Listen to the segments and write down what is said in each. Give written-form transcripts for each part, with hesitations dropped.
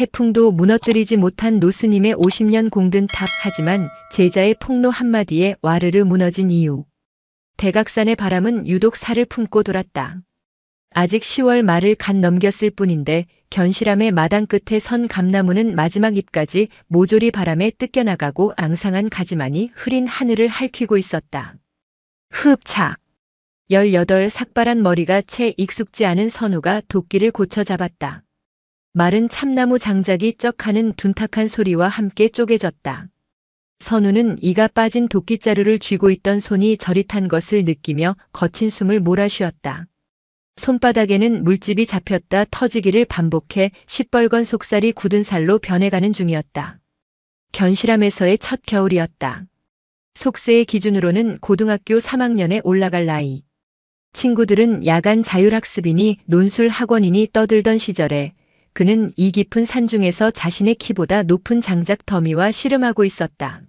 태풍도 무너뜨리지 못한 노스님의 50년 공든 탑. 하지만 제자의 폭로 한마디에 와르르 무너진 이유. 대각산의 바람은 유독 살을 품고 돌았다. 아직 10월 말을 갓 넘겼을 뿐인데 견실함의 마당 끝에 선 감나무는 마지막 잎까지 모조리 바람에 뜯겨나가고 앙상한 가지만이 흐린 하늘을 핥히고 있었다. 흡차. 18 삭발한 머리가 채 익숙지 않은 선우가 도끼를 고쳐 잡았다. 마른 참나무 장작이 쩍하는 둔탁한 소리와 함께 쪼개졌다. 선우는 이가 빠진 도끼자루를 쥐고 있던 손이 저릿한 것을 느끼며 거친 숨을 몰아쉬었다. 손바닥에는 물집이 잡혔다 터지기를 반복해 시뻘건 속살이 굳은 살로 변해가는 중이었다. 견실함에서의 첫 겨울이었다. 속세의 기준으로는 고등학교 3학년에 올라갈 나이. 친구들은 야간 자율학습이니 논술 학원이니 떠들던 시절에 그는 이 깊은 산중에서 자신의 키보다 높은 장작 더미와 씨름하고 있었다.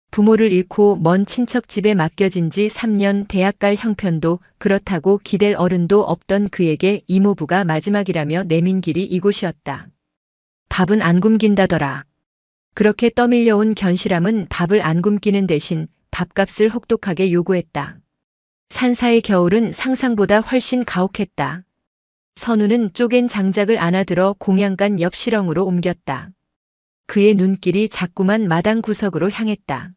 부모를 잃고 먼 친척 집에 맡겨진 지 3년 대학 갈 형편도 그렇다고 기댈 어른도 없던 그에게 이모부가 마지막이라며 내민 길이 이곳이었다. 밥은 안 굶긴다더라. 그렇게 떠밀려온 견실함은 밥을 안 굶기는 대신 밥값을 혹독하게 요구했다. 산사의 겨울은 상상보다 훨씬 가혹했다. 선우는 쪼갠 장작을 안아들어 공양간 옆 실렁으로 옮겼다. 그의 눈길이 자꾸만 마당 구석으로 향했다.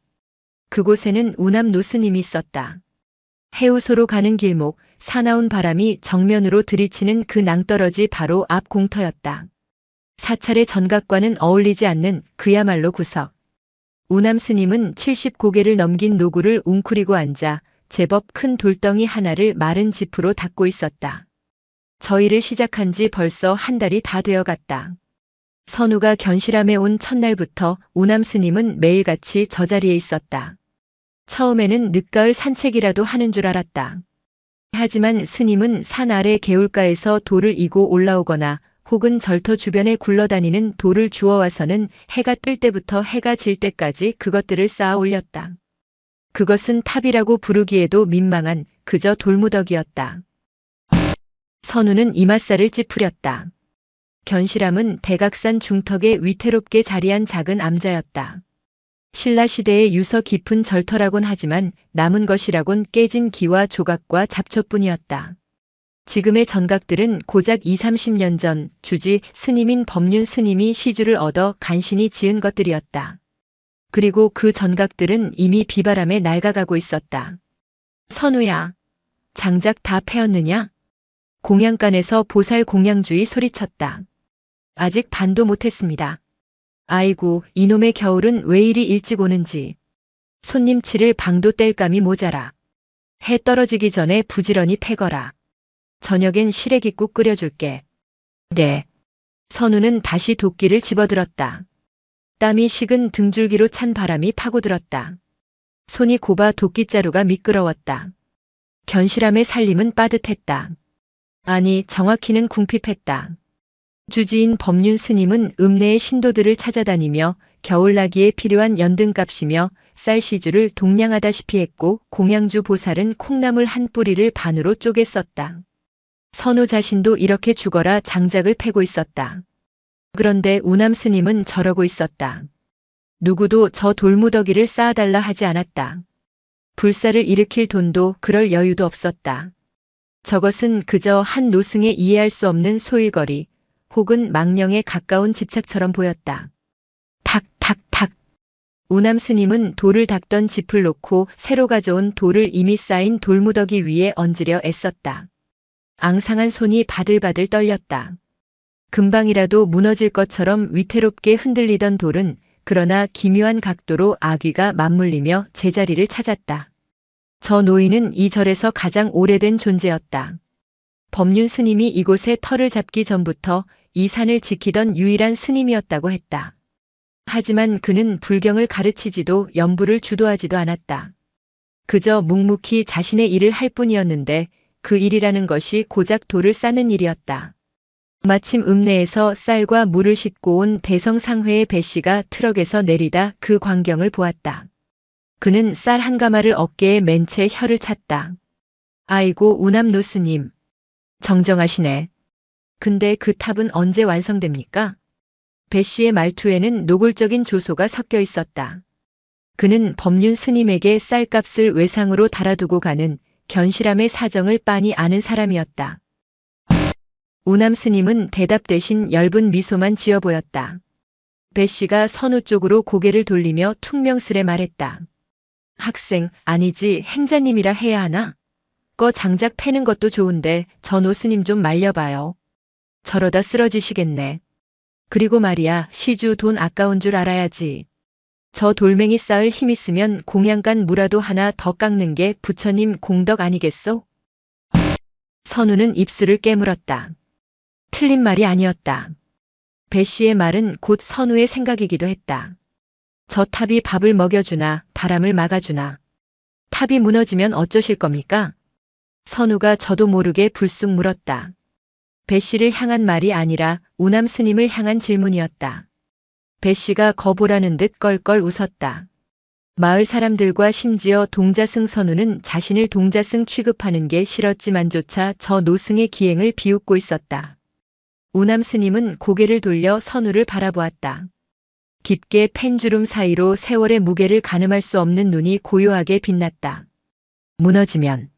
그곳에는 우남 노스님이 있었다. 해우소로 가는 길목, 사나운 바람이 정면으로 들이치는 그 낭떠러지 바로 앞 공터였다. 사찰의 전각과는 어울리지 않는 그야말로 구석. 우남 스님은 70고개를 넘긴 노구를 웅크리고 앉아 제법 큰 돌덩이 하나를 마른 지프로 닦고 있었다. 저희를 시작한 지 벌써 한 달이 다 되어갔다. 선우가 견실함에 온 첫날부터 우남 스님은 매일같이 저 자리에 있었다. 처음에는 늦가을 산책이라도 하는 줄 알았다. 하지만 스님은 산 아래 개울가에서 돌을 이고 올라오거나 혹은 절터 주변에 굴러다니는 돌을 주워와서는 해가 뜰 때부터 해가 질 때까지 그것들을 쌓아 올렸다. 그것은 탑이라고 부르기에도 민망한 그저 돌무더기였다. 선우는 이맛살을 찌푸렸다. 견실함은 대각산 중턱에 위태롭게 자리한 작은 암자였다. 신라시대의 유서 깊은 절터라곤 하지만 남은 것이라곤 깨진 기와 조각과 잡초뿐이었다. 지금의 전각들은 고작 20-30년 전 주지 스님인 법륜 스님이 시주를 얻어 간신히 지은 것들이었다. 그리고 그 전각들은 이미 비바람에 낡아가고 있었다. 선우야, 장작 다 패었느냐? 공양간에서 보살 공양주의 소리쳤다. 아직 반도 못했습니다. 아이고, 이놈의 겨울은 왜 이리 일찍 오는지. 손님 치를 방도 뗄감이 모자라. 해 떨어지기 전에 부지런히 패거라. 저녁엔 시래기국 끓여줄게. 네. 선우는 다시 도끼를 집어들었다. 땀이 식은 등줄기로 찬 바람이 파고들었다. 손이 곱아 도끼자루가 미끄러웠다. 견실함의 살림은 빠듯했다. 아니, 정확히는 궁핍했다. 주지인 법륜 스님은 읍내의 신도들을 찾아다니며 겨울나기에 필요한 연등값이며 쌀시주를 동량하다시피 했고 공양주 보살은 콩나물 한 뿌리를 반으로 쪼개 썼다. 선우 자신도 이렇게 죽어라 장작을 패고 있었다. 그런데 우남 스님은 저러고 있었다. 누구도 저 돌무더기를 쌓아달라 하지 않았다. 불사를 일으킬 돈도 그럴 여유도 없었다. 저것은 그저 한 노승에 이해할 수 없는 소일거리 혹은 망령에 가까운 집착처럼 보였다. 탁탁탁. 우남 스님은 돌을 닦던 짚을 놓고 새로 가져온 돌을 이미 쌓인 돌무더기 위에 얹으려 애썼다. 앙상한 손이 바들바들 떨렸다. 금방이라도 무너질 것처럼 위태롭게 흔들리던 돌은 그러나 기묘한 각도로 아귀가 맞물리며 제자리를 찾았다. 저 노인은 이 절에서 가장 오래된 존재였다. 법륜 스님이 이곳에 터를 잡기 전부터 이 산을 지키던 유일한 스님이었다고 했다. 하지만 그는 불경을 가르치지도 연부를 주도하지도 않았다. 그저 묵묵히 자신의 일을 할 뿐이었는데 그 일이라는 것이 고작 돌을 쌓는 일이었다. 마침 읍내에서 쌀과 물을 싣고 온 대성상회의 배씨가 트럭에서 내리다 그 광경을 보았다. 그는 쌀 한 가마를 어깨에 맨 채 혀를 찼다. 아이고 우남 노스님. 정정하시네. 근데 그 탑은 언제 완성됩니까? 배 씨의 말투에는 노골적인 조소가 섞여 있었다. 그는 법륜 스님에게 쌀값을 외상으로 달아두고 가는 견실함의 사정을 빤히 아는 사람이었다. 우남 스님은 대답 대신 엷은 미소만 지어 보였다. 배 씨가 선우 쪽으로 고개를 돌리며 퉁명스레 말했다. 학생, 아니지 행자님이라 해야 하나? 거 장작 패는 것도 좋은데 저 노스님 좀 말려봐요. 저러다 쓰러지시겠네. 그리고 말이야, 시주 돈 아까운 줄 알아야지. 저 돌멩이 쌓을 힘 있으면 공양간 무라도 하나 더 깎는 게 부처님 공덕 아니겠소? 선우는 입술을 깨물었다. 틀린 말이 아니었다. 배 씨의 말은 곧 선우의 생각이기도 했다. 저 탑이 밥을 먹여주나 바람을 막아주나. 탑이 무너지면 어쩌실 겁니까? 선우가 저도 모르게 불쑥 물었다. 배 씨를 향한 말이 아니라 우남 스님을 향한 질문이었다. 배 씨가 거보라는 듯 껄껄 웃었다. 마을 사람들과 심지어 동자승 선우는 자신을 동자승 취급하는 게 싫었지만조차 저 노승의 기행을 비웃고 있었다. 우남 스님은 고개를 돌려 선우를 바라보았다. 깊게 팬 주름 사이로 세월의 무게를 가늠할 수 없는 눈이 고요하게 빛났다. 무너지면.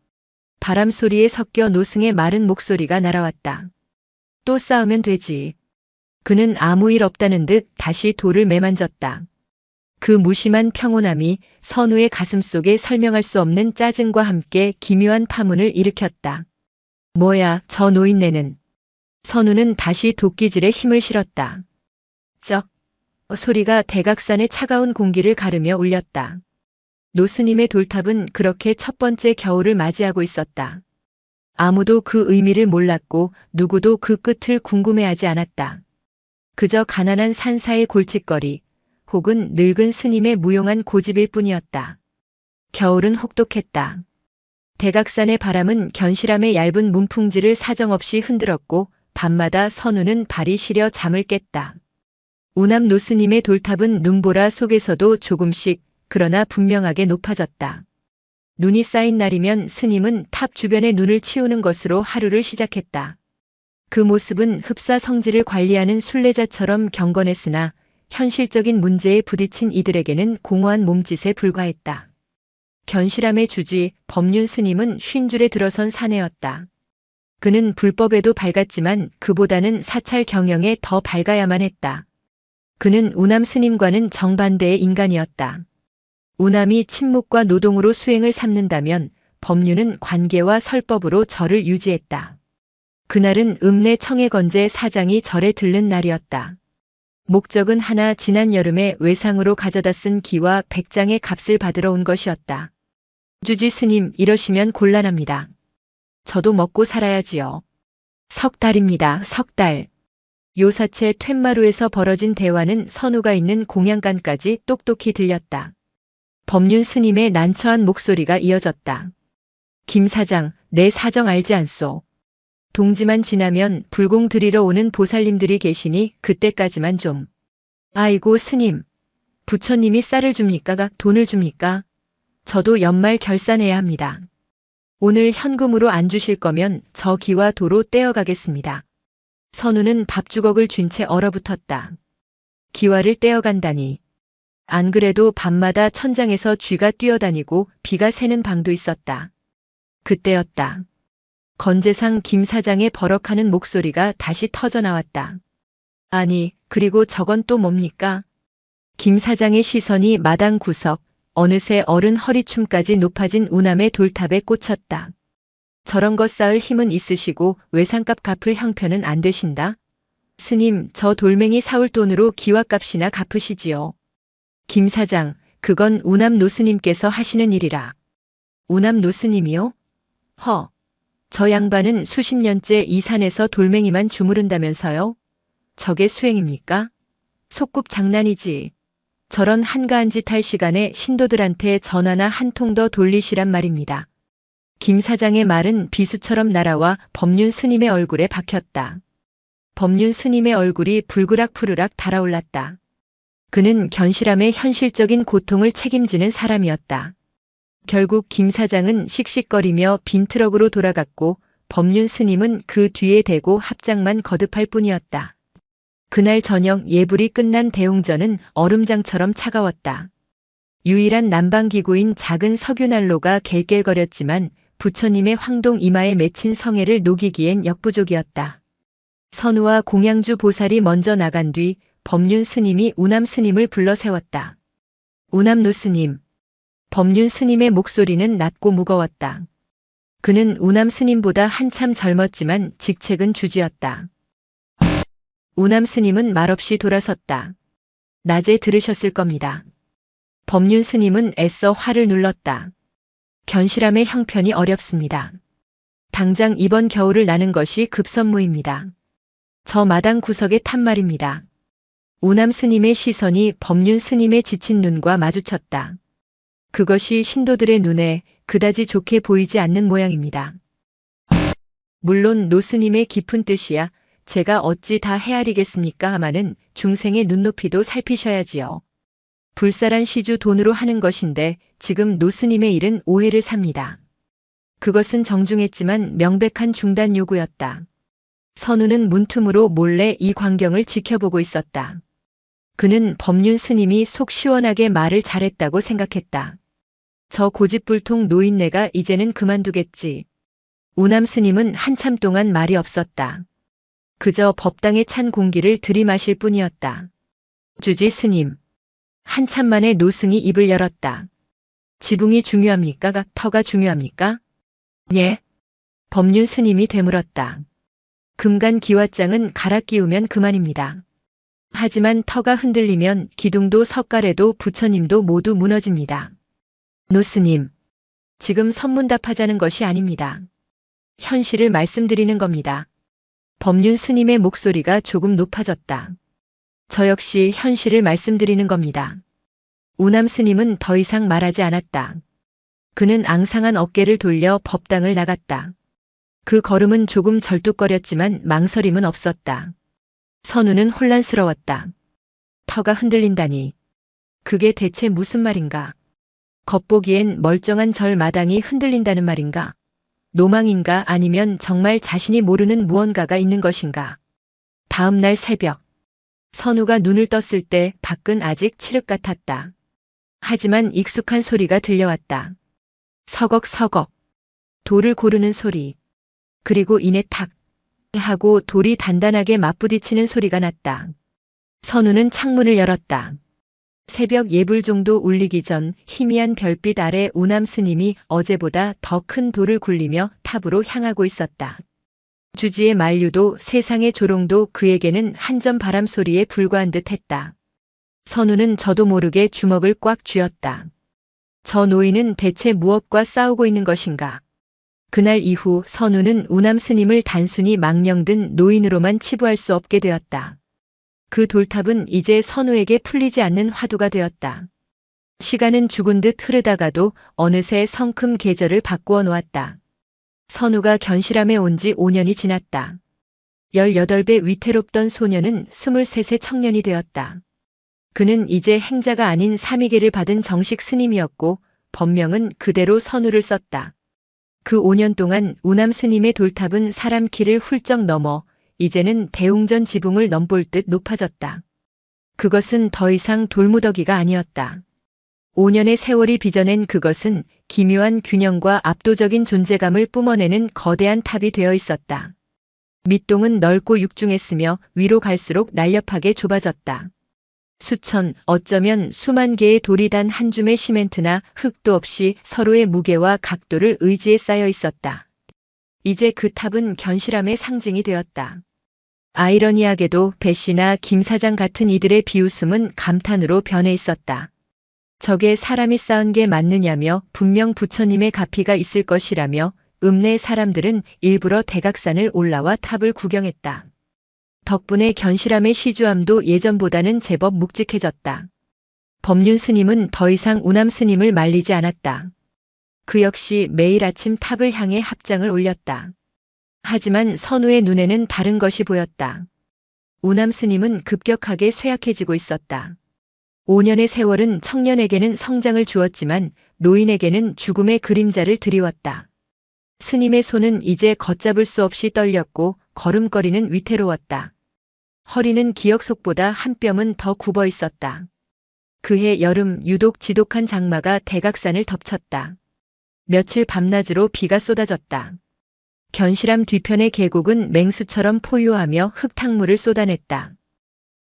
바람 소리에 섞여 노승의 마른 목소리가 날아왔다. 또 싸우면 되지. 그는 아무 일 없다는 듯 다시 돌을 매만졌다. 그 무심한 평온함이 선우의 가슴속에 설명할 수 없는 짜증과 함께 기묘한 파문을 일으켰다. 뭐야, 저 노인네는. 선우는 다시 도끼질에 힘을 실었다. 쩍. 소리가 대각산의 차가운 공기를 가르며 울렸다. 노스님의 돌탑은 그렇게 첫 번째 겨울을 맞이하고 있었다. 아무도 그 의미를 몰랐고 누구도 그 끝을 궁금해하지 않았다. 그저 가난한 산사의 골칫거리 혹은 늙은 스님의 무용한 고집일 뿐이었다. 겨울은 혹독했다. 대각산의 바람은 견실함의 얇은 문풍지를 사정없이 흔들었고 밤마다 선우는 발이 시려 잠을 깼다. 우남 노스님의 돌탑은 눈보라 속에서도 조금씩 그러나 분명하게 높아졌다. 눈이 쌓인 날이면 스님은 탑 주변에 눈을 치우는 것으로 하루를 시작했다. 그 모습은 흡사 성질을 관리하는 순례자처럼 경건했으나 현실적인 문제에 부딪힌 이들에게는 공허한 몸짓에 불과했다. 견실함의 주지 법륜 스님은 쉰 줄에 들어선 사내였다. 그는 불법에도 밝았지만 그보다는 사찰 경영에 더 밝아야만 했다. 그는 우남 스님과는 정반대의 인간이었다. 우남이 침묵과 노동으로 수행을 삼는다면 법륜은 관계와 설법으로 절을 유지했다. 그날은 읍내 청해건제 사장이 절에 들른 날이었다. 목적은 하나 지난 여름에 외상으로 가져다 쓴 기와 100장의 값을 받으러 온 것이었다. 주지 스님, 이러시면 곤란합니다. 저도 먹고 살아야지요. 석 달입니다. 석 달. 요사체 툇마루에서 벌어진 대화는 선우가 있는 공양간까지 똑똑히 들렸다. 법륜 스님의 난처한 목소리가 이어졌다. 김 사장, 내 사정 알지 않소. 동지만 지나면 불공 드리러 오는 보살님들이 계시니 그때까지만 좀. 아이고 스님, 부처님이 쌀을 줍니까? 돈을 줍니까? 저도 연말 결산해야 합니다. 오늘 현금으로 안 주실 거면 저 기와 도로 떼어가겠습니다. 선우는 밥주걱을 쥔 채 얼어붙었다. 기와를 떼어간다니. 안 그래도 밤마다 천장에서 쥐가 뛰어다니고 비가 새는 방도 있었다. 그때였다. 건재상 김 사장의 버럭하는 목소리가 다시 터져나왔다. 아니, 그리고 저건 또 뭡니까? 김 사장의 시선이 마당 구석, 어느새 어른 허리춤까지 높아진 우남의 돌탑에 꽂혔다. 저런 것 쌓을 힘은 있으시고 외상값 갚을 형편은 안 되신다? 스님, 저 돌멩이 사올 돈으로 기와값이나 갚으시지요. 김 사장, 그건 우남 노스님께서 하시는 일이라. 우남 노스님이요? 허, 저 양반은 수십 년째 이 산에서 돌멩이만 주무른다면서요? 저게 수행입니까? 속꿉 장난이지. 저런 한가한 짓 할 시간에 신도들한테 전화나 한 통 더 돌리시란 말입니다. 김 사장의 말은 비수처럼 날아와 법륜 스님의 얼굴에 박혔다. 법륜 스님의 얼굴이 불그락푸르락 달아올랐다. 그는 견실함의 현실적인 고통을 책임지는 사람이었다. 결국 김 사장은 씩씩거리며 빈 트럭으로 돌아갔고 법륜 스님은 그 뒤에 대고 합장만 거듭할 뿐이었다. 그날 저녁 예불이 끝난 대웅전은 얼음장처럼 차가웠다. 유일한 난방기구인 작은 석유난로가 갤갤거렸지만 부처님의 황동 이마에 맺힌 성애를 녹이기엔 역부족이었다. 선우와 공양주 보살이 먼저 나간 뒤 법륜 스님이 우남 스님을 불러 세웠다. 우남 노스님. 법륜 스님의 목소리는 낮고 무거웠다. 그는 우남 스님보다 한참 젊었지만 직책은 주지였다. 우남 스님은 말없이 돌아섰다. 낮에 들으셨을 겁니다. 법륜 스님은 애써 화를 눌렀다. 견실함의 형편이 어렵습니다. 당장 이번 겨울을 나는 것이 급선무입니다. 저 마당 구석에 탄 말입니다. 우남 스님의 시선이 법륜 스님의 지친 눈과 마주쳤다. 그것이 신도들의 눈에 그다지 좋게 보이지 않는 모양입니다. 물론 노스님의 깊은 뜻이야 제가 어찌 다 헤아리겠습니까 하마는 중생의 눈높이도 살피셔야지요. 불살한 시주 돈으로 하는 것인데 지금 노스님의 일은 오해를 삽니다. 그것은 정중했지만 명백한 중단 요구였다. 선우는 문틈으로 몰래 이 광경을 지켜보고 있었다. 그는 법륜 스님이 속 시원하게 말을 잘했다고 생각했다. 저 고집불통 노인네가 이제는 그만두겠지. 우남 스님은 한참 동안 말이 없었다. 그저 법당에 찬 공기를 들이마실 뿐이었다. 주지 스님. 한참 만에 노승이 입을 열었다. 지붕이 중요합니까? 터가 중요합니까? 예. 법륜 스님이 되물었다. 금간 기왓장은 갈아 끼우면 그만입니다. 하지만 터가 흔들리면 기둥도 석가래도 부처님도 모두 무너집니다. 노스님. 지금 선문답하자는 것이 아닙니다. 현실을 말씀드리는 겁니다. 법륜 스님의 목소리가 조금 높아졌다. 저 역시 현실을 말씀드리는 겁니다. 우남 스님은 더 이상 말하지 않았다. 그는 앙상한 어깨를 돌려 법당을 나갔다. 그 걸음은 조금 절뚝거렸지만 망설임은 없었다. 선우는 혼란스러웠다. 터가 흔들린다니. 그게 대체 무슨 말인가? 겉보기엔 멀쩡한 절 마당이 흔들린다는 말인가? 노망인가 아니면 정말 자신이 모르는 무언가가 있는 것인가? 다음 날 새벽. 선우가 눈을 떴을 때 밖은 아직 칠흑 같았다. 하지만 익숙한 소리가 들려왔다. 서걱서걱. 돌을 고르는 소리. 그리고 이내 탁 하고 돌이 단단하게 맞부딪히는 소리가 났다. 선우는 창문을 열었다. 새벽 예불 정도 울리기 전 희미한 별빛 아래 우남 스님이 어제보다 더 큰 돌을 굴리며 탑으로 향하고 있었다. 주지의 만류도 세상의 조롱도 그에게는 한 점 바람 소리에 불과한 듯 했다. 선우는 저도 모르게 주먹을 꽉 쥐었다. 저 노인은 대체 무엇과 싸우고 있는 것인가? 그날 이후 선우는 우남 스님을 단순히 망령든 노인으로만 치부할 수 없게 되었다. 그 돌탑은 이제 선우에게 풀리지 않는 화두가 되었다. 시간은 죽은 듯 흐르다가도 어느새 성큼 계절을 바꾸어 놓았다. 선우가 견실함에 온 지 5년이 지났다. 18배 위태롭던 소년은 23세 청년이 되었다. 그는 이제 행자가 아닌 삼위계를 받은 정식 스님이었고 법명은 그대로 선우를 썼다. 그 5년 동안 우남 스님의 돌탑은 사람 키를 훌쩍 넘어 이제는 대웅전 지붕을 넘볼 듯 높아졌다. 그것은 더 이상 돌무더기가 아니었다. 5년의 세월이 빚어낸 그것은 기묘한 균형과 압도적인 존재감을 뿜어내는 거대한 탑이 되어 있었다. 밑동은 넓고 육중했으며 위로 갈수록 날렵하게 좁아졌다. 수천, 어쩌면 수만 개의 돌이 단 한 줌의 시멘트나 흙도 없이 서로의 무게와 각도를 의지해 쌓여 있었다. 이제 그 탑은 견실함의 상징이 되었다. 아이러니하게도 배씨나 김 사장 같은 이들의 비웃음은 감탄으로 변해 있었다. 저게 사람이 쌓은 게 맞느냐며 분명 부처님의 가피가 있을 것이라며 읍내 사람들은 일부러 대각산을 올라와 탑을 구경했다. 덕분에 견실함의 시주함도 예전보다는 제법 묵직해졌다. 법륜 스님은 더 이상 우남 스님을 말리지 않았다. 그 역시 매일 아침 탑을 향해 합장을 올렸다. 하지만 선우의 눈에는 다른 것이 보였다. 우남 스님은 급격하게 쇠약해지고 있었다. 5년의 세월은 청년에게는 성장을 주었지만 노인에게는 죽음의 그림자를 드리웠다. 스님의 손은 이제 걷잡을 수 없이 떨렸고 걸음걸이는 위태로웠다. 허리는 기억 속보다 한 뼘은 더 굽어 있었다. 그해 여름 유독 지독한 장마가 대각산을 덮쳤다. 며칠 밤낮으로 비가 쏟아졌다. 견실함 뒤편의 계곡은 맹수처럼 포효하며 흙탕물을 쏟아냈다.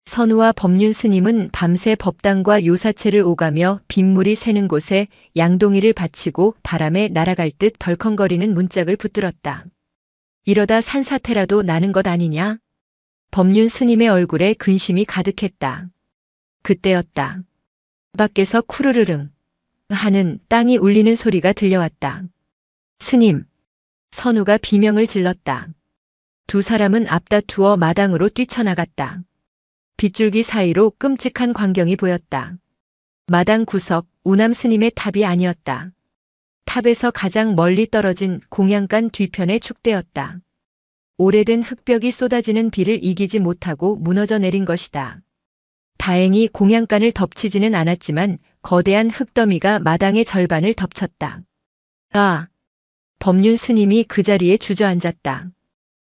선우와 법륜 스님은 밤새 법당과 요사체를 오가며 빗물이 새는 곳에 양동이를 받치고 바람에 날아갈 듯 덜컹거리는 문짝을 붙들었다. 이러다 산사태라도 나는 것 아니냐? 법륜 스님의 얼굴에 근심이 가득했다. 그때였다. 밖에서 쿠르르릉 하는 땅이 울리는 소리가 들려왔다. 스님, 선우가 비명을 질렀다. 두 사람은 앞다투어 마당으로 뛰쳐나갔다. 빗줄기 사이로 끔찍한 광경이 보였다. 마당 구석, 우남 스님의 탑이 아니었다. 탑에서 가장 멀리 떨어진 공양간 뒤편의 축대였다. 오래된 흙벽이 쏟아지는 비를 이기지 못하고 무너져 내린 것이다. 다행히 공양간을 덮치지는 않았지만 거대한 흙더미가 마당의 절반을 덮쳤다. 아! 법륜 스님이 그 자리에 주저앉았다.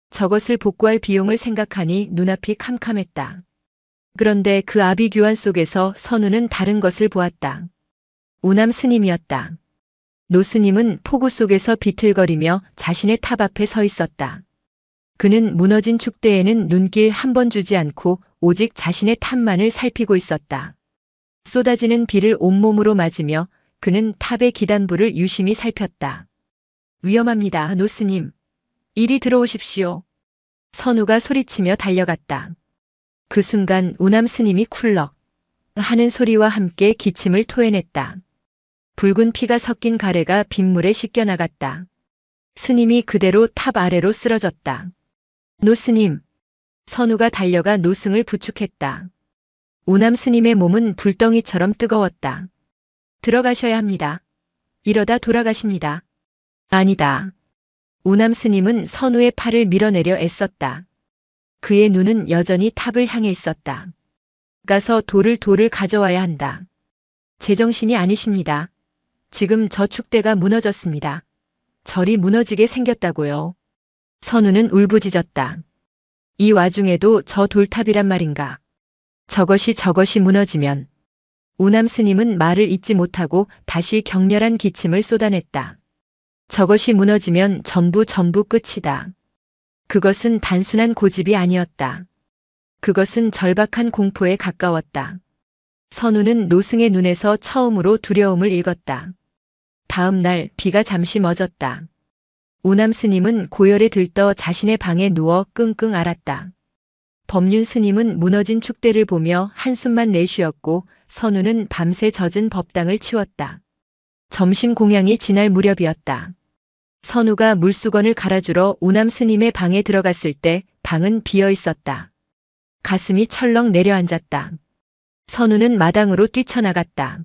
저것을 복구할 비용을 생각하니 눈앞이 캄캄했다. 그런데 그 아비규환 속에서 선우는 다른 것을 보았다. 우남 스님이었다. 노 스님은 폭우 속에서 비틀거리며 자신의 탑 앞에 서 있었다. 그는 무너진 축대에는 눈길 한 번 주지 않고 오직 자신의 탑만을 살피고 있었다. 쏟아지는 비를 온몸으로 맞으며 그는 탑의 기단부를 유심히 살폈다. 위험합니다, 노 스님. 이리 들어오십시오. 선우가 소리치며 달려갔다. 그 순간 우남 스님이 쿨럭 하는 소리와 함께 기침을 토해냈다. 붉은 피가 섞인 가래가 빗물에 씻겨나갔다. 스님이 그대로 탑 아래로 쓰러졌다. 노 스님. 선우가 달려가 노승을 부축했다. 우남 스님의 몸은 불덩이처럼 뜨거웠다. 들어가셔야 합니다. 이러다 돌아가십니다. 아니다. 우남 스님은 선우의 팔을 밀어내려 애썼다. 그의 눈은 여전히 탑을 향해 있었다. 가서 돌을 가져와야 한다. 제정신이 아니십니다. 지금 저 축대가 무너졌습니다. 절이 무너지게 생겼다고요. 선우는 울부짖었다. 이 와중에도 저 돌탑이란 말인가. 저것이 무너지면. 우남 스님은 말을 잇지 못하고 다시 격렬한 기침을 쏟아냈다. 저것이 무너지면 전부 끝이다. 그것은 단순한 고집이 아니었다. 그것은 절박한 공포에 가까웠다. 선우는 노승의 눈에서 처음으로 두려움을 읽었다. 다음 날 비가 잠시 멎었다. 우남 스님은 고열에 들떠 자신의 방에 누워 끙끙 앓았다. 법륜 스님은 무너진 축대를 보며 한숨만 내쉬었고 선우는 밤새 젖은 법당을 치웠다. 점심 공양이 지날 무렵이었다. 선우가 물수건을 갈아주러 우남 스님의 방에 들어갔을 때 방은 비어 있었다. 가슴이 철렁 내려앉았다. 선우는 마당으로 뛰쳐나갔다.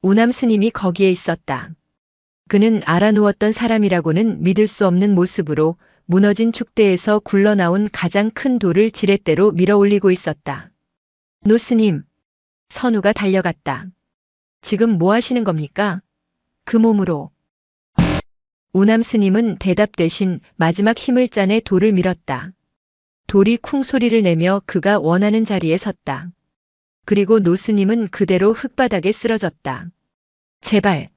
우남 스님이 거기에 있었다. 그는 알아누웠던 사람이라고는 믿을 수 없는 모습으로 무너진 축대에서 굴러나온 가장 큰 돌을 지렛대로 밀어올리고 있었다. 노 스님. 선우가 달려갔다. 지금 뭐 하시는 겁니까? 그 몸으로. 우남 스님은 대답 대신 마지막 힘을 짜내 돌을 밀었다. 돌이 쿵 소리를 내며 그가 원하는 자리에 섰다. 그리고 노 스님은 그대로 흙바닥에 쓰러졌다. 제발.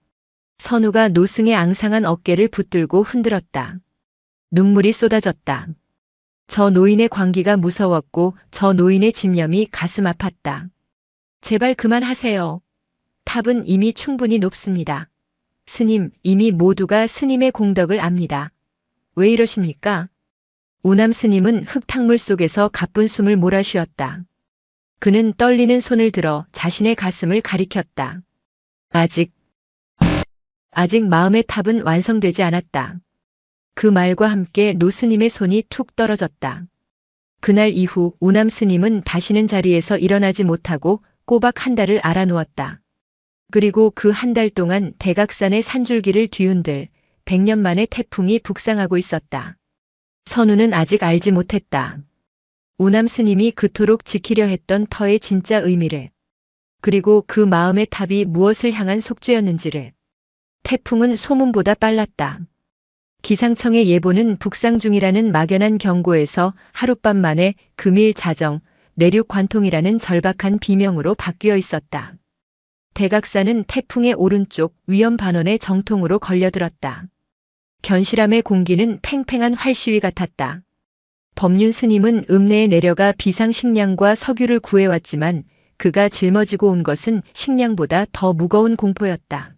선우가 노승의 앙상한 어깨를 붙들고 흔들었다. 눈물이 쏟아졌다. 저 노인의 광기가 무서웠고 저 노인의 집념이 가슴 아팠다. 제발 그만하세요. 탑은 이미 충분히 높습니다. 스님, 이미 모두가 스님의 공덕을 압니다. 왜 이러십니까? 우남 스님은 흙탕물 속에서 가쁜 숨을 몰아쉬었다. 그는 떨리는 손을 들어 자신의 가슴을 가리켰다. 아직 마음의 탑은 완성되지 않았다. 그 말과 함께 노 스님의 손이 툭 떨어졌다. 그날 이후 우남 스님은 다시는 자리에서 일어나지 못하고 꼬박 한 달을 앓아누웠다. 그리고 그 한 달 동안 대각산의 산줄기를 뒤흔들 100년 만의 태풍이 북상하고 있었다. 선우는 아직 알지 못했다. 우남 스님이 그토록 지키려 했던 터의 진짜 의미를, 그리고 그 마음의 탑이 무엇을 향한 속죄였는지를. 태풍은 소문보다 빨랐다. 기상청의 예보는 북상 중이라는 막연한 경고에서 하룻밤 만에 금일 자정 내륙 관통이라는 절박한 비명으로 바뀌어 있었다. 대각산은 태풍의 오른쪽 위험 반원의 정통으로 걸려들었다. 견실함의 공기는 팽팽한 활시위 같았다. 법륜 스님은 읍내에 내려가 비상식량과 석유를 구해왔지만 그가 짊어지고 온 것은 식량보다 더 무거운 공포였다.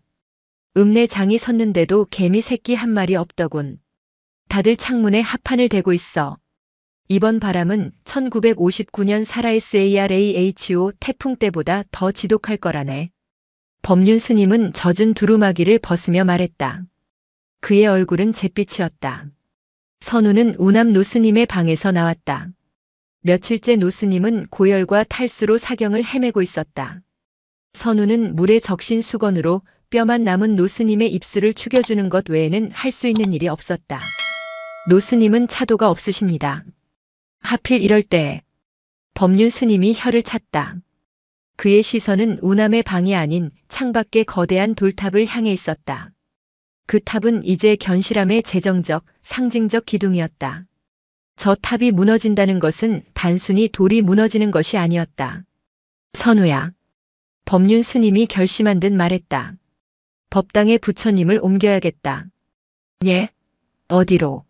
읍내 장이 섰는데도 개미 새끼 한 마리 없더군. 다들 창문에 합판을 대고 있어. 이번 바람은 1959년 사라 SARAHO 태풍 때보다 더 지독할 거라네. 법륜 스님은 젖은 두루마기를 벗으며 말했다. 그의 얼굴은 잿빛이었다. 선우는 우남 노스님의 방에서 나왔다. 며칠째 노스님은 고열과 탈수로 사경을 헤매고 있었다. 선우는 물에 적신 수건으로 뼈만 남은 노스님의 입술을 죽여주는 것 외에는 할 수 있는 일이 없었다. 노스님은 차도가 없으십니다. 하필 이럴 때 법륜 스님이 혀를 찼다. 그의 시선은 우남의 방이 아닌 창밖의 거대한 돌탑을 향해 있었다. 그 탑은 이제 견실함의 재정적, 상징적 기둥이었다. 저 탑이 무너진다는 것은 단순히 돌이 무너지는 것이 아니었다. 선우야. 법륜 스님이 결심한 듯 말했다. 법당의 부처님을 옮겨야겠다. 예? 어디로?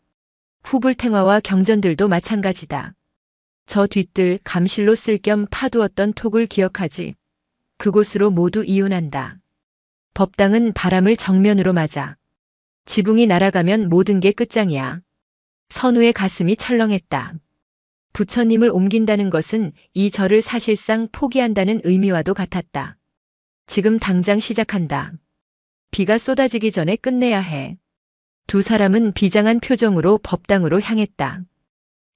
후불탱화와 경전들도 마찬가지다. 저 뒤뜰 감실로 쓸 겸 파두었던 톡을 기억하지. 그곳으로 모두 이혼한다. 법당은 바람을 정면으로 맞아. 지붕이 날아가면 모든 게 끝장이야. 선우의 가슴이 철렁했다. 부처님을 옮긴다는 것은 이 절을 사실상 포기한다는 의미와도 같았다. 지금 당장 시작한다. 비가 쏟아지기 전에 끝내야 해. 두 사람은 비장한 표정으로 법당으로 향했다.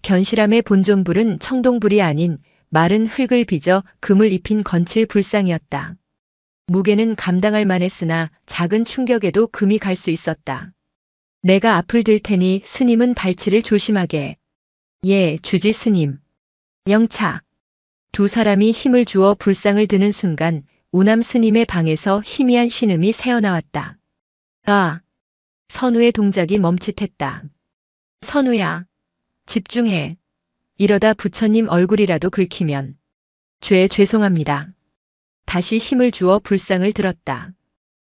견실함의 본존불은 청동불이 아닌 마른 흙을 빚어 금을 입힌 건칠 불상이었다. 무게는 감당할 만했으나 작은 충격에도 금이 갈 수 있었다. 내가 앞을 들 테니 스님은 발치를 조심하게. 예, 주지 스님. 영차. 두 사람이 힘을 주어 불상을 드는 순간 우남 스님의 방에서 희미한 신음이 새어나왔다. 아! 선우의 동작이 멈칫했다. 선우야. 집중해. 이러다 부처님 얼굴이라도 긁히면. 죄송합니다. 다시 힘을 주어 불상을 들었다.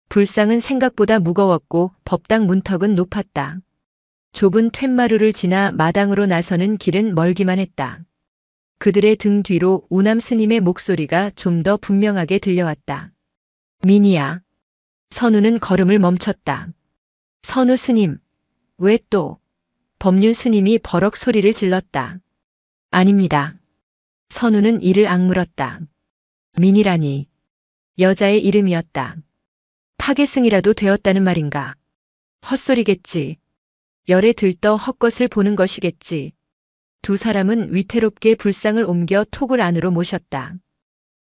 불상은 생각보다 무거웠고 법당 문턱은 높았다. 좁은 툇마루를 지나 마당으로 나서는 길은 멀기만 했다. 그들의 등 뒤로 우남 스님의 목소리가 좀 더 분명하게 들려왔다. 민희야. 선우는 걸음을 멈췄다. 선우 스님. 왜 또? 법륜 스님이 버럭 소리를 질렀다. 아닙니다. 선우는 이를 악물었다. 민희라니. 여자의 이름이었다. 파괴승이라도 되었다는 말인가. 헛소리겠지. 열에 들떠 헛것을 보는 것이겠지. 두 사람은 위태롭게 불상을 옮겨 톡을 안으로 모셨다.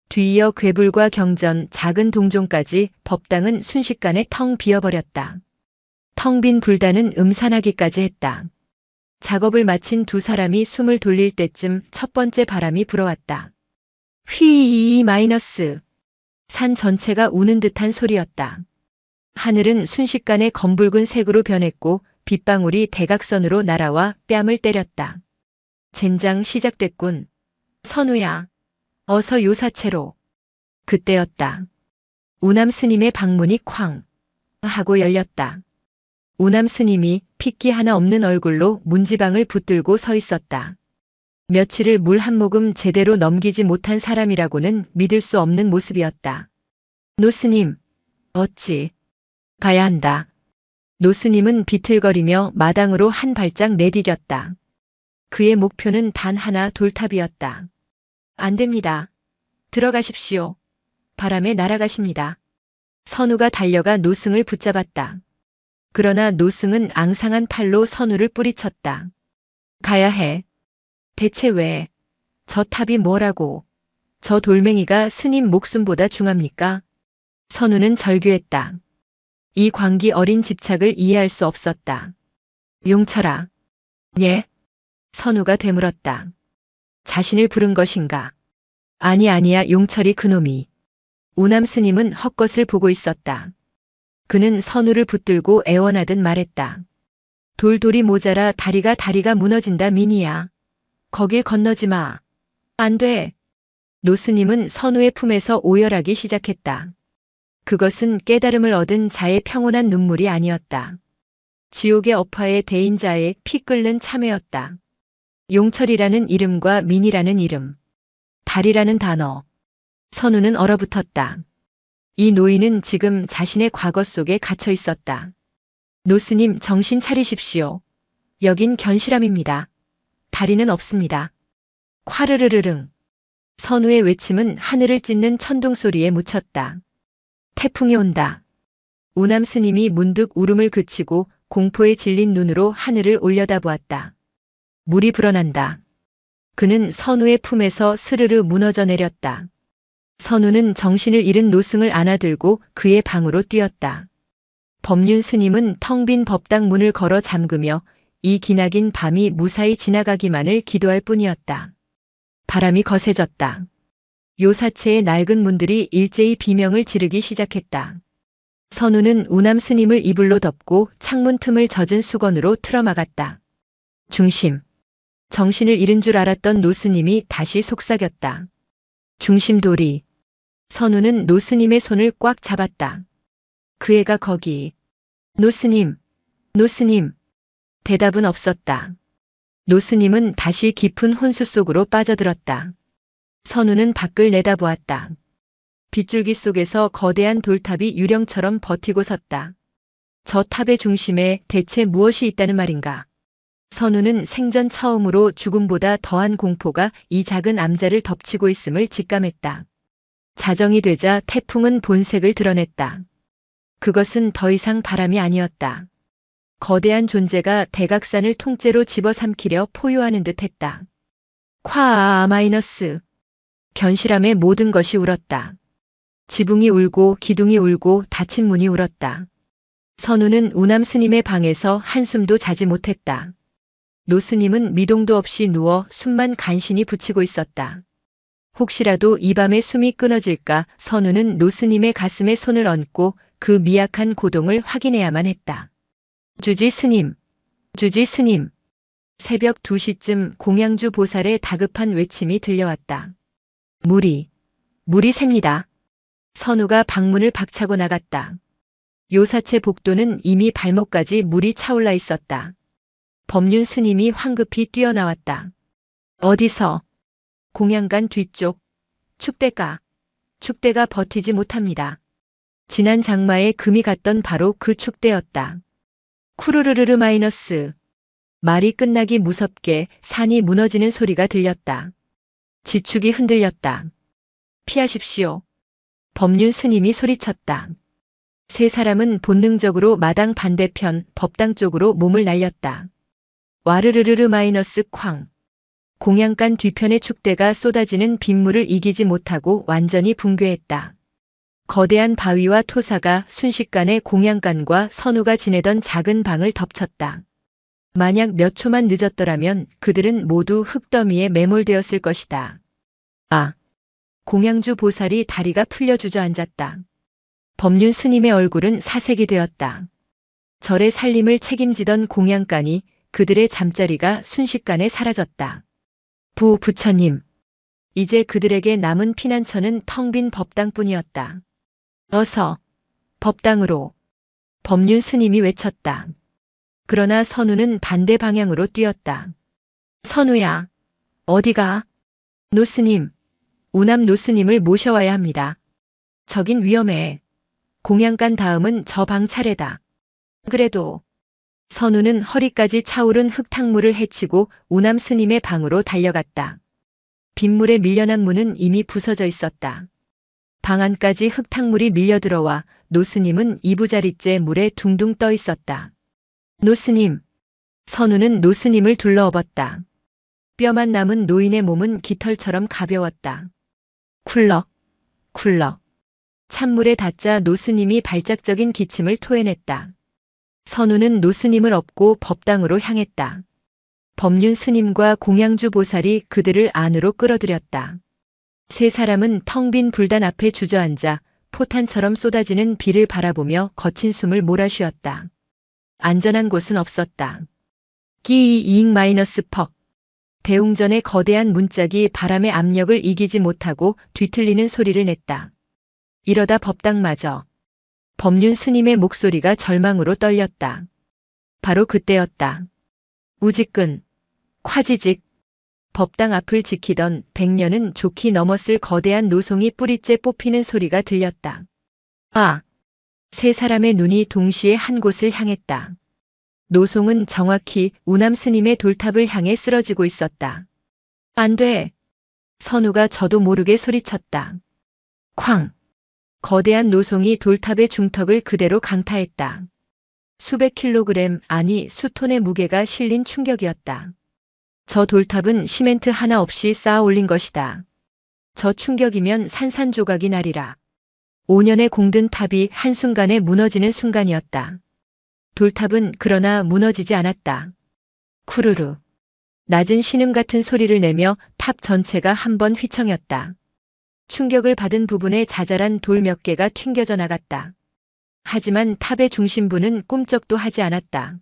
뒤이어 괴불과 경전, 작은 동종까지 법당은 순식간에 텅 비어버렸다. 텅 빈 불단은 음산하기까지 했다. 작업을 마친 두 사람이 숨을 돌릴 때쯤 첫 번째 바람이 불어왔다. 휘 마이너스. 산 전체가 우는 듯한 소리였다. 하늘은 순식간에 검붉은 색으로 변했고 빗방울이 대각선으로 날아와 뺨을 때렸다. 젠장 시작됐군. 선우야. 어서 요사체로. 그때였다. 우남 스님의 방문이 쾅 하고 열렸다. 우남 스님이 핏기 하나 없는 얼굴로 문지방을 붙들고 서 있었다. 며칠을 물 한 모금 제대로 넘기지 못한 사람이라고는 믿을 수 없는 모습이었다. 노스님, 어찌 가야 한다. 노스님은 비틀거리며 마당으로 한 발짝 내디뎠다. 그의 목표는 단 하나 돌탑이었다. 안 됩니다. 들어가십시오. 바람에 날아가십니다. 선우가 달려가 노승을 붙잡았다. 그러나 노승은 앙상한 팔로 선우를 뿌리쳤다. 가야 해. 대체 왜? 저 탑이 뭐라고? 저 돌멩이가 스님 목숨보다 중합니까? 선우는 절규했다. 이 광기 어린 집착을 이해할 수 없었다. 용철아. 예? 선우가 되물었다. 자신을 부른 것인가? 아니야 용철이 그놈이. 우남 스님은 헛것을 보고 있었다. 그는 선우를 붙들고 애원하듯 말했다. 돌돌이 모자라 다리가 무너진다 민희야. 거길 건너지 마. 안 돼. 노스님은 선우의 품에서 오열하기 시작했다. 그것은 깨달음을 얻은 자의 평온한 눈물이 아니었다. 지옥의 업화에 대인 자의 피 끓는 참회였다. 용철이라는 이름과 민이라는 이름, 달이라는 단어. 선우는 얼어붙었다. 이 노인은 지금 자신의 과거 속에 갇혀 있었다. 노스님, 정신 차리십시오. 여긴 견실함입니다. 다리는 없습니다. 콰르르르릉. 선우의 외침은 하늘을 찢는 천둥 소리에 묻혔다. 태풍이 온다. 우남 스님이 문득 울음을 그치고 공포에 질린 눈으로 하늘을 올려다보았다. 물이 불어난다. 그는 선우의 품에서 스르르 무너져 내렸다. 선우는 정신을 잃은 노승을 안아들고 그의 방으로 뛰었다. 법륜 스님은 텅 빈 법당 문을 걸어 잠그며 이 기나긴 밤이 무사히 지나가기만을 기도할 뿐이었다. 바람이 거세졌다. 요사체의 낡은 문들이 일제히 비명을 지르기 시작했다. 선우는 우남 스님을 이불로 덮고 창문 틈을 젖은 수건으로 틀어막았다. 중심. 정신을 잃은 줄 알았던 노스님이 다시 속삭였다. 중심돌이. 선우는 노스님의 손을 꽉 잡았다. 그 애가 거기. 노스님, 노스님. 대답은 없었다. 노스님은 다시 깊은 혼수 속으로 빠져들었다. 선우는 밖을 내다보았다. 빗줄기 속에서 거대한 돌탑이 유령처럼 버티고 섰다. 저 탑의 중심에 대체 무엇이 있다는 말인가? 선우는 생전 처음으로 죽음보다 더한 공포가 이 작은 암자를 덮치고 있음을 직감했다. 자정이 되자 태풍은 본색을 드러냈다. 그것은 더 이상 바람이 아니었다. 거대한 존재가 대각산을 통째로 집어삼키려 포효하는 듯했다. 콰아 마이너스. 견실함의 모든 것이 울었다. 지붕이 울고 기둥이 울고 닫힌 문이 울었다. 선우는 우남 스님의 방에서 한숨도 자지 못했다. 노스님은 미동도 없이 누워 숨만 간신히 붙이고 있었다. 혹시라도 이 밤에 숨이 끊어질까 선우는 노스님의 가슴에 손을 얹고 그 미약한 고동을 확인해야만 했다. 주지 스님, 주지 스님. 새벽 2시쯤 공양주 보살의 다급한 외침이 들려왔다. 물이 셉니다. 선우가 방문을 박차고 나갔다. 요사체 복도는 이미 발목까지 물이 차올라 있었다. 법륜 스님이 황급히 뛰어나왔다. 어디서? 공양간 뒤쪽. 축대가 버티지 못합니다. 지난 장마에 금이 갔던 바로 그 축대였다. 쿠르르르르 마이너스. 말이 끝나기 무섭게 산이 무너지는 소리가 들렸다. 지축이 흔들렸다. 피하십시오. 법륜 스님이 소리쳤다. 세 사람은 본능적으로 마당 반대편 법당 쪽으로 몸을 날렸다. 와르르르르 마이너스 쾅. 공양간 뒤편의 축대가 쏟아지는 빗물을 이기지 못하고 완전히 붕괴했다. 거대한 바위와 토사가 순식간에 공양간과 선우가 지내던 작은 방을 덮쳤다. 만약 몇 초만 늦었더라면 그들은 모두 흙더미에 매몰되었을 것이다. 아! 공양주 보살이 다리가 풀려 주저앉았다. 법륜 스님의 얼굴은 사색이 되었다. 절의 살림을 책임지던 공양간이 그들의 잠자리가 순식간에 사라졌다. 부처님. 이제 그들에게 남은 피난처는 텅 빈 법당뿐이었다. 어서 법당으로. 법륜 스님이 외쳤다. 그러나 선우는 반대 방향으로 뛰었다. 선우야. 어디가? 노스님. 우남 노스님을 모셔와야 합니다. 저긴 위험해. 공양간 다음은 저 방 차례다. 그래도. 선우는 허리까지 차오른 흙탕물을 헤치고 우남 스님의 방으로 달려갔다. 빗물에 밀려난 문은 이미 부서져 있었다. 방 안까지 흙탕물이 밀려들어와 노스님은 이부자리째 물에 둥둥 떠 있었다. 노스님. 선우는 노스님을 둘러엎었다. 뼈만 남은 노인의 몸은 깃털처럼 가벼웠다. 쿨럭, 쿨럭. 찬물에 닿자 노스님이 발작적인 기침을 토해냈다. 선우는 노스님을 업고 법당으로 향했다. 법륜 스님과 공양주 보살이 그들을 안으로 끌어들였다. 세 사람은 텅 빈 불단 앞에 주저앉아 포탄처럼 쏟아지는 비를 바라보며 거친 숨을 몰아쉬었다. 안전한 곳은 없었다. 끼잉 마이너스 퍽. 대웅전의 거대한 문짝이 바람의 압력을 이기지 못하고 뒤틀리는 소리를 냈다. 이러다 법당마저. 법륜 스님의 목소리가 절망으로 떨렸다. 바로 그때였다. 우지끈, 콰지직. 법당 앞을 지키던 100년은 좋게 넘었을 거대한 노송이 뿌리째 뽑히는 소리가 들렸다. 아! 세 사람의 눈이 동시에 한 곳을 향했다. 노송은 정확히 우남 스님의 돌탑을 향해 쓰러지고 있었다. 안 돼! 선우가 저도 모르게 소리쳤다. 쾅! 거대한 노송이 돌탑의 중턱을 그대로 강타했다. 수백 킬로그램, 아니 수톤의 무게가 실린 충격이었다. 저 돌탑은 시멘트 하나 없이 쌓아 올린 것이다. 저 충격이면 산산조각이 나리라. 5년의 공든 탑이 한순간에 무너지는 순간이었다. 돌탑은 그러나 무너지지 않았다. 쿠르르. 낮은 신음 같은 소리를 내며 탑 전체가 한번 휘청였다. 충격을 받은 부분에 자잘한 돌 몇 개가 튕겨져 나갔다. 하지만 탑의 중심부는 꿈쩍도 하지 않았다.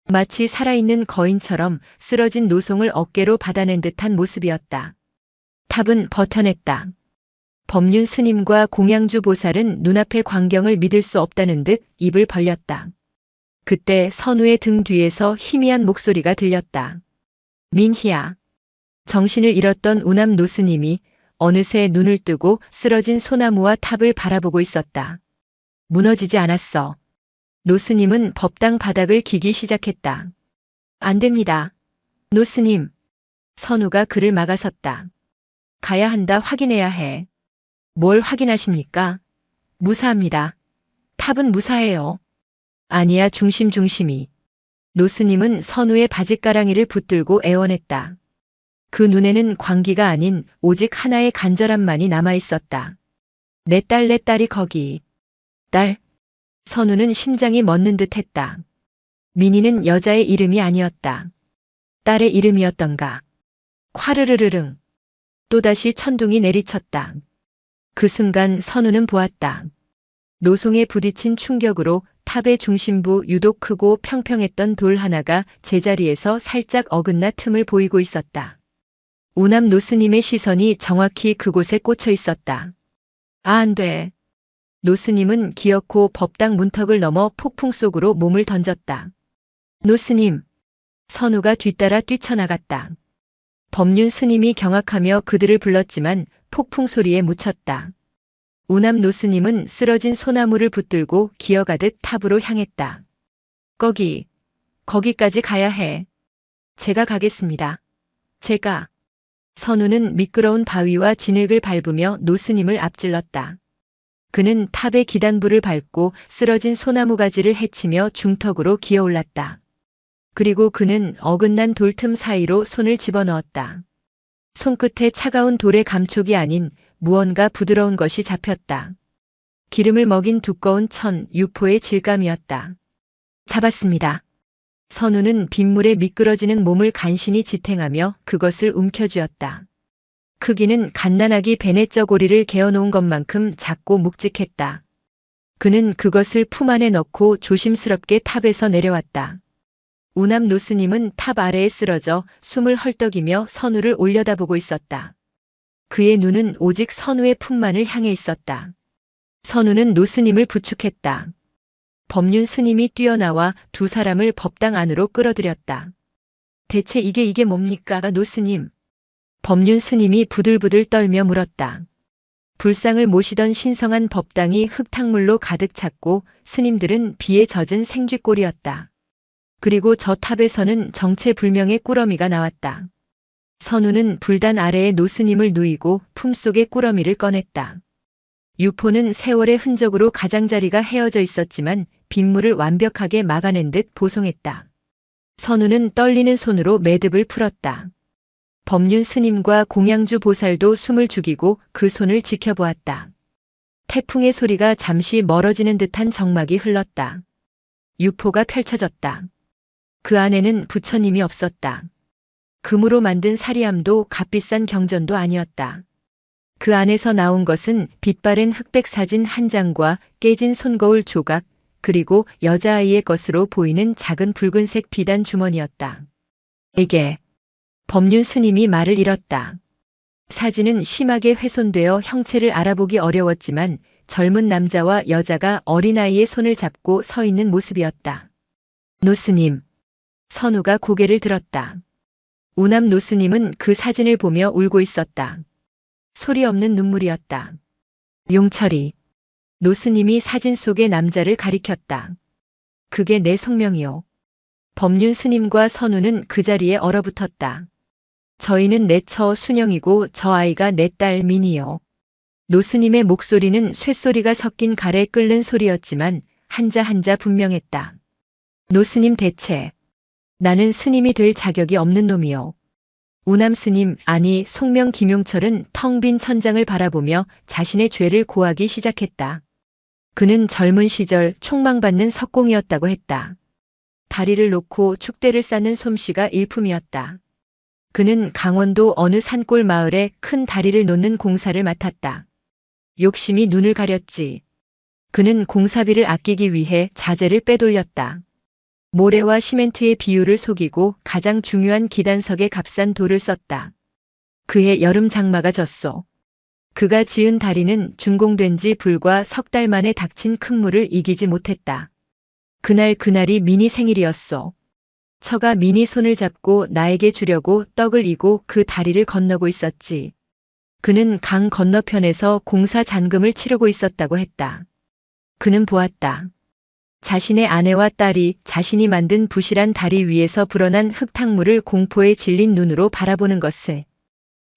마치 살아있는 거인처럼 쓰러진 노송을 어깨로 받아낸 듯한 모습이었다. 탑은 버텨냈다. 법륜 스님과 공양주 보살은 눈앞의 광경을 믿을 수 없다는 듯 입을 벌렸다. 그때 선우의 등 뒤에서 희미한 목소리가 들렸다. 민희야. 정신을 잃었던 우남 노스님이 어느새 눈을 뜨고 쓰러진 소나무와 탑을 바라보고 있었다. 무너지지 않았어. 노스님은 법당 바닥을 기기 시작했다. 안 됩니다. 노스님. 선우가 그를 막아섰다. 가야 한다. 확인해야 해. 뭘 확인하십니까? 무사합니다. 탑은 무사해요. 아니야. 중심이. 노스님은 선우의 바짓가랑이를 붙들고 애원했다. 그 눈에는 광기가 아닌 오직 하나의 간절함만이 남아있었다. 내 딸이 거기. 딸. 선우는 심장이 멎는 듯 했다. 민희는 여자의 이름이 아니었다. 딸의 이름이었던가. 콰르르르릉. 또다시 천둥이 내리쳤다. 그 순간 선우는 보았다. 노송에 부딪힌 충격으로 탑의 중심부 유독 크고 평평했던 돌 하나가 제자리에서 살짝 어긋나 틈을 보이고 있었다. 우남 노스님의 시선이 정확히 그곳에 꽂혀 있었다. 아, 안 돼. 노스님은 기어코 법당 문턱을 넘어 폭풍 속으로 몸을 던졌다. 노스님. 선우가 뒤따라 뛰쳐나갔다. 법륜 스님이 경악하며 그들을 불렀지만 폭풍 소리에 묻혔다. 우남 노스님은 쓰러진 소나무를 붙들고 기어가듯 탑으로 향했다. 거기까지 가야 해. 제가 가겠습니다. 제가. 선우는 미끄러운 바위와 진흙을 밟으며 노스님을 앞질렀다. 그는 탑의 기단부를 밟고 쓰러진 소나무 가지를 헤치며 중턱으로 기어올랐다. 그리고 그는 어긋난 돌틈 사이로 손을 집어넣었다. 손끝에 차가운 돌의 감촉이 아닌 무언가 부드러운 것이 잡혔다. 기름을 먹인 두꺼운 천 유포의 질감이었다. 잡았습니다. 선우는 빗물에 미끄러지는 몸을 간신히 지탱하며 그것을 움켜쥐었다. 크기는 갓난아기 베네쩌 고리를 개어놓은 것만큼 작고 묵직했다. 그는 그것을 품 안에 넣고 조심스럽게 탑에서 내려왔다. 우남 노스님은 탑 아래에 쓰러져 숨을 헐떡이며 선우를 올려다보고 있었다. 그의 눈은 오직 선우의 품만을 향해 있었다. 선우는 노스님을 부축했다. 법륜 스님이 뛰어나와 두 사람을 법당 안으로 끌어들였다. 대체 이게 뭡니까, 노스님? 법륜 스님이 부들부들 떨며 물었다. 불상을 모시던 신성한 법당이 흙탕물로 가득 찼고 스님들은 비에 젖은 생쥐꼴이었다. 그리고 저 탑에서는 정체불명의 꾸러미가 나왔다. 선우는 불단 아래에 노스님을 누이고 품속의 꾸러미를 꺼냈다. 유포는 세월의 흔적으로 가장자리가 헤어져 있었지만 빗물을 완벽하게 막아낸 듯 보송했다. 선우는 떨리는 손으로 매듭을 풀었다. 법륜 스님과 공양주 보살도 숨을 죽이고 그 손을 지켜보았다. 태풍의 소리가 잠시 멀어지는 듯한 정막이 흘렀다. 유포가 펼쳐졌다. 그 안에는 부처님이 없었다. 금으로 만든 사리함도 값비싼 경전도 아니었다. 그 안에서 나온 것은 빛바랜 흑백 사진 한 장과 깨진 손거울 조각, 그리고 여자아이의 것으로 보이는 작은 붉은색 비단 주머니였다. 이게 법륜 스님이 말을 잃었다. 사진은 심하게 훼손되어 형체를 알아보기 어려웠지만 젊은 남자와 여자가 어린아이의 손을 잡고 서 있는 모습이었다. 노스님. 선우가 고개를 들었다. 우남 노스님은 그 사진을 보며 울고 있었다. 소리 없는 눈물이었다. 용철이. 노스님이 사진 속의 남자를 가리켰다. 그게 내 속명이요. 법륜 스님과 선우는 그 자리에 얼어붙었다. 저희는 내 처 순영이고 저 아이가 내 딸 민이요. 노스님의 목소리는 쇳소리가 섞인 갈에 끓는 소리였지만 한자 한자 분명했다. 노스님 대체 나는 스님이 될 자격이 없는 놈이요. 우남 스님 아니 속명 김용철은 텅 빈 천장을 바라보며 자신의 죄를 고하기 시작했다. 그는 젊은 시절 총망받는 석공이었다고 했다. 다리를 놓고 축대를 쌓는 솜씨가 일품이었다. 그는 강원도 어느 산골 마을에 큰 다리를 놓는 공사를 맡았다. 욕심이 눈을 가렸지. 그는 공사비를 아끼기 위해 자재를 빼돌렸다. 모래와 시멘트의 비율을 속이고 가장 중요한 기단석에 값싼 돌을 썼다. 그해 여름 장마가 졌소. 그가 지은 다리는 준공된 지 불과 석 달 만에 닥친 큰 물을 이기지 못했다. 그날이 민이 생일이었소. 처가 민이 손을 잡고 나에게 주려고 떡을 이고 그 다리를 건너고 있었지. 그는 강 건너편에서 공사 잔금을 치르고 있었다고 했다. 그는 보았다. 자신의 아내와 딸이 자신이 만든 부실한 다리 위에서 불어난 흙탕물을 공포에 질린 눈으로 바라보는 것을.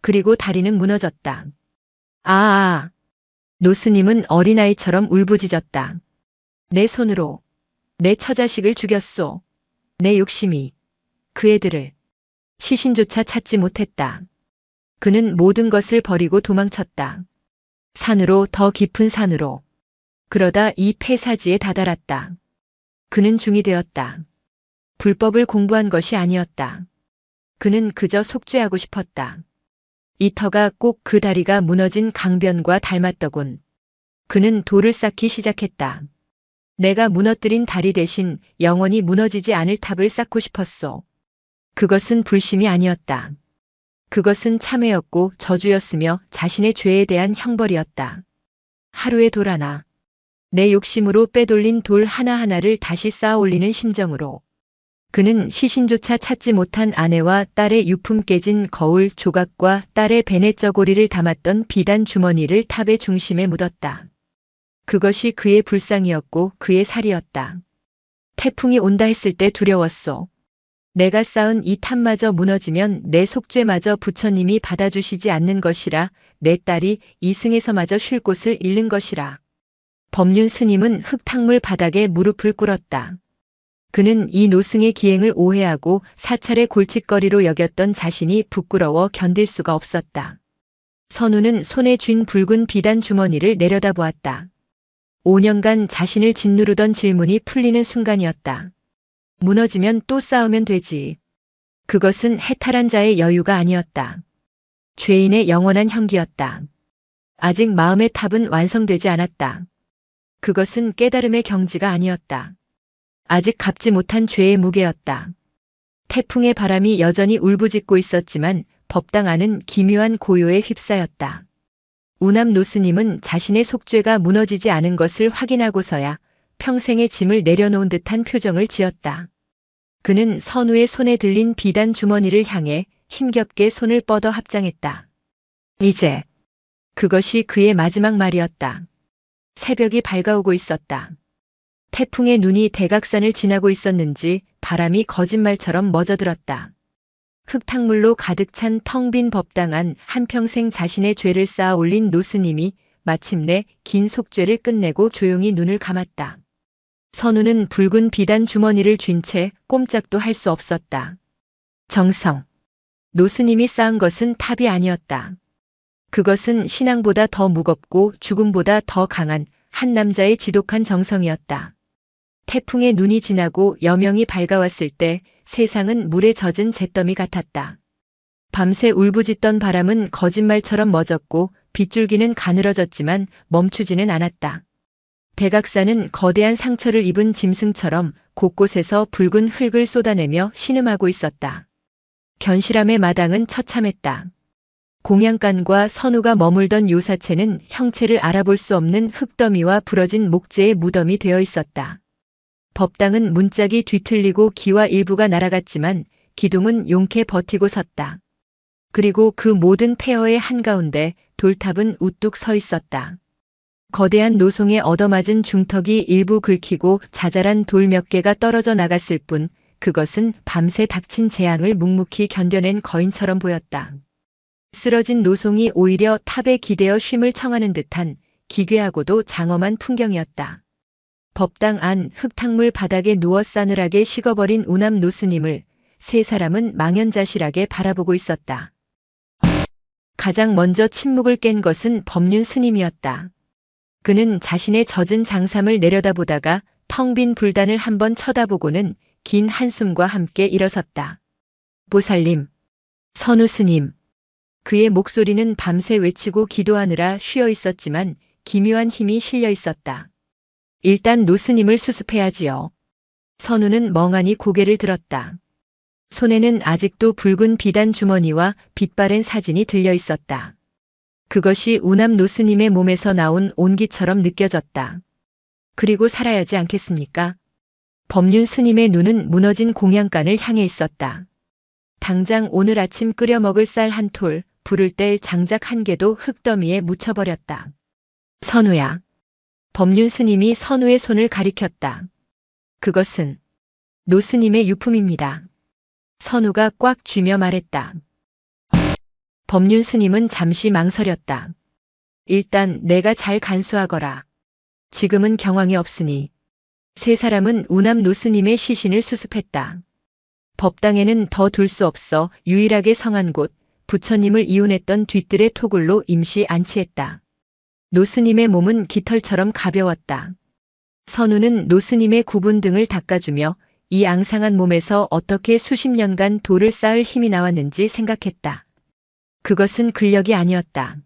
그리고 다리는 무너졌다. 아. 노스님은 어린아이처럼 울부짖었다. 내 손으로 내 처자식을 죽였소. 내 욕심이 그 애들을 시신조차 찾지 못했다. 그는 모든 것을 버리고 도망쳤다. 산으로 더 깊은 산으로. 그러다 이 폐사지에 다다랐다. 그는 중이 되었다. 불법을 공부한 것이 아니었다. 그는 그저 속죄하고 싶었다. 이 터가 꼭 그 다리가 무너진 강변과 닮았더군. 그는 돌을 쌓기 시작했다. 내가 무너뜨린 다리 대신 영원히 무너지지 않을 탑을 쌓고 싶었소. 그것은 불심이 아니었다. 그것은 참회였고 저주였으며 자신의 죄에 대한 형벌이었다. 하루에 돌 하나. 내 욕심으로 빼돌린 돌 하나하나를 다시 쌓아 올리는 심정으로. 그는 시신조차 찾지 못한 아내와 딸의 유품 깨진 거울 조각과 딸의 베넷 저고리를 담았던 비단 주머니를 탑의 중심에 묻었다. 그것이 그의 불상이었고 그의 살이었다. 태풍이 온다 했을 때 두려웠소. 내가 쌓은 이 탑마저 무너지면 내 속죄마저 부처님이 받아주시지 않는 것이라 내 딸이 이승에서마저 쉴 곳을 잃는 것이라. 법륜 스님은 흙탕물 바닥에 무릎을 꿇었다. 그는 이 노승의 기행을 오해하고 사찰의 골칫거리로 여겼던 자신이 부끄러워 견딜 수가 없었다. 선우는 손에 쥔 붉은 비단 주머니를 내려다보았다. 5년간 자신을 짓누르던 질문이 풀리는 순간이었다. 무너지면 또 쌓으면 되지. 그것은 해탈한 자의 여유가 아니었다. 죄인의 영원한 형기였다. 아직 마음의 탑은 완성되지 않았다. 그것은 깨달음의 경지가 아니었다. 아직 갚지 못한 죄의 무게였다. 태풍의 바람이 여전히 울부짖고 있었지만 법당 안은 기묘한 고요에 휩싸였다. 우남 노스님은 자신의 속죄가 무너지지 않은 것을 확인하고서야 평생의 짐을 내려놓은 듯한 표정을 지었다. 그는 선우의 손에 들린 비단 주머니를 향해 힘겹게 손을 뻗어 합장했다. 이제 그것이 그의 마지막 말이었다. 새벽이 밝아오고 있었다. 태풍의 눈이 대각산을 지나고 있었는지 바람이 거짓말처럼 멎어들었다. 흙탕물로 가득 찬 텅 빈 법당 안 한평생 자신의 죄를 쌓아 올린 노스님이 마침내 긴 속죄를 끝내고 조용히 눈을 감았다. 선우는 붉은 비단 주머니를 쥔 채 꼼짝도 할 수 없었다. 정성. 노스님이 쌓은 것은 탑이 아니었다. 그것은 신앙보다 더 무겁고 죽음보다 더 강한 한 남자의 지독한 정성이었다. 태풍의 눈이 지나고 여명이 밝아왔을 때 세상은 물에 젖은 잿더미 같았다. 밤새 울부짖던 바람은 거짓말처럼 멎었고 빗줄기는 가늘어졌지만 멈추지는 않았다. 대각산은 거대한 상처를 입은 짐승처럼 곳곳에서 붉은 흙을 쏟아내며 신음하고 있었다. 견실함의 마당은 처참했다. 공양간과 선우가 머물던 요사체는 형체를 알아볼 수 없는 흙더미와 부러진 목재의 무덤이 되어 있었다. 법당은 문짝이 뒤틀리고 기와 일부가 날아갔지만 기둥은 용케 버티고 섰다. 그리고 그 모든 폐허의 한가운데 돌탑은 우뚝 서 있었다. 거대한 노송에 얻어맞은 중턱이 일부 긁히고 자잘한 돌 몇 개가 떨어져 나갔을 뿐 그것은 밤새 닥친 재앙을 묵묵히 견뎌낸 거인처럼 보였다. 쓰러진 노송이 오히려 탑에 기대어 쉼을 청하는 듯한 기괴하고도 장엄한 풍경이었다. 법당 안 흙탕물 바닥에 누워 싸늘하게 식어버린 우남 노스님을 세 사람은 망연자실하게 바라보고 있었다. 가장 먼저 침묵을 깬 것은 법륜 스님이었다. 그는 자신의 젖은 장삼을 내려다보다가 텅 빈 불단을 한번 쳐다보고는 긴 한숨과 함께 일어섰다. 보살님, 선우 스님. 그의 목소리는 밤새 외치고 기도하느라 쉬어 있었지만 기묘한 힘이 실려 있었다. 일단 노스님을 수습해야지요. 선우는 멍하니 고개를 들었다. 손에는 아직도 붉은 비단 주머니와 빛바랜 사진이 들려 있었다. 그것이 우남 노스님의 몸에서 나온 온기처럼 느껴졌다. 그리고 살아야지 않겠습니까? 법륜 스님의 눈은 무너진 공양간을 향해 있었다. 당장 오늘 아침 끓여 먹을 쌀 한 톨, 불을 뗄 장작 한 개도 흙더미에 묻혀버렸다. 선우야. 법륜 스님이 선우의 손을 가리켰다. 그것은 노스님의 유품입니다. 선우가 꽉 쥐며 말했다. 법륜 스님은 잠시 망설였다. 일단 내가 잘 간수하거라. 지금은 경황이 없으니. 세 사람은 우남 노스님의 시신을 수습했다. 법당에는 더 둘 수 없어 유일하게 성한 곳, 부처님을 이혼했던 뒤뜰의 토굴로 임시 안치했다. 노스님의 몸은 깃털처럼 가벼웠다. 선우는 노스님의 굽은 등을 닦아주며 이 앙상한 몸에서 어떻게 수십 년간 돌을 쌓을 힘이 나왔는지 생각했다. 그것은 근력이 아니었다.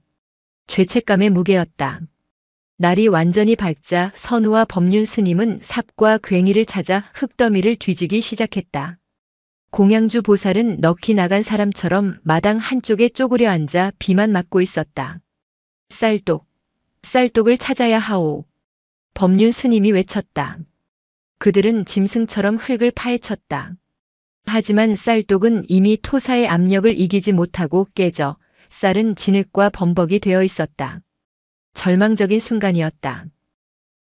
죄책감의 무게였다. 날이 완전히 밝자 선우와 법륜 스님은 삽과 괭이를 찾아 흙더미를 뒤지기 시작했다. 공양주 보살은 넋이 나간 사람처럼 마당 한쪽에 쪼그려 앉아 비만 맞고 있었다. 쌀독을 찾아야 하오. 법륜 스님이 외쳤다. 그들은 짐승처럼 흙을 파헤쳤다. 하지만 쌀독은 이미 토사의 압력을 이기지 못하고 깨져 쌀은 진흙과 범벅이 되어 있었다. 절망적인 순간이었다.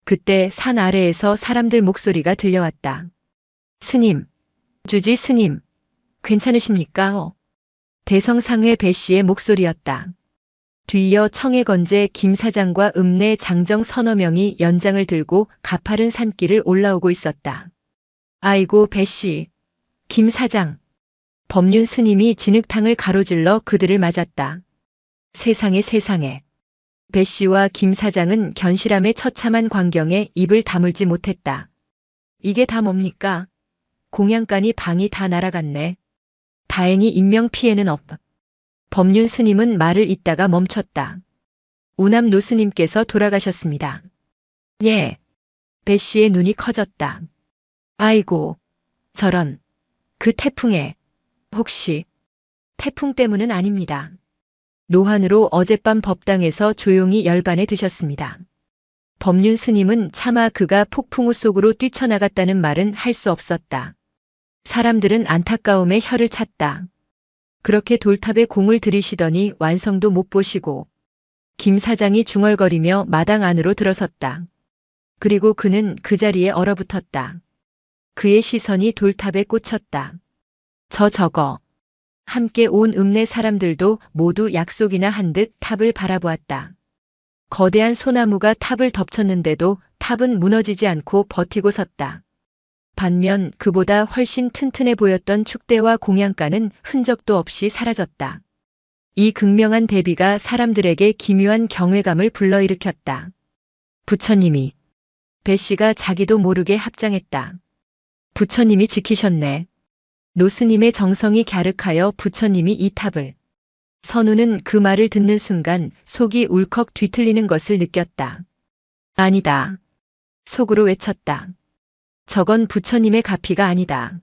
그때 산 아래에서 사람들 목소리가 들려왔다. 스님, 주지 스님, 괜찮으십니까? 대성상회 배씨의 목소리였다. 뒤이어 청해건제 김 사장과 읍내 장정 서너 명이 연장을 들고 가파른 산길을 올라오고 있었다. 아이고 배씨, 김 사장. 법륜 스님이 진흙탕을 가로질러 그들을 맞았다. 세상에. 배씨와 김 사장은 견실함의 처참한 광경에 입을 다물지 못했다. 이게 다 뭡니까? 공양간이 방이 다 날아갔네. 다행히 인명피해는 없. 법륜 스님은 말을 잇다가 멈췄다. 우남 노스님께서 돌아가셨습니다. 예. 배씨의 눈이 커졌다. 아이고, 저런. 그 태풍에. 혹시. 태풍 때문은 아닙니다. 노환으로 어젯밤 법당에서 조용히 열반에 드셨습니다. 법륜 스님은 차마 그가 폭풍우 속으로 뛰쳐나갔다는 말은 할 수 없었다. 사람들은 안타까움에 혀를 찼다. 그렇게 돌탑에 공을 들이시더니 완성도 못 보시고 김 사장이 중얼거리며 마당 안으로 들어섰다. 그리고 그는 그 자리에 얼어붙었다. 그의 시선이 돌탑에 꽂혔다. 저거. 함께 온 읍내 사람들도 모두 약속이나 한 듯 탑을 바라보았다. 거대한 소나무가 탑을 덮쳤는데도 탑은 무너지지 않고 버티고 섰다. 반면 그보다 훨씬 튼튼해 보였던 축대와 공양간은 흔적도 없이 사라졌다. 이 극명한 대비가 사람들에게 기묘한 경외감을 불러일으켰다. 부처님이. 배씨가 자기도 모르게 합장했다. 부처님이 지키셨네. 노스님의 정성이 갸륵하여 부처님이 이 탑을. 선우는 그 말을 듣는 순간 속이 울컥 뒤틀리는 것을 느꼈다. 아니다. 속으로 외쳤다. 저건 부처님의 가피가 아니다.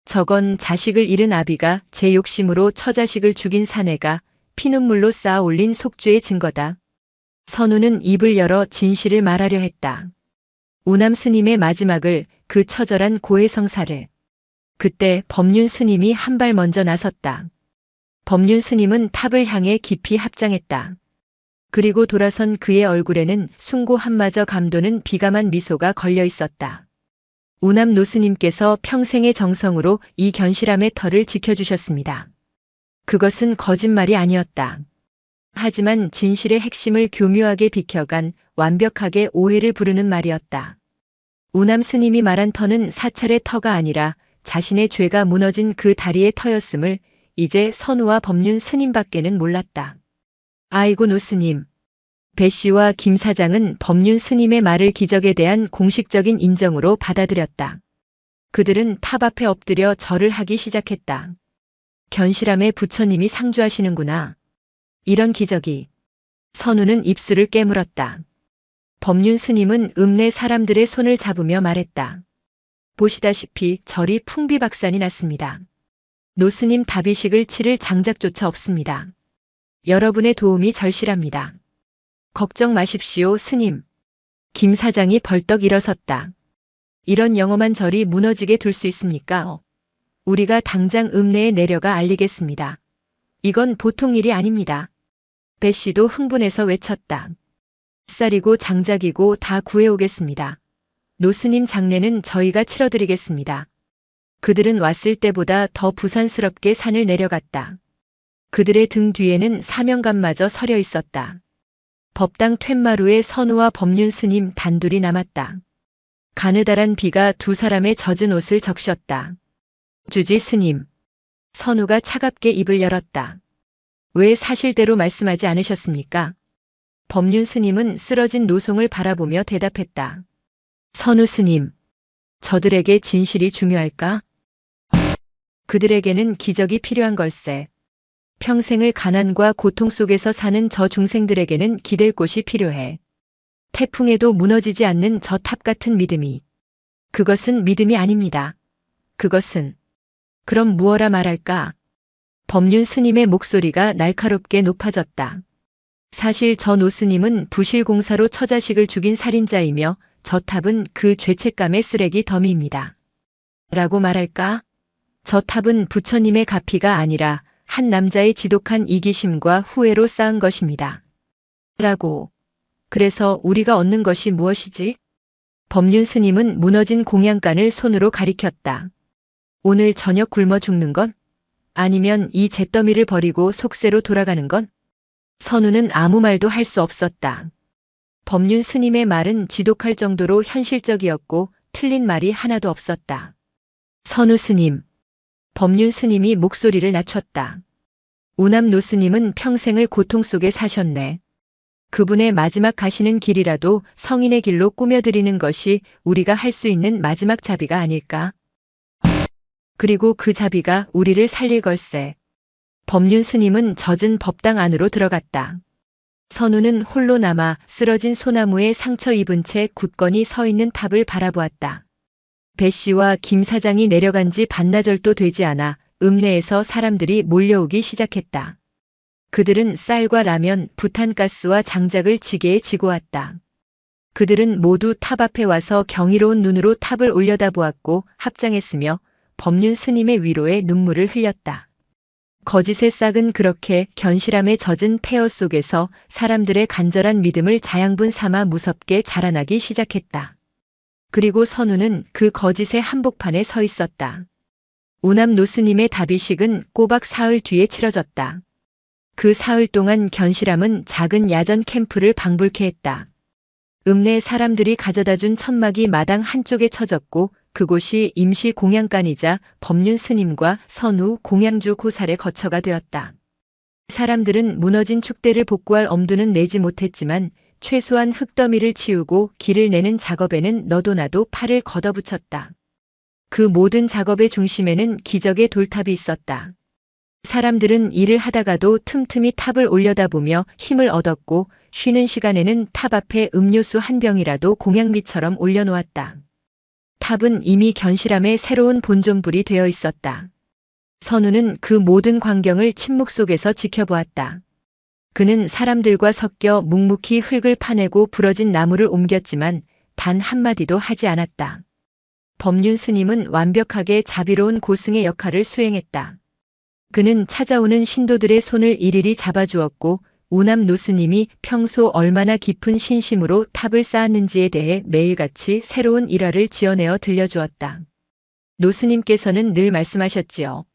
저건 자식을 잃은 아비가 제 욕심으로 처자식을 죽인 사내가 피눈물로 쌓아 올린 속죄의 증거다. 선우는 입을 열어 진실을 말하려 했다. 우남 스님의 마지막을, 그 처절한 고해성사를. 그때 법륜 스님이 한 발 먼저 나섰다. 법륜 스님은 탑을 향해 깊이 합장했다. 그리고 돌아선 그의 얼굴에는 숭고 한마저 감도는 비감한 미소가 걸려 있었다. 우남 노스님께서 평생의 정성으로 이 견실함의 터를 지켜주셨습니다. 그것은 거짓말이 아니었다. 하지만 진실의 핵심을 교묘하게 비켜간 완벽하게 오해를 부르는 말이었다. 우남 스님이 말한 터는 사찰의 터가 아니라 자신의 죄가 무너진 그 다리의 터였음을 이제 선우와 법륜 스님밖에는 몰랐다. 아이고 노스님. 배 씨와 김 사장은 법륜 스님의 말을 기적에 대한 공식적인 인정으로 받아들였다. 그들은 탑 앞에 엎드려 절을 하기 시작했다. 견실함의 부처님이 상주하시는구나. 이런 기적이. 선우는 입술을 깨물었다. 법륜 스님은 읍내 사람들의 손을 잡으며 말했다. 보시다시피 절이 풍비박산이 났습니다. 노스님 다비식을 치를 장작조차 없습니다. 여러분의 도움이 절실합니다. 걱정 마십시오, 스님. 김 사장이 벌떡 일어섰다. 이런 영험한 절이 무너지게 둘 수 있습니까? 우리가 당장 읍내에 내려가 알리겠습니다. 이건 보통 일이 아닙니다. 배 씨도 흥분해서 외쳤다. 쌀이고 장작이고 다 구해오겠습니다. 노스님 장례는 저희가 치러드리겠습니다. 그들은 왔을 때보다 더 부산스럽게 산을 내려갔다. 그들의 등 뒤에는 사명감마저 서려 있었다. 법당 툇마루에 선우와 법륜 스님 단둘이 남았다. 가느다란 비가 두 사람의 젖은 옷을 적셨다. 주지 스님. 선우가 차갑게 입을 열었다. 왜 사실대로 말씀하지 않으셨습니까? 법륜 스님은 쓰러진 노송을 바라보며 대답했다. 선우 스님. 저들에게 진실이 중요할까? 그들에게는 기적이 필요한 걸세. 평생을 가난과 고통 속에서 사는 저 중생들에게는 기댈 곳이 필요해. 태풍에도 무너지지 않는 저 탑 같은 믿음이. 그것은 믿음이 아닙니다. 그것은. 그럼 무엇라 말할까? 법륜 스님의 목소리가 날카롭게 높아졌다. 사실 저 노스님은 부실공사로 처자식을 죽인 살인자이며 저 탑은 그 죄책감의 쓰레기 더미입니다. 라고 말할까? 저 탑은 부처님의 가피가 아니라 한 남자의 지독한 이기심과 후회로 쌓은 것입니다. 라고. 그래서 우리가 얻는 것이 무엇이지? 법륜 스님은 무너진 공양간을 손으로 가리켰다. 오늘 저녁 굶어 죽는 건? 아니면 이 잿더미를 버리고 속세로 돌아가는 건? 선우는 아무 말도 할 수 없었다. 법륜 스님의 말은 지독할 정도로 현실적이었고 틀린 말이 하나도 없었다. 선우 스님. 법륜 스님이 목소리를 낮췄다. 우남 노스님은 평생을 고통 속에 사셨네. 그분의 마지막 가시는 길이라도 성인의 길로 꾸며드리는 것이 우리가 할 수 있는 마지막 자비가 아닐까? 그리고 그 자비가 우리를 살릴 걸세. 법륜 스님은 젖은 법당 안으로 들어갔다. 선우는 홀로 남아 쓰러진 소나무에 상처 입은 채 굳건히 서 있는 탑을 바라보았다. 배 씨와 김 사장이 내려간 지 반나절도 되지 않아 읍내에서 사람들이 몰려오기 시작했다. 그들은 쌀과 라면, 부탄가스와 장작을 지게에 지고 왔다. 그들은 모두 탑 앞에 와서 경이로운 눈으로 탑을 올려다보았고 합장했으며 법륜 스님의 위로에 눈물을 흘렸다. 거짓의 싹은 그렇게 견실함에 젖은 폐허 속에서 사람들의 간절한 믿음을 자양분 삼아 무섭게 자라나기 시작했다. 그리고 선우는 그 거짓의 한복판에 서 있었다. 우남 노스님의 다비식은 꼬박 사흘 뒤에 치러졌다. 그 사흘 동안 견실함은 작은 야전 캠프를 방불케 했다. 읍내 사람들이 가져다준 천막이 마당 한쪽에 쳐졌고 그곳이 임시 공양간이자 법륜 스님과 선우 공양주 고살의 거처가 되었다. 사람들은 무너진 축대를 복구할 엄두는 내지 못했지만 최소한 흙더미를 치우고 길을 내는 작업에는 너도 나도 팔을 걷어붙였다. 그 모든 작업의 중심에는 기적의 돌탑이 있었다. 사람들은 일을 하다가도 틈틈이 탑을 올려다보며 힘을 얻었고 쉬는 시간에는 탑 앞에 음료수 한 병이라도 공양미처럼 올려놓았다. 탑은 이미 견실함의 새로운 본존불이 되어 있었다. 선우는 그 모든 광경을 침묵 속에서 지켜보았다. 그는 사람들과 섞여 묵묵히 흙을 파내고 부러진 나무를 옮겼지만 단 한마디도 하지 않았다. 법륜 스님은 완벽하게 자비로운 고승의 역할을 수행했다. 그는 찾아오는 신도들의 손을 일일이 잡아주었고 우남 노스님이 평소 얼마나 깊은 신심으로 탑을 쌓았는지에 대해 매일같이 새로운 일화를 지어내어 들려주었다. 노스님께서는 늘 말씀하셨지요.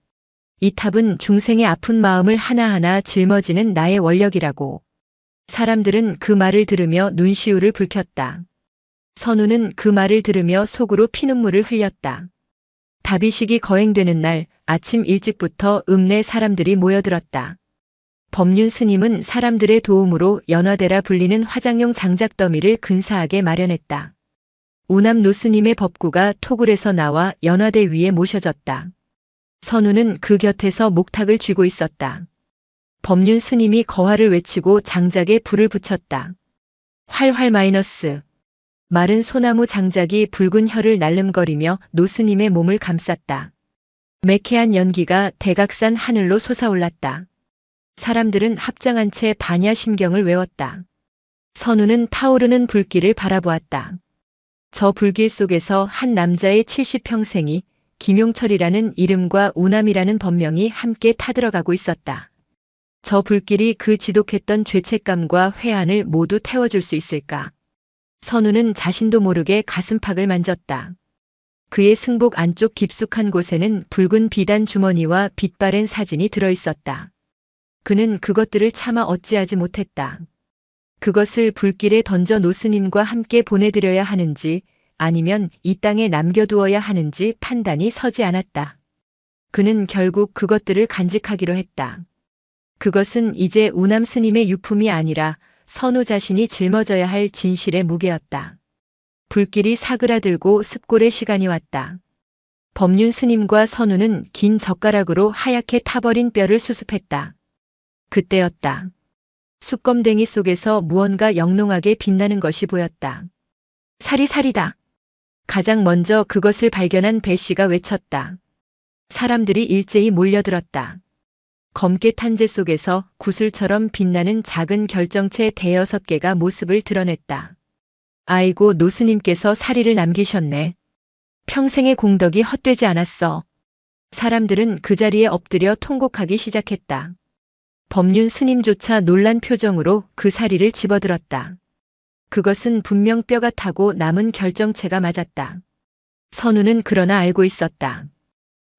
이 탑은 중생의 아픈 마음을 하나하나 짊어지는 나의 원력이라고. 사람들은 그 말을 들으며 눈시울을 붉혔다. 선우는 그 말을 들으며 속으로 피눈물을 흘렸다. 다비식이 거행되는 날 아침 일찍부터 읍내 사람들이 모여들었다. 법륜 스님은 사람들의 도움으로 연화대라 불리는 화장용 장작더미를 근사하게 마련했다. 우남 노스님의 법구가 토굴에서 나와 연화대 위에 모셔졌다. 선우는 그 곁에서 목탁을 쥐고 있었다. 법륜 스님이 거화를 외치고 장작에 불을 붙였다. 활활 마이너스. 마른 소나무 장작이 붉은 혀를 날름거리며 노스님의 몸을 감쌌다. 매캐한 연기가 대각산 하늘로 솟아올랐다. 사람들은 합장한 채 반야심경을 외웠다. 선우는 타오르는 불길을 바라보았다. 저 불길 속에서 한 남자의 70평생이 김용철이라는 이름과 우남이라는 법명이 함께 타들어가고 있었다. 저 불길이 그 지독했던 죄책감과 회한을 모두 태워줄 수 있을까? 선우는 자신도 모르게 가슴팍을 만졌다. 그의 승복 안쪽 깊숙한 곳에는 붉은 비단 주머니와 빛바랜 사진이 들어있었다. 그는 그것들을 차마 어찌하지 못했다. 그것을 불길에 던져 노스님과 함께 보내드려야 하는지 아니면 이 땅에 남겨두어야 하는지 판단이 서지 않았다. 그는 결국 그것들을 간직하기로 했다. 그것은 이제 우남 스님의 유품이 아니라 선우 자신이 짊어져야 할 진실의 무게였다. 불길이 사그라들고 습골의 시간이 왔다. 법륜 스님과 선우는 긴 젓가락으로 하얗게 타버린 뼈를 수습했다. 그때였다. 숯검댕이 속에서 무언가 영롱하게 빛나는 것이 보였다. 사리사리다. 가장 먼저 그것을 발견한 배 씨가 외쳤다. 사람들이 일제히 몰려들었다. 검게 탄재 속에서 구슬처럼 빛나는 작은 결정체 대여섯 개가 모습을 드러냈다. 아이고, 노스님께서 사리를 남기셨네. 평생의 공덕이 헛되지 않았어. 사람들은 그 자리에 엎드려 통곡하기 시작했다. 법륜 스님조차 놀란 표정으로 그 사리를 집어들었다. 그것은 분명 뼈가 타고 남은 결정체가 맞았다. 선우는 그러나 알고 있었다.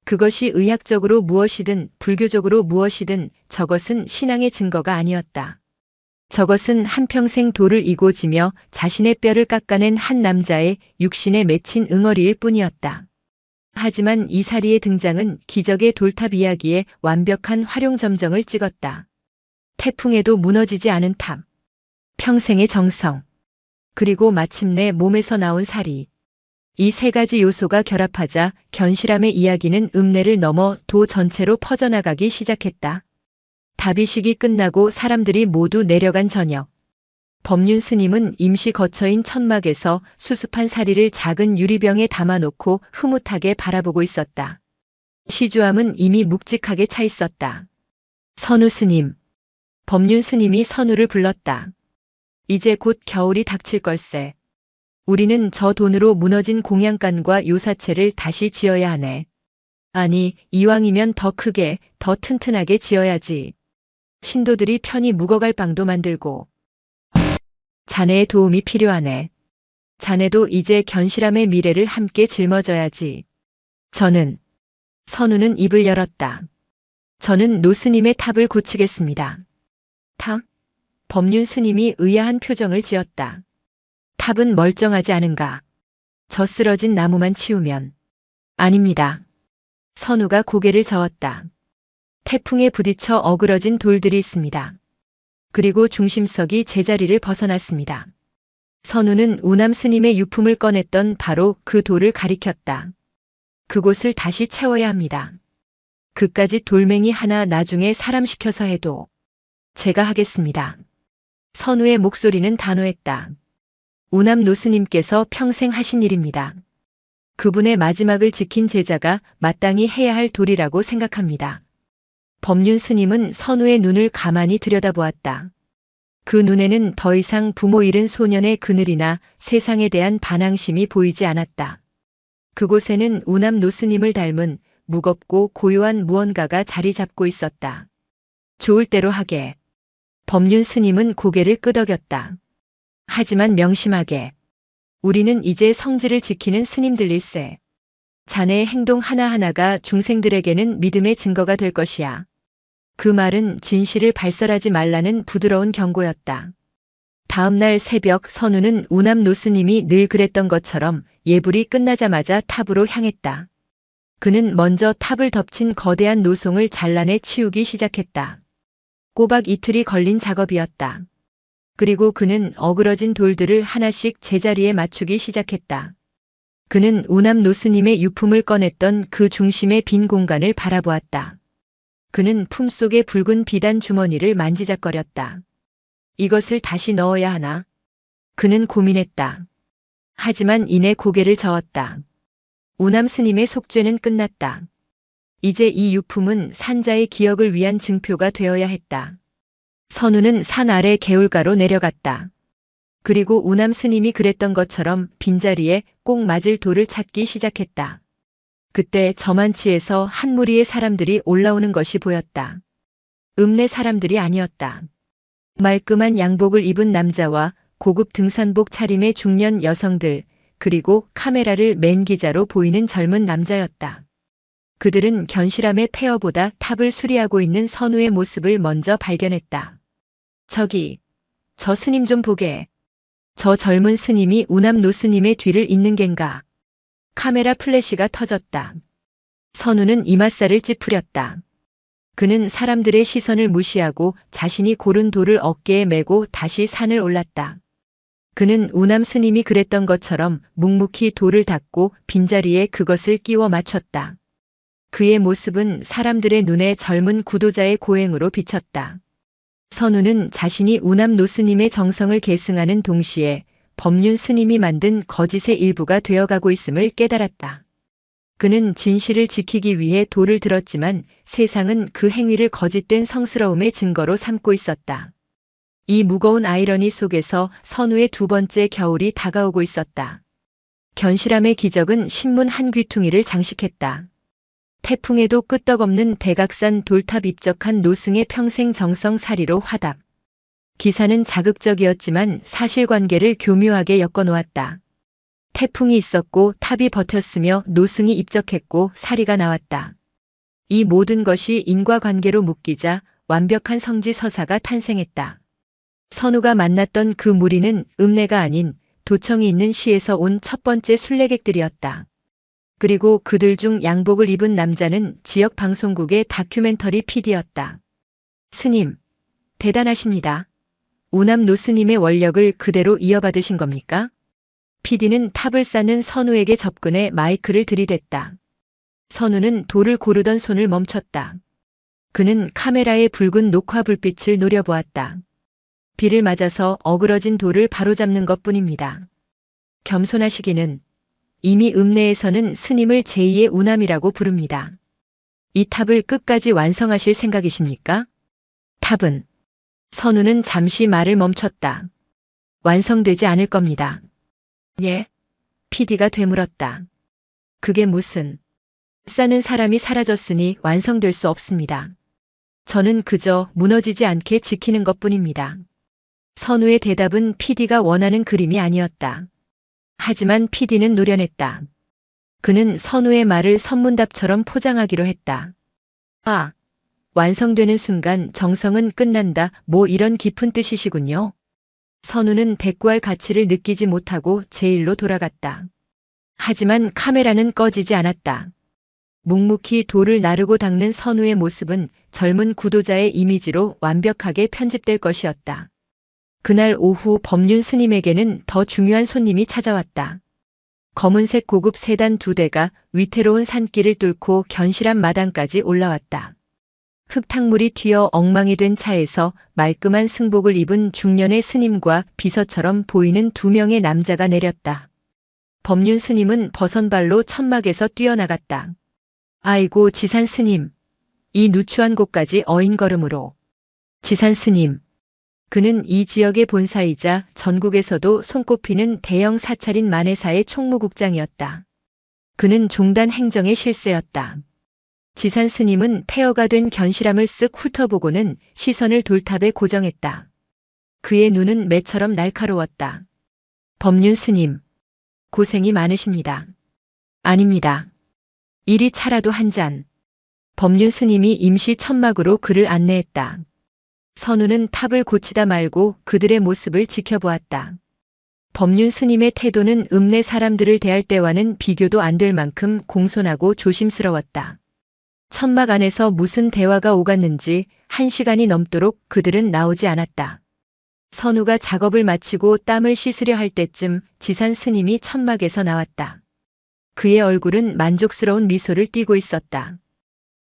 그것이 의학적으로 무엇이든 불교적으로 무엇이든 저것은 신앙의 증거가 아니었다. 저것은 한평생 돌을 이고지며 자신의 뼈를 깎아낸 한 남자의 육신에 맺힌 응어리일 뿐이었다. 하지만 이 사리의 등장은 기적의 돌탑 이야기에 완벽한 활용점정을 찍었다. 태풍에도 무너지지 않은 탑, 평생의 정성, 그리고 마침내 몸에서 나온 사리. 이 세 가지 요소가 결합하자 견실함의 이야기는 읍내를 넘어 도 전체로 퍼져나가기 시작했다. 다비식이 끝나고 사람들이 모두 내려간 저녁. 법륜 스님은 임시 거처인 천막에서 수습한 사리를 작은 유리병에 담아놓고 흐뭇하게 바라보고 있었다. 시주함은 이미 묵직하게 차 있었다. 선우 스님. 법륜 스님이 선우를 불렀다. 이제 곧 겨울이 닥칠 걸세. 우리는 저 돈으로 무너진 공양간과 요사체를 다시 지어야 하네. 아니, 이왕이면 더 크게, 더 튼튼하게 지어야지. 신도들이 편히 묵어갈 방도 만들고. 자네의 도움이 필요하네. 자네도 이제 견실함의 미래를 함께 짊어져야지. 저는, 선우는 입을 열었다. 저는 노스님의 탑을 고치겠습니다. 탑? 법륜 스님이 의아한 표정을 지었다. 탑은 멀쩡하지 않은가? 저 쓰러진 나무만 치우면. 아닙니다. 선우가 고개를 저었다. 태풍에 부딪혀 어그러진 돌들이 있습니다. 그리고 중심석이 제자리를 벗어났습니다. 선우는 우남 스님의 유품을 꺼냈던 바로 그 돌을 가리켰다. 그곳을 다시 채워야 합니다. 그까짓 돌멩이 하나 나중에 사람 시켜서 해도 제가 하겠습니다. 선우의 목소리는 단호했다. 우남 노스님께서 평생 하신 일입니다. 그분의 마지막을 지킨 제자가 마땅히 해야 할 도리라고 생각합니다. 법륜 스님은 선우의 눈을 가만히 들여다보았다. 그 눈에는 더 이상 부모 잃은 소년의 그늘이나 세상에 대한 반항심이 보이지 않았다. 그곳에는 우남 노스님을 닮은 무겁고 고요한 무언가가 자리 잡고 있었다. 좋을 대로 하게. 법륜 스님은 고개를 끄덕였다. 하지만 명심하게. 우리는 이제 성질을 지키는 스님들일세. 자네의 행동 하나하나가 중생들에게는 믿음의 증거가 될 것이야. 그 말은 진실을 발설하지 말라는 부드러운 경고였다. 다음 날 새벽 선우는 우남 노스님이 늘 그랬던 것처럼 예불이 끝나자마자 탑으로 향했다. 그는 먼저 탑을 덮친 거대한 노송을 잘라내 치우기 시작했다. 꼬박 이틀이 걸린 작업이었다. 그리고 그는 어그러진 돌들을 하나씩 제자리에 맞추기 시작했다. 그는 우남 노스님의 유품을 꺼냈던 그 중심의 빈 공간을 바라보았다. 그는 품속의 붉은 비단 주머니를 만지작거렸다. 이것을 다시 넣어야 하나? 그는 고민했다. 하지만 이내 고개를 저었다. 우남 스님의 속죄는 끝났다. 이제 이 유품은 산자의 기억을 위한 증표가 되어야 했다. 선우는 산 아래 개울가로 내려갔다. 그리고 우남 스님이 그랬던 것처럼 빈자리에 꼭 맞을 돌을 찾기 시작했다. 그때 저만치에서 한 무리의 사람들이 올라오는 것이 보였다. 읍내 사람들이 아니었다. 말끔한 양복을 입은 남자와 고급 등산복 차림의 중년 여성들, 그리고 카메라를 맨 기자로 보이는 젊은 남자였다. 그들은 견실함의 폐허보다 탑을 수리하고 있는 선우의 모습을 먼저 발견했다. 저기, 저 스님 좀 보게. 저 젊은 스님이 우남 노스님의 뒤를 잇는 겐가. 카메라 플래시가 터졌다. 선우는 이맛살을 찌푸렸다. 그는 사람들의 시선을 무시하고 자신이 고른 돌을 어깨에 메고 다시 산을 올랐다. 그는 우남 스님이 그랬던 것처럼 묵묵히 돌을 닦고 빈자리에 그것을 끼워 맞췄다. 그의 모습은 사람들의 눈에 젊은 구도자의 고행으로 비쳤다. 선우는 자신이 우남 노스님의 정성을 계승하는 동시에 법륜 스님이 만든 거짓의 일부가 되어가고 있음을 깨달았다. 그는 진실을 지키기 위해 돌을 들었지만 세상은 그 행위를 거짓된 성스러움의 증거로 삼고 있었다. 이 무거운 아이러니 속에서 선우의 두 번째 겨울이 다가오고 있었다. 견실함의 기적은 신문 한 귀퉁이를 장식했다. 태풍에도 끄떡없는 대각산 돌탑 입적한 노승의 평생 정성 사리로 화답. 기사는 자극적이었지만 사실관계를 교묘하게 엮어놓았다. 태풍이 있었고 탑이 버텼으며 노승이 입적했고 사리가 나왔다. 이 모든 것이 인과관계로 묶이자 완벽한 성지서사가 탄생했다. 선우가 만났던 그 무리는 읍내가 아닌 도청이 있는 시에서 온 첫 번째 순례객들이었다. 그리고 그들 중 양복을 입은 남자는 지역 방송국의 다큐멘터리 PD였다. 스님, 대단하십니다. 우남 노스님의 원력을 그대로 이어받으신 겁니까? PD는 탑을 쌓는 선우에게 접근해 마이크를 들이댔다. 선우는 돌을 고르던 손을 멈췄다. 그는 카메라의 붉은 녹화 불빛을 노려보았다. 비를 맞아서 어그러진 돌을 바로잡는 것뿐입니다. 겸손하시기는. 이미 읍내에서는 스님을 제2의 우남이라고 부릅니다. 이 탑을 끝까지 완성하실 생각이십니까? 탑은. 선우는 잠시 말을 멈췄다. 완성되지 않을 겁니다. 예? PD가 되물었다. 그게 무슨. 쌓는 사람이 사라졌으니 완성될 수 없습니다. 저는 그저 무너지지 않게 지키는 것뿐입니다. 선우의 대답은 PD가 원하는 그림이 아니었다. 하지만 PD는 노련했다. 그는 선우의 말을 선문답처럼 포장하기로 했다. 아, 완성되는 순간 정성은 끝난다. 뭐 이런 깊은 뜻이시군요. 선우는 대꾸할 가치를 느끼지 못하고 제1로 돌아갔다. 하지만 카메라는 꺼지지 않았다. 묵묵히 돌을 나르고 닦는 선우의 모습은 젊은 구도자의 이미지로 완벽하게 편집될 것이었다. 그날 오후 법륜 스님에게는 더 중요한 손님이 찾아왔다. 검은색 고급 세단 2대가 위태로운 산길을 뚫고 견실한 마당까지 올라왔다. 흙탕물이 튀어 엉망이 된 차에서 말끔한 승복을 입은 중년의 스님과 비서처럼 보이는 2명의 남자가 내렸다. 법륜 스님은 버선발로 천막에서 뛰어나갔다. 아이고 지산 스님. 이 누추한 곳까지 어인걸음으로. 지산 스님. 그는 이 지역의 본사이자 전국에서도 손꼽히는 대형 사찰인 만해사의 총무국장이었다. 그는 종단 행정의 실세였다. 지산 스님은 폐허가 된 견실함을 쓱 훑어보고는 시선을 돌탑에 고정했다. 그의 눈은 매처럼 날카로웠다. 법륜 스님. 고생이 많으십니다. 아닙니다. 이리 차라도 한 잔. 법륜 스님이 임시 천막으로 그를 안내했다. 선우는 탑을 고치다 말고 그들의 모습을 지켜보았다. 법륜 스님의 태도는 읍내 사람들을 대할 때와는 비교도 안 될 만큼 공손하고 조심스러웠다. 천막 안에서 무슨 대화가 오갔는지 1시간이 넘도록 그들은 나오지 않았다. 선우가 작업을 마치고 땀을 씻으려 할 때쯤 지산 스님이 천막에서 나왔다. 그의 얼굴은 만족스러운 미소를 띠고 있었다.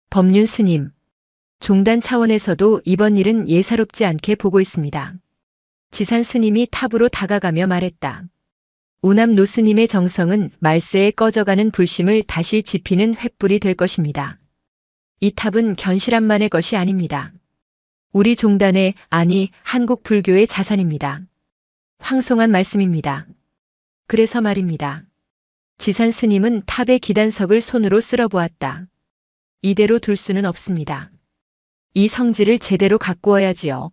법륜 스님. 종단 차원에서도 이번 일은 예사롭지 않게 보고 있습니다. 지산 스님이 탑으로 다가가며 말했다. 우남 노스님의 정성은 말세에 꺼져가는 불심을 다시 지피는 횃불이 될 것입니다. 이 탑은 견실함만의 것이 아닙니다. 우리 종단의, 아니 한국 불교의 자산입니다. 황송한 말씀입니다. 그래서 말입니다. 지산 스님은 탑의 기단석을 손으로 쓸어보았다. 이대로 둘 수는 없습니다. 이 성질을 제대로 가꾸어야지요.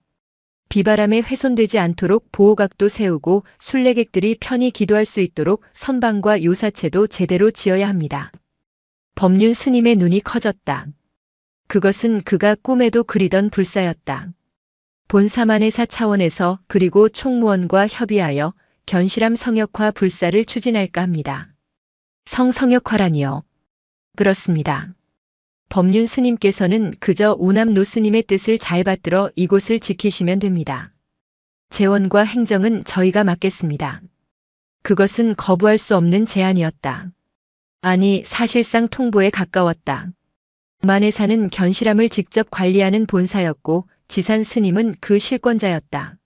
비바람에 훼손되지 않도록 보호각도 세우고 순례객들이 편히 기도할 수 있도록 선방과 요사체도 제대로 지어야 합니다. 법륜 스님의 눈이 커졌다. 그것은 그가 꿈에도 그리던 불사였다. 본사만해사 차원에서 그리고 총무원과 협의하여 견실함 성역화 불사를 추진할까 합니다. 성역화라니요. 그렇습니다. 법륜 스님께서는 그저 우남 노스님의 뜻을 잘 받들어 이곳을 지키시면 됩니다. 재원과 행정은 저희가 맡겠습니다. 그것은 거부할 수 없는 제안이었다. 아니 사실상 통보에 가까웠다. 만해사는 견실함을 직접 관리하는 본사였고 지산 스님은 그 실권자였다.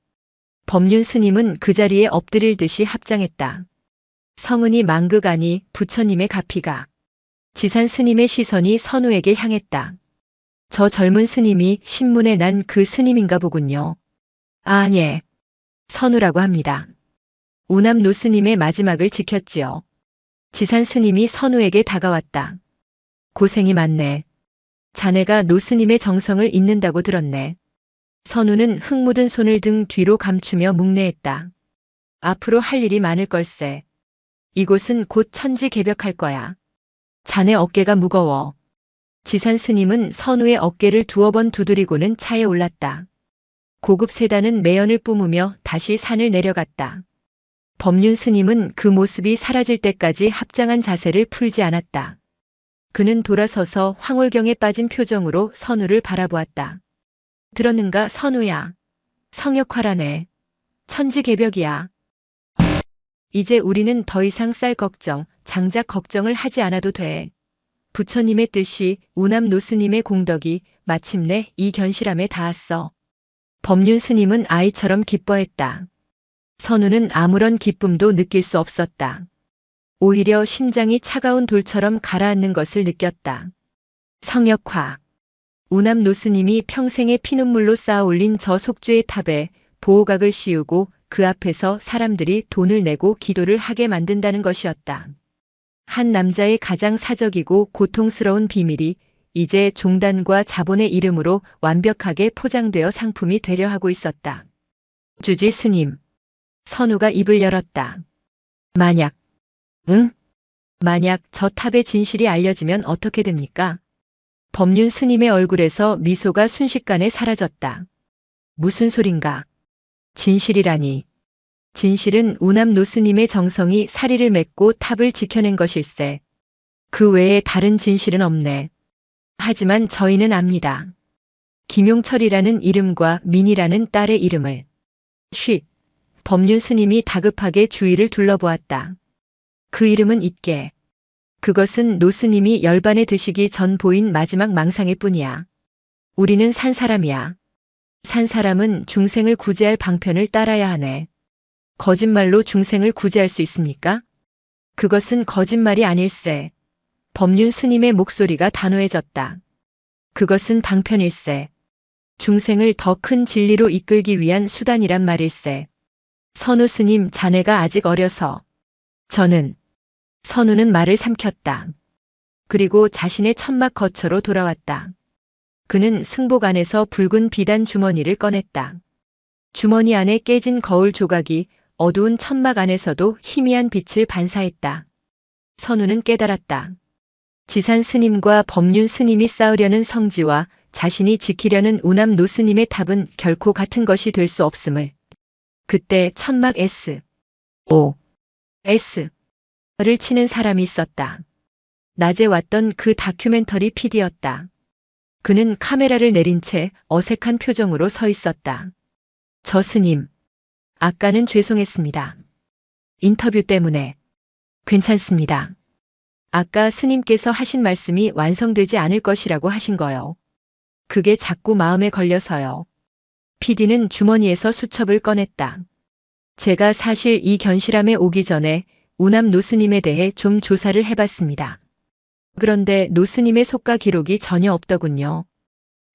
법륜 스님은 그 자리에 엎드릴 듯이 합장했다. 성은이 망극하니 부처님의 가피가. 지산 스님의 시선이 선우에게 향했다. 저 젊은 스님이 신문에 난 그 스님인가 보군요. 아, 예. 선우라고 합니다. 우남 노스님의 마지막을 지켰지요. 지산 스님이 선우에게 다가왔다. 고생이 많네. 자네가 노스님의 정성을 잇는다고 들었네. 선우는 흙 묻은 손을 등 뒤로 감추며 묵내했다. 앞으로 할 일이 많을 걸세. 이곳은 곧 천지개벽할 거야. 자네 어깨가 무거워. 지산 스님은 선우의 어깨를 두어 번 두드리고는 차에 올랐다. 고급 세단은 매연을 뿜으며 다시 산을 내려갔다. 법륜 스님은 그 모습이 사라질 때까지 합장한 자세를 풀지 않았다. 그는 돌아서서 황홀경에 빠진 표정으로 선우를 바라보았다. 들었는가 선우야. 성역화라네. 천지개벽이야. 이제 우리는 더 이상 쌀 걱정, 장작 걱정을 하지 않아도 돼. 부처님의 뜻이 우남 노스님의 공덕이 마침내 이 견실함에 닿았어. 법륜 스님은 아이처럼 기뻐했다. 선우는 아무런 기쁨도 느낄 수 없었다. 오히려 심장이 차가운 돌처럼 가라앉는 것을 느꼈다. 성역화. 우남 노스님이 평생의 피눈물로 쌓아 올린 저 속죄의 탑에 보호각을 씌우고 그 앞에서 사람들이 돈을 내고 기도를 하게 만든다는 것이었다. 한 남자의 가장 사적이고 고통스러운 비밀이 이제 종단과 자본의 이름으로 완벽하게 포장되어 상품이 되려 하고 있었다. 주지 스님. 선우가 입을 열었다. 만약. 응? 만약 저 탑의 진실이 알려지면 어떻게 됩니까? 법륜 스님의 얼굴에서 미소가 순식간에 사라졌다. 무슨 소린가? 진실이라니. 진실은 우남 노스님의 정성이 사리를 맺고 탑을 지켜낸 것일세. 그 외에 다른 진실은 없네. 하지만 저희는 압니다. 김용철이라는 이름과 민이라는 딸의 이름을. 쉿. 법륜 스님이 다급하게 주위를 둘러보았다. 그 이름은 있게. 그것은 노스님이 열반에 드시기 전 보인 마지막 망상일 뿐이야. 우리는 산 사람이야. 산 사람은 중생을 구제할 방편을 따라야 하네. 거짓말로 중생을 구제할 수 있습니까? 그것은 거짓말이 아닐세. 법륜 스님의 목소리가 단호해졌다. 그것은 방편일세. 중생을 더 큰 진리로 이끌기 위한 수단이란 말일세. 선우 스님, 자네가 아직 어려서. 선우는 말을 삼켰다. 그리고 자신의 천막 거처로 돌아왔다. 그는 승복 안에서 붉은 비단 주머니를 꺼냈다. 주머니 안에 깨진 거울 조각이 어두운 천막 안에서도 희미한 빛을 반사했다. 선우는 깨달았다. 지산 스님과 법륜 스님이 쌓으려는 성지와 자신이 지키려는 우남 노스님의 탑은 결코 같은 것이 될 수 없음을. 그때 천막 SOS를 치는 사람이 있었다. 낮에 왔던 그 다큐멘터리 PD였다. 그는 카메라를 내린 채 어색한 표정으로 서 있었다. 저 스님, 아까는 죄송했습니다. 인터뷰 때문에. 괜찮습니다. 아까 스님께서 하신 말씀이 완성되지 않을 것이라고 하신 거요. 그게 자꾸 마음에 걸려서요. PD는 주머니에서 수첩을 꺼냈다. 제가 사실 이 견실함에 오기 전에 우남 노스님에 대해 좀 조사를 해봤습니다. 그런데 노스님의 속가 기록이 전혀 없더군요.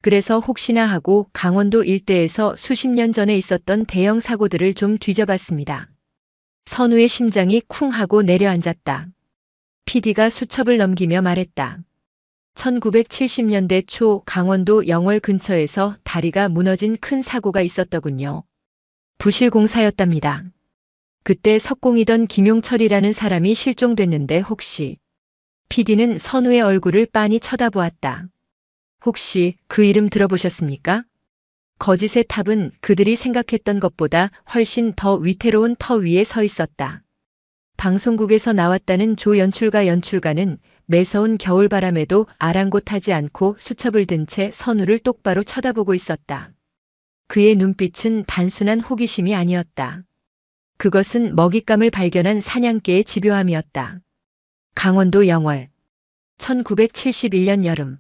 그래서 혹시나 하고 강원도 일대에서 수십 년 전에 있었던 대형 사고들을 좀 뒤져봤습니다. 선우의 심장이 쿵 하고 내려앉았다. PD가 수첩을 넘기며 말했다. 1970년대 초 강원도 영월 근처에서 다리가 무너진 큰 사고가 있었더군요. 부실공사였답니다. 그때 석공이던 김용철이라는 사람이 실종됐는데 혹시. PD는 선우의 얼굴을 빤히 쳐다보았다. 혹시 그 이름 들어보셨습니까? 거짓의 탑은 그들이 생각했던 것보다 훨씬 더 위태로운 터 위에 서 있었다. 방송국에서 나왔다는 조 연출가는 매서운 겨울바람에도 아랑곳하지 않고 수첩을 든 채 선우를 똑바로 쳐다보고 있었다. 그의 눈빛은 단순한 호기심이 아니었다. 그것은 먹잇감을 발견한 사냥개의 집요함이었다. 강원도 영월. 1971년 여름.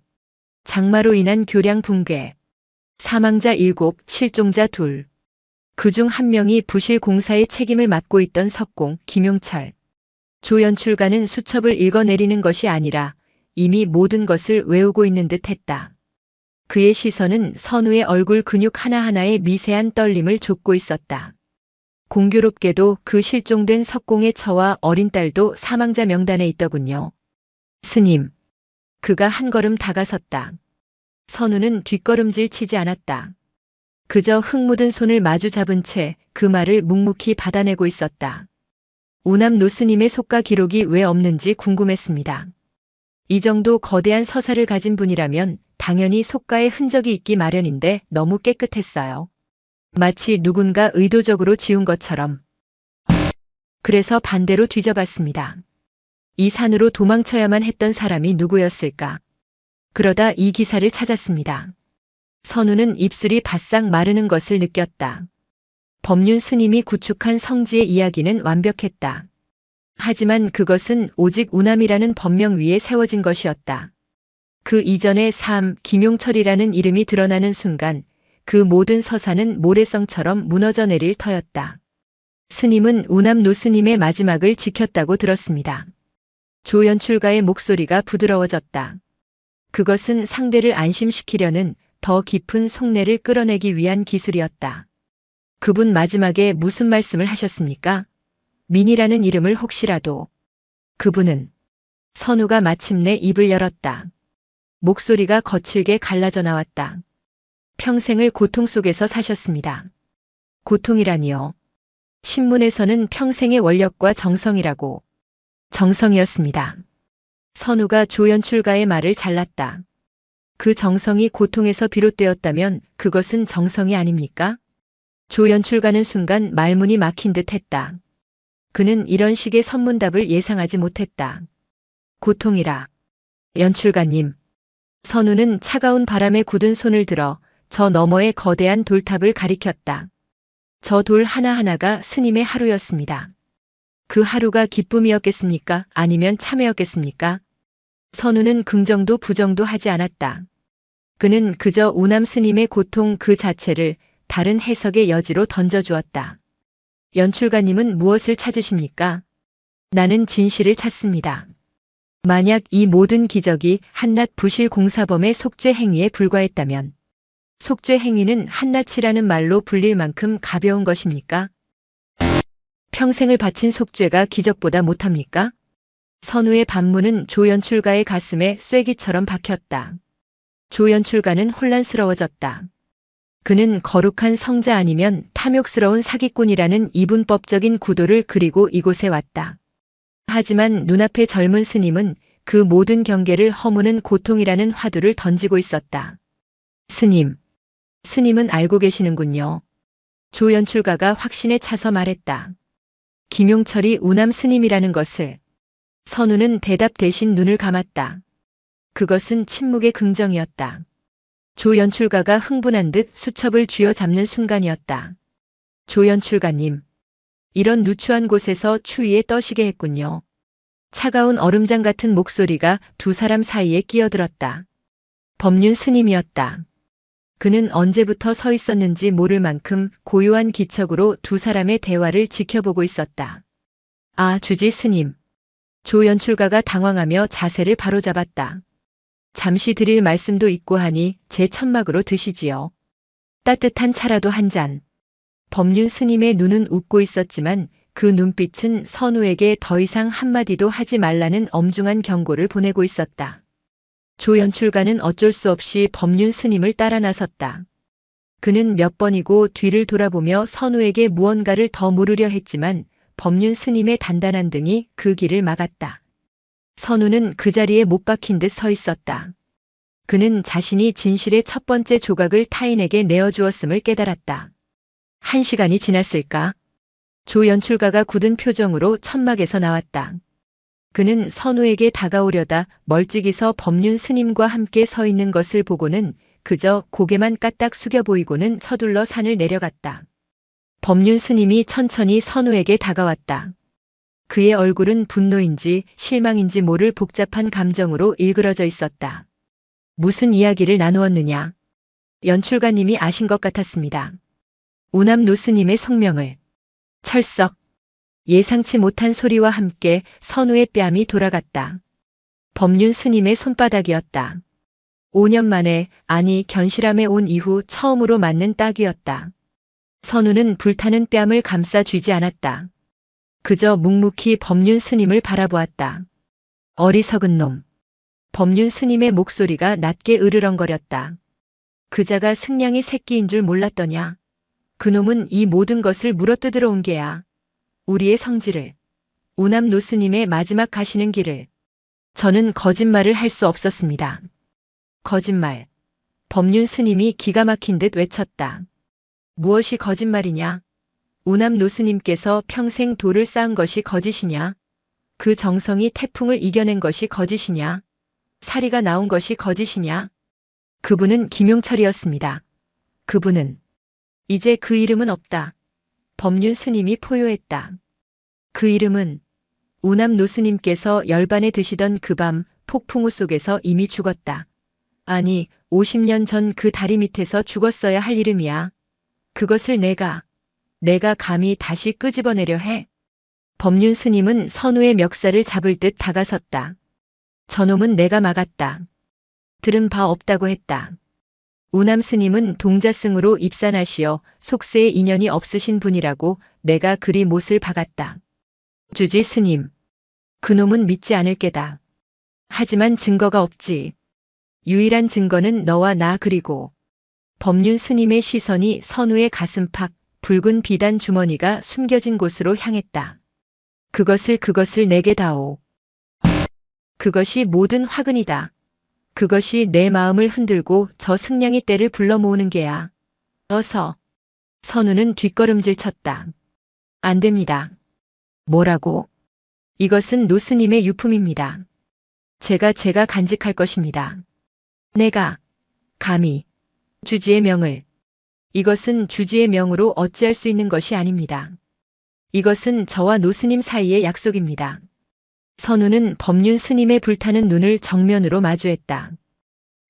장마로 인한 교량 붕괴. 사망자 7, 실종자 2. 그중 한 명이 부실 공사의 책임을 맡고 있던 석공, 김용철. 조 연출가는 수첩을 읽어내리는 것이 아니라 이미 모든 것을 외우고 있는 듯 했다. 그의 시선은 선우의 얼굴 근육 하나하나에 미세한 떨림을 좇고 있었다. 공교롭게도 그 실종된 석공의 처와 어린 딸도 사망자 명단에 있더군요. 스님. 그가 한 걸음 다가섰다. 선우는 뒷걸음질 치지 않았다. 그저 흙 묻은 손을 마주 잡은 채 그 말을 묵묵히 받아내고 있었다. 우남 노스님의 속가 기록이 왜 없는지 궁금했습니다. 이 정도 거대한 서사를 가진 분이라면 당연히 속가의 흔적이 있기 마련인데 너무 깨끗했어요. 마치 누군가 의도적으로 지운 것처럼. 그래서 반대로 뒤져봤습니다. 이 산으로 도망쳐야만 했던 사람이 누구였을까? 그러다 이 기사를 찾았습니다. 선우는 입술이 바싹 마르는 것을 느꼈다. 법륜 스님이 구축한 성지의 이야기는 완벽했다. 하지만 그것은 오직 우남이라는 법명 위에 세워진 것이었다. 그 이전의 김용철이라는 이름이 드러나는 순간 그 모든 서사는 모래성처럼 무너져 내릴 터였다. 스님은 우남 노스님의 마지막을 지켰다고 들었습니다. 조 연출가의 목소리가 부드러워졌다. 그것은 상대를 안심시키려는 더 깊은 속내를 끌어내기 위한 기술이었다. 그분 마지막에 무슨 말씀을 하셨습니까? 민이라는 이름을 혹시라도. 그분은. 선우가 마침내 입을 열었다. 목소리가 거칠게 갈라져 나왔다. 평생을 고통 속에서 사셨습니다. 고통이라니요. 신문에서는 평생의 원력과 정성이라고. 정성이었습니다. 선우가 조 연출가의 말을 잘랐다. 그 정성이 고통에서 비롯되었다면 그것은 정성이 아닙니까? 조 연출가는 순간 말문이 막힌 듯 했다. 그는 이런 식의 선문답을 예상하지 못했다. 고통이라. 연출가님. 선우는 차가운 바람에 굳은 손을 들어 저 너머의 거대한 돌탑을 가리켰다. 저 돌 하나하나가 스님의 하루였습니다. 그 하루가 기쁨이었겠습니까? 아니면 참회였겠습니까? 선우는 긍정도 부정도 하지 않았다. 그는 그저 우남 스님의 고통 그 자체를 다른 해석의 여지로 던져주었다. 연출가님은 무엇을 찾으십니까? 나는 진실을 찾습니다. 만약 이 모든 기적이 한낱 부실 공사범의 속죄 행위에 불과했다면 속죄 행위는 한낱이라는 말로 불릴 만큼 가벼운 것입니까? 평생을 바친 속죄가 기적보다 못합니까? 선우의 반문은 조연출가의 가슴에 쐐기처럼 박혔다. 조연출가는 혼란스러워졌다. 그는 거룩한 성자 아니면 탐욕스러운 사기꾼이라는 이분법적인 구도를 그리고 이곳에 왔다. 하지만 눈앞의 젊은 스님은 그 모든 경계를 허무는 고통이라는 화두를 던지고 있었다. 스님. 스님은 알고 계시는군요. 조연출가가 확신에 차서 말했다. 김용철이 우남 스님이라는 것을. 선우는 대답 대신 눈을 감았다. 그것은 침묵의 긍정이었다. 조연출가가 흥분한 듯 수첩을 쥐어잡는 순간이었다. 조연출가님. 이런 누추한 곳에서 추위에 떠시게 했군요. 차가운 얼음장 같은 목소리가 두 사람 사이에 끼어들었다. 법륜 스님이었다. 그는 언제부터 서 있었는지 모를 만큼 고요한 기척으로 두 사람의 대화를 지켜보고 있었다. 아, 주지 스님. 조연출가가 당황하며 자세를 바로잡았다. 잠시 드릴 말씀도 있고 하니 제 천막으로 드시지요. 따뜻한 차라도 한 잔. 법륜 스님의 눈은 웃고 있었지만 그 눈빛은 선우에게 더 이상 한마디도 하지 말라는 엄중한 경고를 보내고 있었다. 조연출가는 어쩔 수 없이 법륜 스님을 따라 나섰다. 그는 몇 번이고 뒤를 돌아보며 선우에게 무언가를 더 물으려 했지만 법륜 스님의 단단한 등이 그 길을 막았다. 선우는 그 자리에 못 박힌 듯 서 있었다. 그는 자신이 진실의 첫 번째 조각을 타인에게 내어주었음을 깨달았다. 1시간이 지났을까? 조연출가가 굳은 표정으로 천막에서 나왔다. 그는 선우에게 다가오려다 멀찍이서 법륜 스님과 함께 서 있는 것을 보고는 그저 고개만 까딱 숙여 보이고는 서둘러 산을 내려갔다. 법륜 스님이 천천히 선우에게 다가왔다. 그의 얼굴은 분노인지 실망인지 모를 복잡한 감정으로 일그러져 있었다. 무슨 이야기를 나누었느냐? 연출가님이 아신 것 같았습니다. 우남 노스님의 속명을. 철썩. 예상치 못한 소리와 함께 선우의 뺨이 돌아갔다. 법륜 스님의 손바닥이었다. 5년 만에, 아니 견실함에 온 이후 처음으로 맞는 딱이었다. 선우는 불타는 뺨을 감싸 쥐지 않았다. 그저 묵묵히 법륜 스님을 바라보았다. 어리석은 놈. 법륜 스님의 목소리가 낮게 으르렁거렸다. 그자가 승냥이 새끼인 줄 몰랐더냐. 그놈은 이 모든 것을 물어뜯으러 온 게야. 우리의 성질을. 우남 노스님의 마지막 가시는 길을. 저는 거짓말을 할 수 없었습니다. 거짓말. 법륜 스님이 기가 막힌 듯 외쳤다. 무엇이 거짓말이냐? 우남 노스님께서 평생 도를 쌓은 것이 거짓이냐? 그 정성이 태풍을 이겨낸 것이 거짓이냐? 사리가 나온 것이 거짓이냐? 그분은 김용철이었습니다. 그분은. 이제 그 이름은 없다. 법륜 스님이 포효했다. 그 이름은 우남 노스님께서 열반에 드시던 그 밤 폭풍우 속에서 이미 죽었다. 아니, 50년 전 그 다리 밑에서 죽었어야 할 이름이야. 그것을 내가 감히 다시 끄집어내려 해. 법륜 스님은 선우의 멱살을 잡을 듯 다가섰다. 저놈은 내가 막았다. 들은 바 없다고 했다. 우남 스님은 동자승으로 입산하시어 속세에 인연이 없으신 분이라고 내가 그리 못을 박았다. 주지 스님. 그놈은 믿지 않을 게다. 하지만 증거가 없지. 유일한 증거는 너와 나 그리고. 법륜 스님의 시선이 선우의 가슴팍 붉은 비단 주머니가 숨겨진 곳으로 향했다. 그것을 내게 다오. 그것이 모든 화근이다. 그것이 내 마음을 흔들고 저 승냥이 떼를 불러 모으는 게야. 어서. 선우는 뒷걸음질 쳤다. 안 됩니다. 뭐라고? 이것은 노스님의 유품입니다. 제가 간직할 것입니다. 내가 감히 주지의 명을. 이것은 주지의 명으로 어찌할 수 있는 것이 아닙니다. 이것은 저와 노스님 사이의 약속입니다. 선우는 법륜 스님의 불타는 눈을 정면으로 마주했다.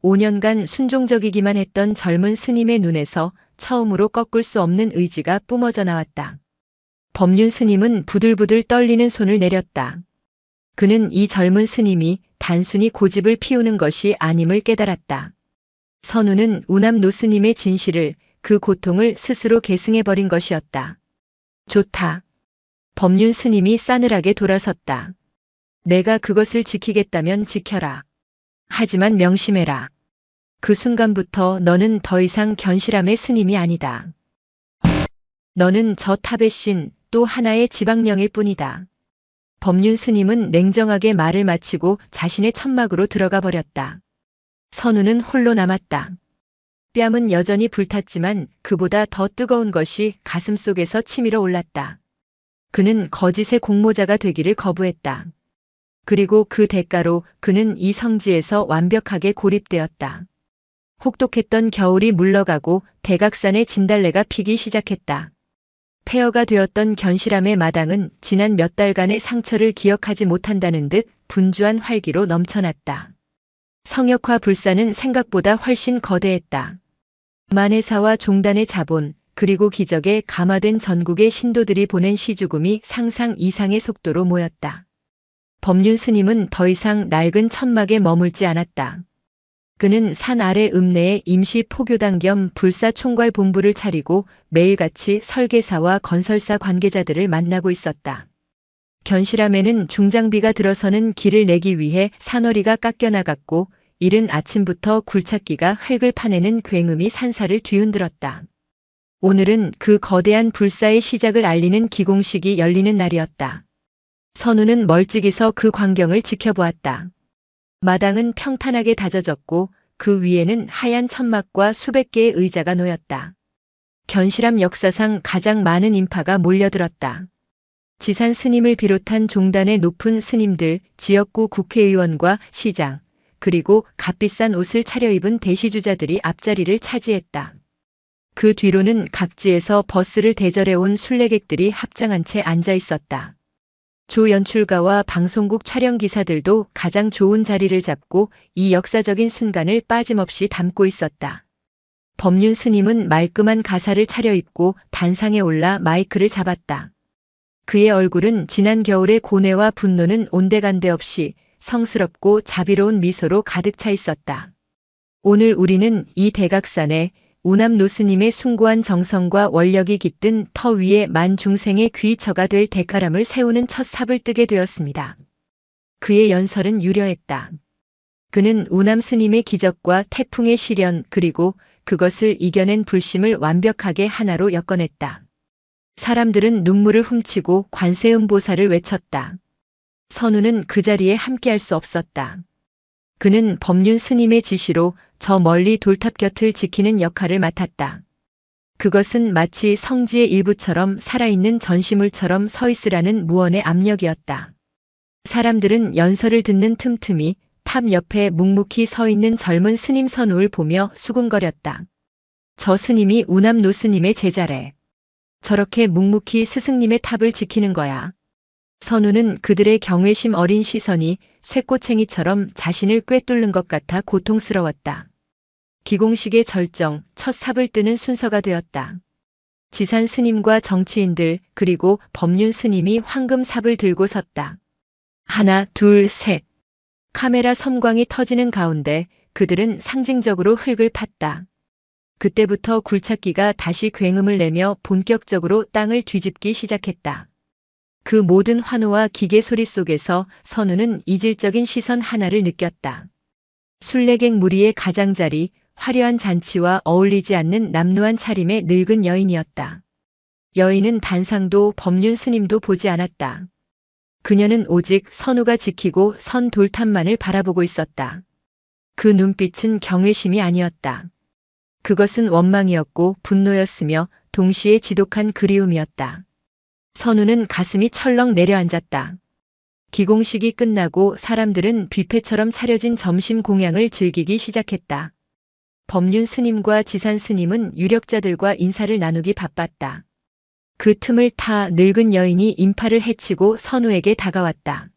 5년간 순종적이기만 했던 젊은 스님의 눈에서 처음으로 꺾을 수 없는 의지가 뿜어져 나왔다. 법륜 스님은 부들부들 떨리는 손을 내렸다. 그는 이 젊은 스님이 단순히 고집을 피우는 것이 아님을 깨달았다. 선우는 우남 노스님의 진실을, 그 고통을 스스로 계승해버린 것이었다. 좋다. 법륜 스님이 싸늘하게 돌아섰다. 내가 그것을 지키겠다면 지켜라. 하지만 명심해라. 그 순간부터 너는 더 이상 견실함의 스님이 아니다. 너는 저 탑의 신, 또 하나의 지방령일 뿐이다. 법륜 스님은 냉정하게 말을 마치고 자신의 천막으로 들어가 버렸다. 선우는 홀로 남았다. 뺨은 여전히 불탔지만 그보다 더 뜨거운 것이 가슴 속에서 치밀어 올랐다. 그는 거짓의 공모자가 되기를 거부했다. 그리고 그 대가로 그는 이 성지에서 완벽하게 고립되었다. 혹독했던 겨울이 물러가고 대각산의 진달래가 피기 시작했다. 폐허가 되었던 견실함의 마당은 지난 몇 달간의 상처를 기억하지 못한다는 듯 분주한 활기로 넘쳐났다. 성역화 불사는 생각보다 훨씬 거대했다. 만해사와 종단의 자본, 그리고 기적에 감화된 전국의 신도들이 보낸 시주금이 상상 이상의 속도로 모였다. 법륜 스님은 더 이상 낡은 천막에 머물지 않았다. 그는 산 아래 읍내에 임시 포교당 겸 불사 총괄 본부를 차리고 매일같이 설계사와 건설사 관계자들을 만나고 있었다. 견실함에는 중장비가 들어서는 길을 내기 위해 산허리가 깎여나갔고 이른 아침부터 굴착기가 흙을 파내는 굉음이 산사를 뒤흔들었다. 오늘은 그 거대한 불사의 시작을 알리는 기공식이 열리는 날이었다. 선우는 멀찍이서 그 광경을 지켜보았다. 마당은 평탄하게 다져졌고 그 위에는 하얀 천막과 수백 개의 의자가 놓였다. 견실함 역사상 가장 많은 인파가 몰려들었다. 지산 스님을 비롯한 종단의 높은 스님들, 지역구 국회의원과 시장, 그리고 값비싼 옷을 차려입은 대시주자들이 앞자리를 차지했다. 그 뒤로는 각지에서 버스를 대절해온 순례객들이 합장한 채 앉아 있었다. 조 연출가와 방송국 촬영기사들도 가장 좋은 자리를 잡고 이 역사적인 순간을 빠짐없이 담고 있었다. 법륜 스님은 말끔한 가사를 차려입고 단상에 올라 마이크를 잡았다. 그의 얼굴은 지난 겨울의 고뇌와 분노는 온데간데 없이 성스럽고 자비로운 미소로 가득 차 있었다. 오늘 우리는 이 대각산에 우남 노스님의 숭고한 정성과 원력이 깃든 터 위에 만중생의 귀처가 될 대가람을 세우는 첫 삽을 뜨게 되었습니다. 그의 연설은 유려했다. 그는 우남 스님의 기적과 태풍의 시련 그리고 그것을 이겨낸 불심을 완벽하게 하나로 엮어냈다. 사람들은 눈물을 훔치고 관세음보살을 외쳤다. 선우는 그 자리에 함께할 수 없었다. 그는 법륜 스님의 지시로 저 멀리 돌탑 곁을 지키는 역할을 맡았다. 그것은 마치 성지의 일부처럼 살아있는 전시물처럼 서 있으라는 무언의 압력이었다. 사람들은 연설을 듣는 틈틈이 탑 옆에 묵묵히 서 있는 젊은 스님 선우를 보며 수군거렸다. 저 스님이 우남 노스님의 제자래. 저렇게 묵묵히 스승님의 탑을 지키는 거야. 선우는 그들의 경외심 어린 시선이 쇠꼬챙이처럼 자신을 꿰뚫는 것 같아 고통스러웠다. 기공식의 절정, 첫 삽을 뜨는 순서가 되었다. 지산 스님과 정치인들 그리고 법륜 스님이 황금 삽을 들고 섰다. 하나, 둘, 셋. 카메라 섬광이 터지는 가운데 그들은 상징적으로 흙을 팠다. 그때부터 굴착기가 다시 굉음을 내며 본격적으로 땅을 뒤집기 시작했다. 그 모든 환호와 기계 소리 속에서 선우는 이질적인 시선 하나를 느꼈다. 순례객 무리의 가장자리, 화려한 잔치와 어울리지 않는 남루한 차림의 늙은 여인이었다. 여인은 단상도 법륜 스님도 보지 않았다. 그녀는 오직 선우가 지키고 선 돌탑만을 바라보고 있었다. 그 눈빛은 경외심이 아니었다. 그것은 원망이었고 분노였으며 동시에 지독한 그리움이었다. 선우는 가슴이 철렁 내려앉았다. 기공식이 끝나고 사람들은 뷔페처럼 차려진 점심 공양을 즐기기 시작했다. 법륜 스님과 지산 스님은 유력자들과 인사를 나누기 바빴다. 그 틈을 타 늙은 여인이 인파를 헤치고 선우에게 다가왔다.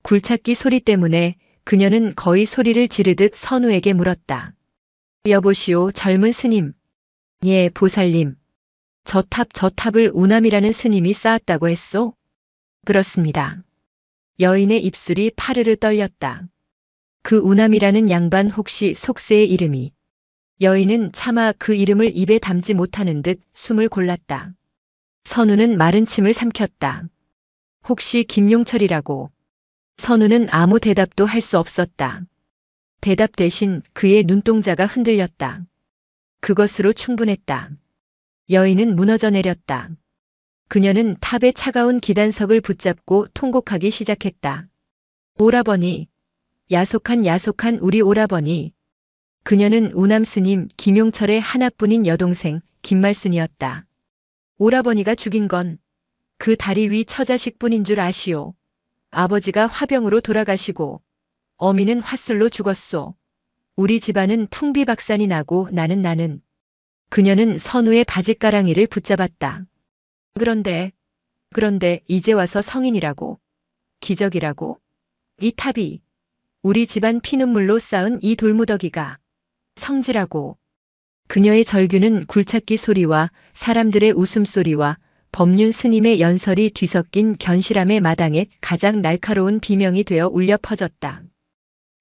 굴착기 소리 때문에 그녀는 거의 소리를 지르듯 선우에게 물었다. 여보시오, 젊은 스님. 예, 보살님. 저 탑을 우남이라는 스님이 쌓았다고 했소? 그렇습니다. 여인의 입술이 파르르 떨렸다. 그 우남이라는 양반 혹시 속세의 이름이? 여인은 차마 그 이름을 입에 담지 못하는 듯 숨을 골랐다. 선우는 마른 침을 삼켰다. 혹시 김용철이라고? 선우는 아무 대답도 할 수 없었다. 대답 대신 그의 눈동자가 흔들렸다. 그것으로 충분했다. 여인은 무너져 내렸다. 그녀는 탑의 차가운 기단석을 붙잡고 통곡하기 시작했다. 오라버니, 야속한 우리 오라버니. 그녀는 우남 스님 김용철의 하나뿐인 여동생 김말순이었다. 오라버니가 죽인 건 그 다리 위 처자식뿐인 줄 아시오. 아버지가 화병으로 돌아가시고 어미는 화술로 죽었소. 우리 집안은 풍비박산이 나고 나는. 그녀는 선우의 바짓가랑이를 붙잡았다. 그런데 이제 와서 성인이라고? 기적이라고? 이 탑이 우리 집안 피눈물로 쌓은 이 돌무더기가 성지라고. 그녀의 절규는 굴착기 소리와 사람들의 웃음소리와 법륜 스님의 연설이 뒤섞인 견실함의 마당에 가장 날카로운 비명이 되어 울려 퍼졌다.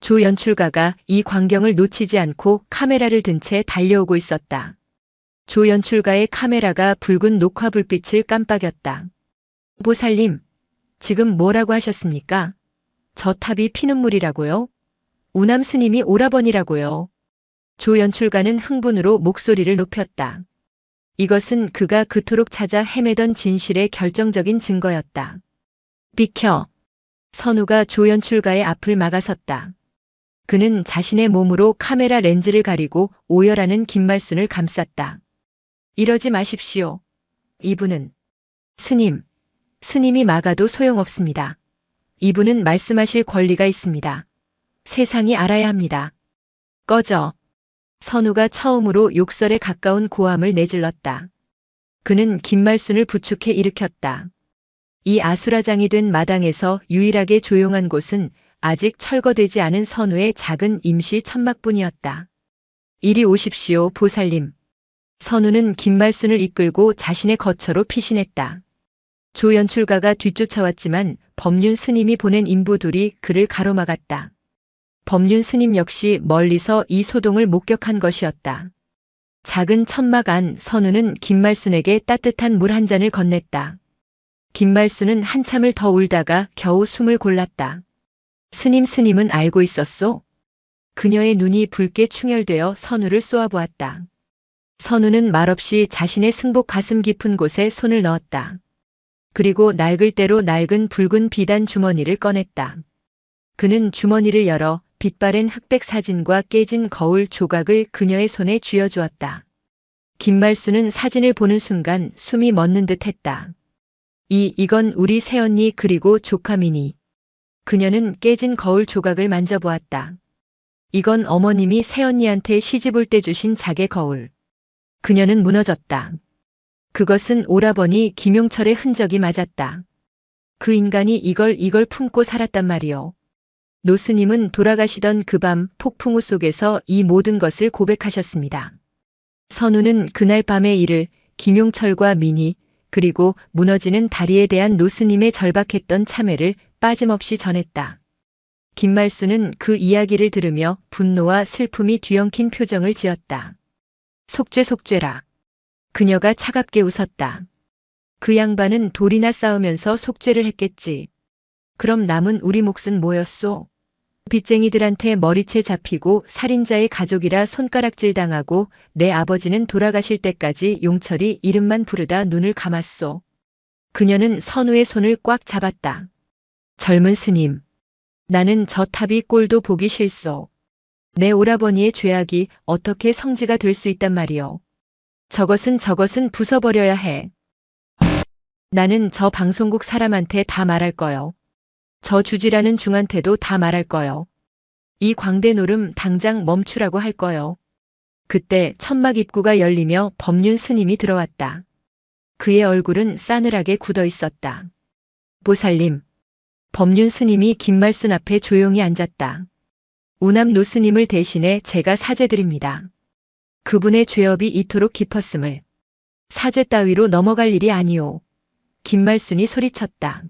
조 연출가가 이 광경을 놓치지 않고 카메라를 든 채 달려오고 있었다. 조 연출가의 카메라가 붉은 녹화 불빛을 깜빡였다. 보살님, 지금 뭐라고 하셨습니까? 저 탑이 피눈물이라고요? 우남 스님이 오라버니라고요. 조 연출가는 흥분으로 목소리를 높였다. 이것은 그가 그토록 찾아 헤매던 진실의 결정적인 증거였다. 비켜. 선우가 조 연출가의 앞을 막아섰다. 그는 자신의 몸으로 카메라 렌즈를 가리고 오열하는 김말순을 감쌌다. 이러지 마십시오. 이분은 스님이 막아도 소용없습니다. 이분은 말씀하실 권리가 있습니다. 세상이 알아야 합니다. 꺼져. 선우가 처음으로 욕설에 가까운 고함을 내질렀다. 그는 김말순을 부축해 일으켰다. 이 아수라장이 된 마당에서 유일하게 조용한 곳은 아직 철거되지 않은 선우의 작은 임시 천막뿐이었다. 이리 오십시오, 보살님. 선우는 김말순을 이끌고 자신의 거처로 피신했다. 조 연출가가 뒤쫓아왔지만 법륜 스님이 보낸 인부들이 그를 가로막았다. 법륜 스님 역시 멀리서 이 소동을 목격한 것이었다. 작은 천막 안 선우는 김말순에게 따뜻한 물 한 잔을 건넸다. 김말순은 한참을 더 울다가 겨우 숨을 골랐다. 스님은 알고 있었소? 그녀의 눈이 붉게 충혈되어 선우를 쏘아보았다. 선우는 말없이 자신의 승복 가슴 깊은 곳에 손을 넣었다. 그리고 낡을 대로 낡은 붉은 비단 주머니를 꺼냈다. 그는 주머니를 열어 빛바랜 흑백 사진과 깨진 거울 조각을 그녀의 손에 쥐어주었다. 김말순은 사진을 보는 순간 숨이 멎는 듯 했다. 이건 우리 새언니 그리고 조카미니. 그녀는 깨진 거울 조각을 만져보았다. 이건 어머님이 새언니한테 시집 올 때 주신 자개 거울. 그녀는 무너졌다. 그것은 오라버니 김용철의 흔적이 맞았다. 그 인간이 이걸 품고 살았단 말이오. 노스님은 돌아가시던 그 밤 폭풍우 속에서 이 모든 것을 고백하셨습니다. 선우는 그날 밤의 일을 김용철과 민희 그리고 무너지는 다리에 대한 노스님의 절박했던 참회를 빠짐없이 전했다. 김말순은 그 이야기를 들으며 분노와 슬픔이 뒤엉킨 표정을 지었다. 속죄라. 그녀가 차갑게 웃었다. 그 양반은 돌이나 쌓으면서 속죄를 했겠지. 그럼 남은 우리 몫은 뭐였소? 빚쟁이들한테 머리채 잡히고 살인자의 가족이라 손가락질 당하고 내 아버지는 돌아가실 때까지 용철이 이름만 부르다 눈을 감았소. 그녀는 선우의 손을 꽉 잡았다. 젊은 스님, 나는 저 탑이 꼴도 보기 싫소. 내 오라버니의 죄악이 어떻게 성지가 될 수 있단 말이오. 저것은 부숴버려야 해. 나는 저 방송국 사람한테 다 말할 거요. 저 주지라는 중한테도 다 말할 거요. 이 광대 노름 당장 멈추라고 할 거요. 그때 천막 입구가 열리며 법륜 스님이 들어왔다. 그의 얼굴은 싸늘하게 굳어 있었다. 보살님. 법륜 스님이 김말순 앞에 조용히 앉았다. 우남 노스님을 대신해 제가 사죄드립니다. 그분의 죄업이 이토록 깊었음을 사죄 따위로 넘어갈 일이 아니오. 김말순이 소리쳤다.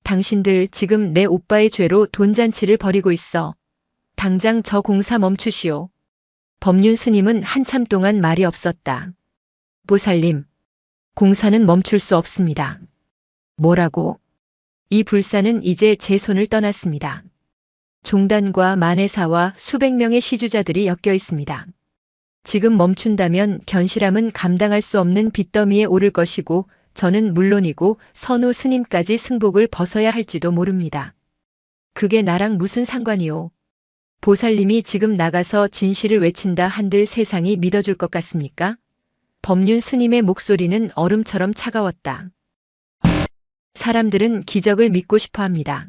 당신들 지금 내 오빠의 죄로 돈잔치를 벌이고 있어. 당장 저 공사 멈추시오. 법륜 스님은 한참 동안 말이 없었다. 보살님, 공사는 멈출 수 없습니다. 뭐라고? 이 불사는 이제 제 손을 떠났습니다. 종단과 만해사와 수백 명의 시주자들이 엮여 있습니다. 지금 멈춘다면 견실함은 감당할 수 없는 빚더미에 오를 것이고 저는 물론이고 선우 스님까지 승복을 벗어야 할지도 모릅니다. 그게 나랑 무슨 상관이오? 보살님이 지금 나가서 진실을 외친다 한들 세상이 믿어줄 것 같습니까? 법륜 스님의 목소리는 얼음처럼 차가웠다. 사람들은 기적을 믿고 싶어 합니다.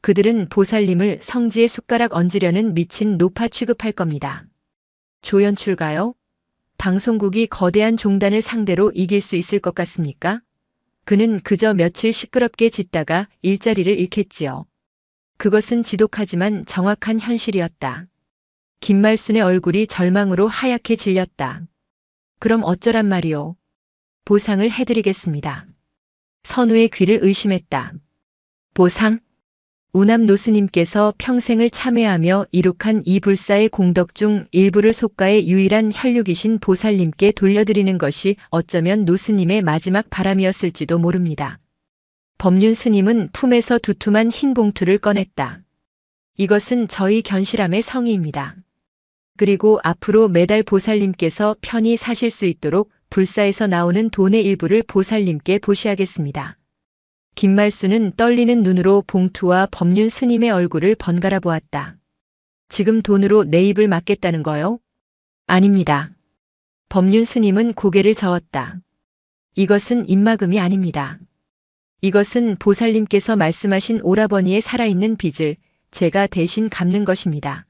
그들은 보살님을 성지에 숟가락 얹으려는 미친 노파 취급할 겁니다. 조연출가요? 방송국이 거대한 종단을 상대로 이길 수 있을 것 같습니까? 그는 그저 며칠 시끄럽게 짓다가 일자리를 잃겠지요. 그것은 지독하지만 정확한 현실이었다. 김말순의 얼굴이 절망으로 하얗게 질렸다. 그럼 어쩌란 말이오? 보상을 해드리겠습니다. 선우의 귀를 의심했다. 보상? 우남 노스님께서 평생을 참회하며 이룩한 이 불사의 공덕 중 일부를 속가의 유일한 혈육이신 보살님께 돌려드리는 것이 어쩌면 노스님의 마지막 바람이었을지도 모릅니다. 법륜 스님은 품에서 두툼한 흰 봉투를 꺼냈다. 이것은 저희 견실함의 성의입니다. 그리고 앞으로 매달 보살님께서 편히 사실 수 있도록 불사에서 나오는 돈의 일부를 보살님께 보시하겠습니다. 김말순은 떨리는 눈으로 봉투와 법륜 스님의 얼굴을 번갈아 보았다. 지금 돈으로 내 입을 막겠다는 거요? 아닙니다. 법륜 스님은 고개를 저었다. 이것은 입막음이 아닙니다. 이것은 보살님께서 말씀하신 오라버니의 살아있는 빚을 제가 대신 갚는 것입니다.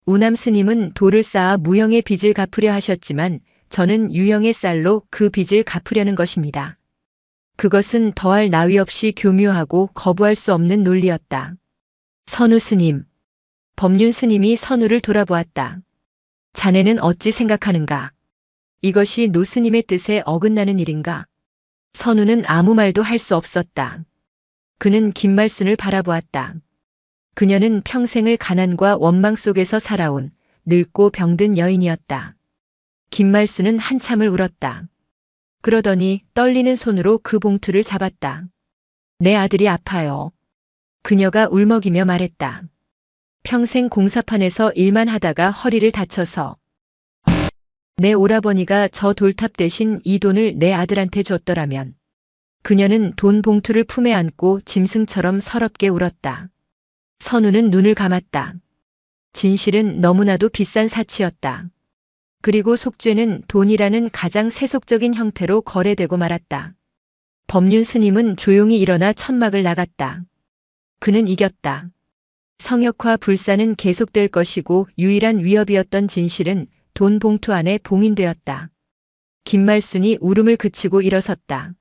우남 스님은 돌을 쌓아 무형의 빚을 갚으려 하셨지만 저는 유형의 쌀로 그 빚을 갚으려는 것입니다. 그것은 더할 나위 없이 교묘하고 거부할 수 없는 논리였다. 선우 스님. 법륜 스님이 선우를 돌아보았다. 자네는 어찌 생각하는가? 이것이 노 스님의 뜻에 어긋나는 일인가? 선우는 아무 말도 할 수 없었다. 그는 김말순을 바라보았다. 그녀는 평생을 가난과 원망 속에서 살아온 늙고 병든 여인이었다. 김말순은 한참을 울었다. 그러더니 떨리는 손으로 그 봉투를 잡았다. 내 아들이 아파요. 그녀가 울먹이며 말했다. 평생 공사판에서 일만 하다가 허리를 다쳐서. 내 오라버니가 저 돌탑 대신 이 돈을 내 아들한테 줬더라면. 그녀는 돈 봉투를 품에 안고 짐승처럼 서럽게 울었다. 선우는 눈을 감았다. 진실은 너무나도 비싼 사치였다. 그리고 속죄는 돈이라는 가장 세속적인 형태로 거래되고 말았다. 법륜 스님은 조용히 일어나 천막을 나갔다. 그는 이겼다. 성역화 불사는 계속될 것이고 유일한 위협이었던 진실은 돈 봉투 안에 봉인되었다. 김말순이 울음을 그치고 일어섰다.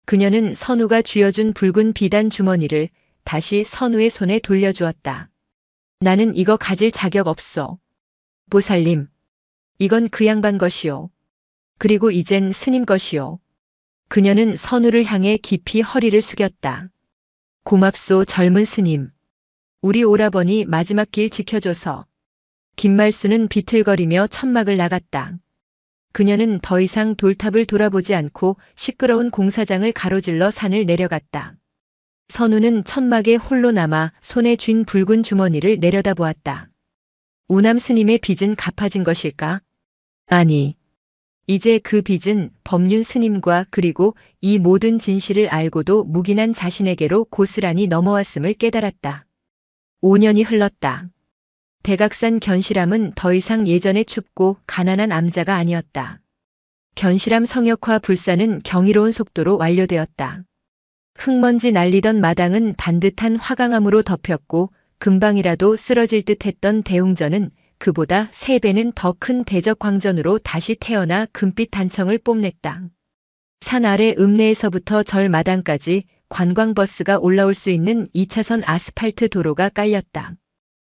그녀는 선우가 쥐어준 붉은 비단 주머니를 다시 선우의 손에 돌려주었다. 나는 이거 가질 자격 없어. 보살님. 이건 그 양반 것이요. 그리고 이젠 스님 것이요. 그녀는 선우를 향해 깊이 허리를 숙였다. 고맙소 젊은 스님. 우리 오라버니 마지막 길 지켜줘서. 김말순은 비틀거리며 천막을 나갔다. 그녀는 더 이상 돌탑을 돌아보지 않고 시끄러운 공사장을 가로질러 산을 내려갔다. 선우는 천막에 홀로 남아 손에 쥔 붉은 주머니를 내려다보았다. 우남 스님의 빚은 갚아진 것일까? 아니. 이제 그 빚은 법륜 스님과 그리고 이 모든 진실을 알고도 묵인한 자신에게로 고스란히 넘어왔음을 깨달았다. 5년이 흘렀다. 대각산 견실함은 더 이상 예전의 춥고 가난한 암자가 아니었다. 견실함 성역화 불사는 경이로운 속도로 완료되었다. 흙먼지 날리던 마당은 반듯한 화강암으로 덮였고 금방이라도 쓰러질 듯 했던 대웅전은 그보다 3배는 더 큰 대적 광전으로 다시 태어나 금빛 단청을 뽐냈다. 산 아래 읍내에서부터 절 마당까지 관광버스가 올라올 수 있는 2차선 아스팔트 도로가 깔렸다.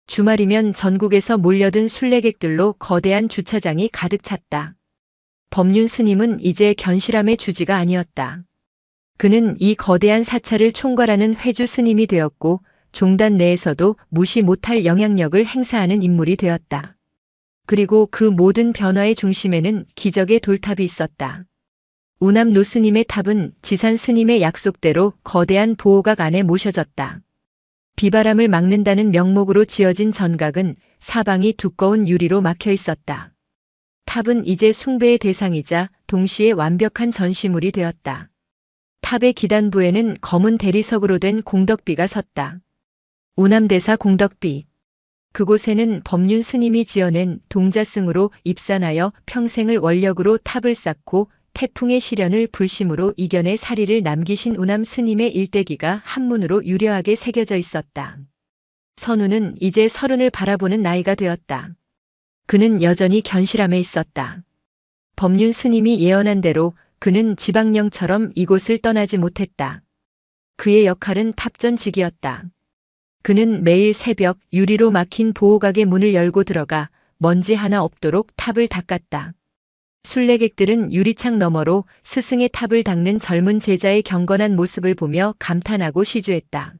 주말이면 전국에서 몰려든 순례객들로 거대한 주차장이 가득 찼다. 법륜 스님은 이제 견실함의 주지가 아니었다. 그는 이 거대한 사찰을 총괄하는 회주 스님이 되었고 종단 내에서도 무시 못할 영향력을 행사하는 인물이 되었다. 그리고 그 모든 변화의 중심에는 기적의 돌탑이 있었다. 우남 노스님의 탑은 지산 스님의 약속대로 거대한 보호각 안에 모셔졌다. 비바람을 막는다는 명목으로 지어진 전각은 사방이 두꺼운 유리로 막혀 있었다. 탑은 이제 숭배의 대상이자 동시에 완벽한 전시물이 되었다. 탑의 기단부에는 검은 대리석으로 된 공덕비가 섰다. 우남대사 공덕비. 그곳에는 법륜 스님이 지어낸 동자승으로 입산하여 평생을 원력으로 탑을 쌓고 태풍의 시련을 불심으로 이겨내 사리를 남기신 우남 스님의 일대기가 한문으로 유려하게 새겨져 있었다. 선우는 이제 30을 바라보는 나이가 되었다. 그는 여전히 견실함에 있었다. 법륜 스님이 예언한 대로 그는 지방령처럼 이곳을 떠나지 못했다. 그의 역할은 탑전직이었다. 그는 매일 새벽 유리로 막힌 보호각의 문을 열고 들어가 먼지 하나 없도록 탑을 닦았다. 순례객들은 유리창 너머로 스승의 탑을 닦는 젊은 제자의 경건한 모습을 보며 감탄하고 시주했다.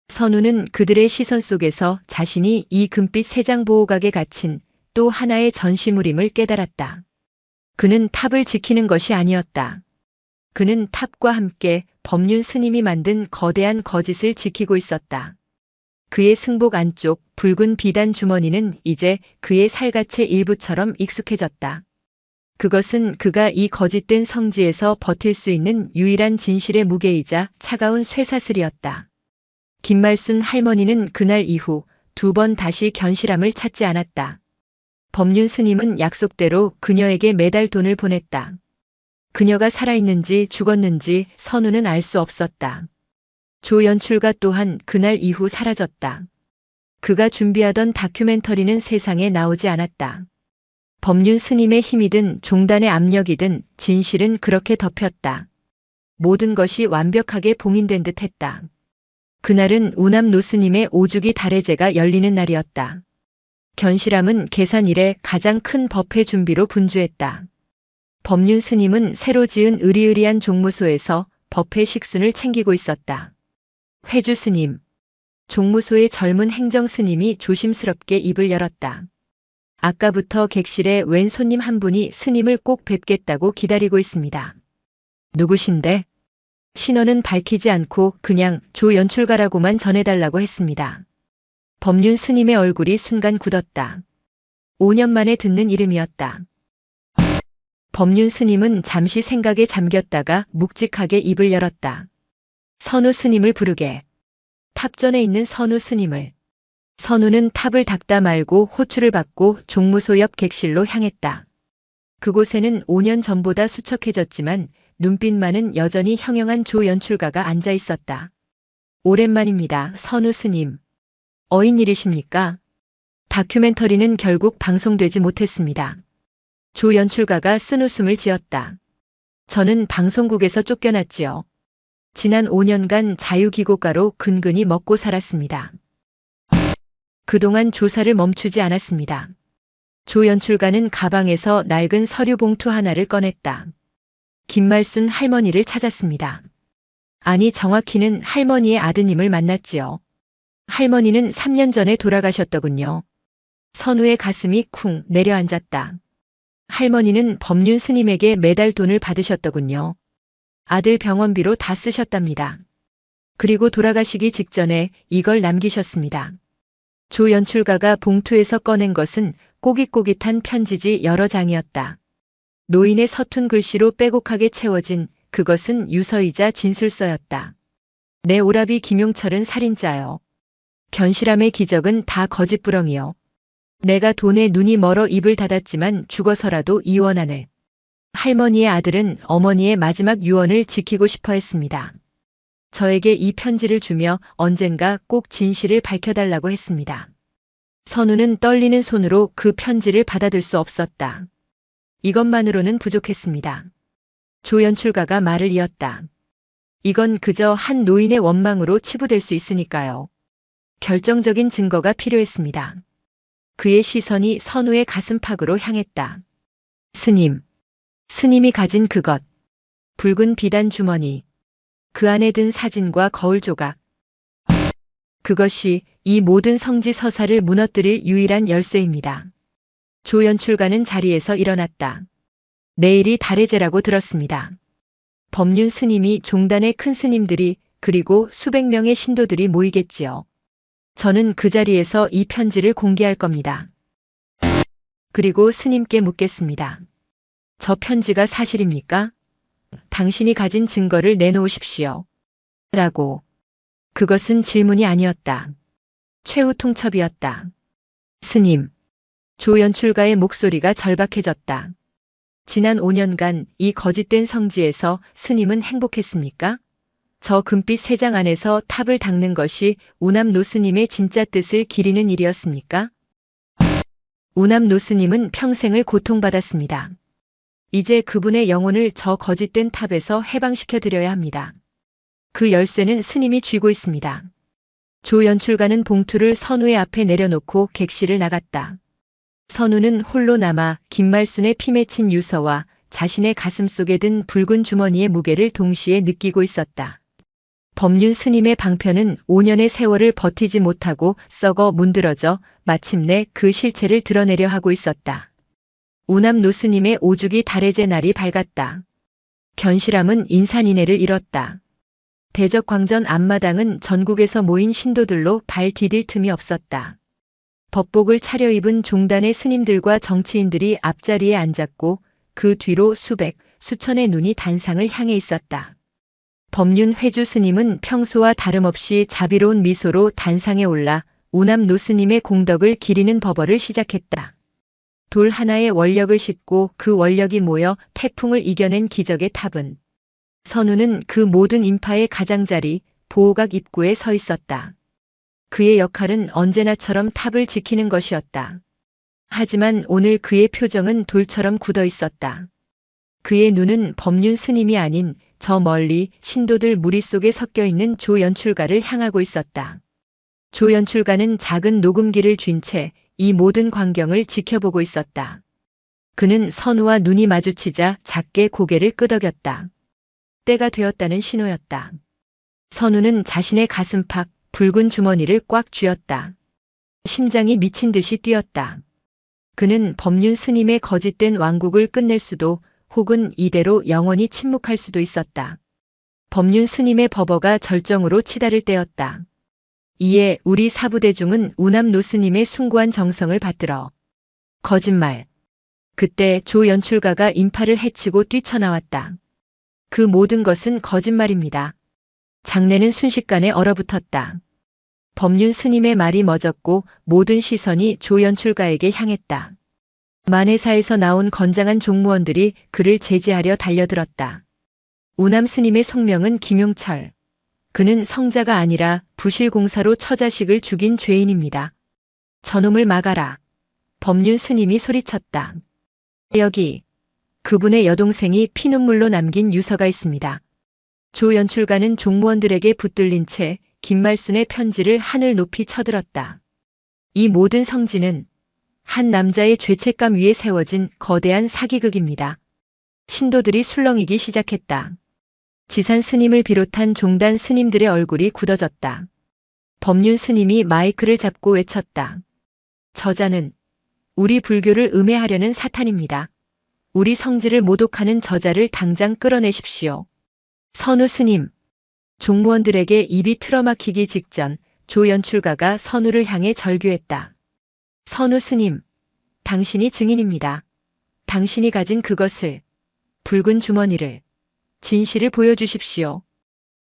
선우는 그들의 시선 속에서 자신이 이 금빛 세장 보호각에 갇힌 또 하나의 전시물임을 깨달았다. 그는 탑을 지키는 것이 아니었다. 그는 탑과 함께 법륜 스님이 만든 거대한 거짓을 지키고 있었다. 그의 승복 안쪽 붉은 비단 주머니는 이제 그의 살갗의 일부처럼 익숙해졌다. 그것은 그가 이 거짓된 성지에서 버틸 수 있는 유일한 진실의 무게이자 차가운 쇠사슬이었다. 김말순 할머니는 그날 이후 2번 다시 견실함을 찾지 않았다. 법륜 스님은 약속대로 그녀에게 매달 돈을 보냈다. 그녀가 살아있는지 죽었는지 선우는 알 수 없었다. 조 연출가 또한 그날 이후 사라졌다. 그가 준비하던 다큐멘터리는 세상에 나오지 않았다. 법륜 스님의 힘이든 종단의 압력이든 진실은 그렇게 덮였다. 모든 것이 완벽하게 봉인된 듯 했다. 그날은 우남 노스님의 오주기 달해제가 열리는 날이었다. 견실함은 계산 이래 가장 큰 법회 준비로 분주했다. 법륜 스님은 새로 지은 으리으리한 종무소에서 법회 식순을 챙기고 있었다. 회주 스님. 종무소의 젊은 행정 스님이 조심스럽게 입을 열었다. 아까부터 객실에 웬 손님 한 분이 스님을 꼭 뵙겠다고 기다리고 있습니다. 누구신데? 신원은 밝히지 않고 그냥 조 연출가라고만 전해달라고 했습니다. 법륜 스님의 얼굴이 순간 굳었다. 5년 만에 듣는 이름이었다. 법륜 스님은 잠시 생각에 잠겼다가 묵직하게 입을 열었다. 선우 스님을 부르게. 탑전에 있는 선우 스님을. 선우는 탑을 닦다 말고 호출을 받고 종무소 옆 객실로 향했다. 그곳에는 5년 전보다 수척해졌지만 눈빛만은 여전히 형형한 조 연출가가 앉아 있었다. 오랜만입니다, 선우 스님. 어인 일이십니까? 다큐멘터리는 결국 방송되지 못했습니다. 조 연출가가 쓴웃음을 지었다. 저는 방송국에서 쫓겨났지요. 지난 5년간 자유기고가로 근근히 먹고 살았습니다. 그동안 조사를 멈추지 않았습니다. 조 연출가는 가방에서 낡은 서류 봉투 하나를 꺼냈다. 김말순 할머니를 찾았습니다. 아니, 정확히는 할머니의 아드님을 만났지요. 할머니는 3년 전에 돌아가셨더군요. 선우의 가슴이 쿵 내려앉았다. 할머니는 법륜 스님에게 매달 돈을 받으셨더군요. 아들 병원비로 다 쓰셨답니다. 그리고 돌아가시기 직전에 이걸 남기셨습니다. 조 연출가가 봉투에서 꺼낸 것은 꼬깃꼬깃한 편지지 여러 장이었다. 노인의 서툰 글씨로 빼곡하게 채워진 그것은 유서이자 진술서였다. 내 오라비 김용철은 살인자요. 견실함의 기적은 다 거짓부렁이요. 내가 돈에 눈이 멀어 입을 닫았지만 죽어서라도 이원하늘. 할머니의 아들은 어머니의 마지막 유언을 지키고 싶어 했습니다. 저에게 이 편지를 주며 언젠가 꼭 진실을 밝혀달라고 했습니다. 선우는 떨리는 손으로 그 편지를 받아들 수 없었다. 이것만으로는 부족했습니다. 조 연출가가 말을 이었다. 이건 그저 한 노인의 원망으로 치부될 수 있으니까요. 결정적인 증거가 필요했습니다. 그의 시선이 선우의 가슴팍으로 향했다. 스님. 스님이 가진 그것. 붉은 비단 주머니. 그 안에 든 사진과 거울 조각. 그것이 이 모든 성지 서사를 무너뜨릴 유일한 열쇠입니다. 조 연출가는 자리에서 일어났다. 내일이 달해제라고 들었습니다. 법륜 스님이 종단의 큰 스님들이 그리고 수백 명의 신도들이 모이겠지요. 저는 그 자리에서 이 편지를 공개할 겁니다. 그리고 스님께 묻겠습니다. 저 편지가 사실입니까? 당신이 가진 증거를 내놓으십시오. 라고. 그것은 질문이 아니었다. 최후 통첩이었다. 스님. 조 연출가의 목소리가 절박해졌다. 지난 5년간 이 거짓된 성지에서 스님은 행복했습니까? 저 금빛 세장 안에서 탑을 닦는 것이 우남 노스님의 진짜 뜻을 기리는 일이었습니까? 우남 노스님은 평생을 고통받았습니다. 이제 그분의 영혼을 저 거짓된 탑에서 해방시켜 드려야 합니다. 그 열쇠는 스님이 쥐고 있습니다. 조 연출가는 봉투를 선우의 앞에 내려놓고 객실을 나갔다. 선우는 홀로 남아 김말순의 피 맺힌 유서와 자신의 가슴 속에 든 붉은 주머니의 무게를 동시에 느끼고 있었다. 법륜 스님의 방편은 5년의 세월을 버티지 못하고 썩어 문드러져 마침내 그 실체를 드러내려 하고 있었다. 우남 노스님의 오죽이 달해제 날이 밝았다. 견실함은 인산인해를 잃었다. 대적광전 앞마당은 전국에서 모인 신도들로 발 디딜 틈이 없었다. 법복을 차려입은 종단의 스님들과 정치인들이 앞자리에 앉았고 그 뒤로 수백, 수천의 눈이 단상을 향해 있었다. 법륜 회주 스님은 평소와 다름없이 자비로운 미소로 단상에 올라 우남 노스님의 공덕을 기리는 법어를 시작했다. 돌 하나의 원력을 싣고 그 원력이 모여 태풍을 이겨낸 기적의 탑은 선우는 그 모든 인파의 가장자리 보호각 입구에 서 있었다. 그의 역할은 언제나처럼 탑을 지키는 것이었다. 하지만 오늘 그의 표정은 돌처럼 굳어 있었다. 그의 눈은 법륜 스님이 아닌 저 멀리 신도들 무리 속에 섞여 있는 조 연출가를 향하고 있었다. 조 연출가는 작은 녹음기를 쥔 채 이 모든 광경을 지켜보고 있었다. 그는 선우와 눈이 마주치자 작게 고개를 끄덕였다. 때가 되었다는 신호였다. 선우는 자신의 가슴팍 붉은 주머니를 꽉 쥐었다. 심장이 미친 듯이 뛰었다. 그는 법륜 스님의 거짓된 왕국을 끝낼 수도 혹은 이대로 영원히 침묵할 수도 있었다. 법륜 스님의 법어가 절정으로 치달을 때였다. 이에 우리 사부대중은 우남 노스님의 숭고한 정성을 받들어. 거짓말. 그때 조 연출가가 인파를 해치고 뛰쳐나왔다. 그 모든 것은 거짓말입니다. 장내는 순식간에 얼어붙었다. 법륜 스님의 말이 멎었고 모든 시선이 조 연출가에게 향했다. 만해사에서 나온 건장한 종무원들이 그를 제지하려 달려들었다. 우남 스님의 속명은 김용철. 그는 성자가 아니라 부실공사로 처자식을 죽인 죄인입니다. 저놈을 막아라. 법륜 스님이 소리쳤다. 여기. 그분의 여동생이 피눈물로 남긴 유서가 있습니다. 조 연출가는 종무원들에게 붙들린 채 김말순의 편지를 하늘 높이 쳐들었다. 이 모든 성지는 한 남자의 죄책감 위에 세워진 거대한 사기극입니다. 신도들이 술렁이기 시작했다. 지산 스님을 비롯한 종단 스님들의 얼굴이 굳어졌다. 법륜 스님이 마이크를 잡고 외쳤다. 저자는 우리 불교를 음해하려는 사탄입니다. 우리 성지를 모독하는 저자를 당장 끌어내십시오. 선우 스님. 종무원들에게 입이 틀어막히기 직전 조 연출가가 선우를 향해 절규했다. 선우 스님. 당신이 증인입니다. 당신이 가진 그것을, 붉은 주머니를, 진실을 보여주십시오.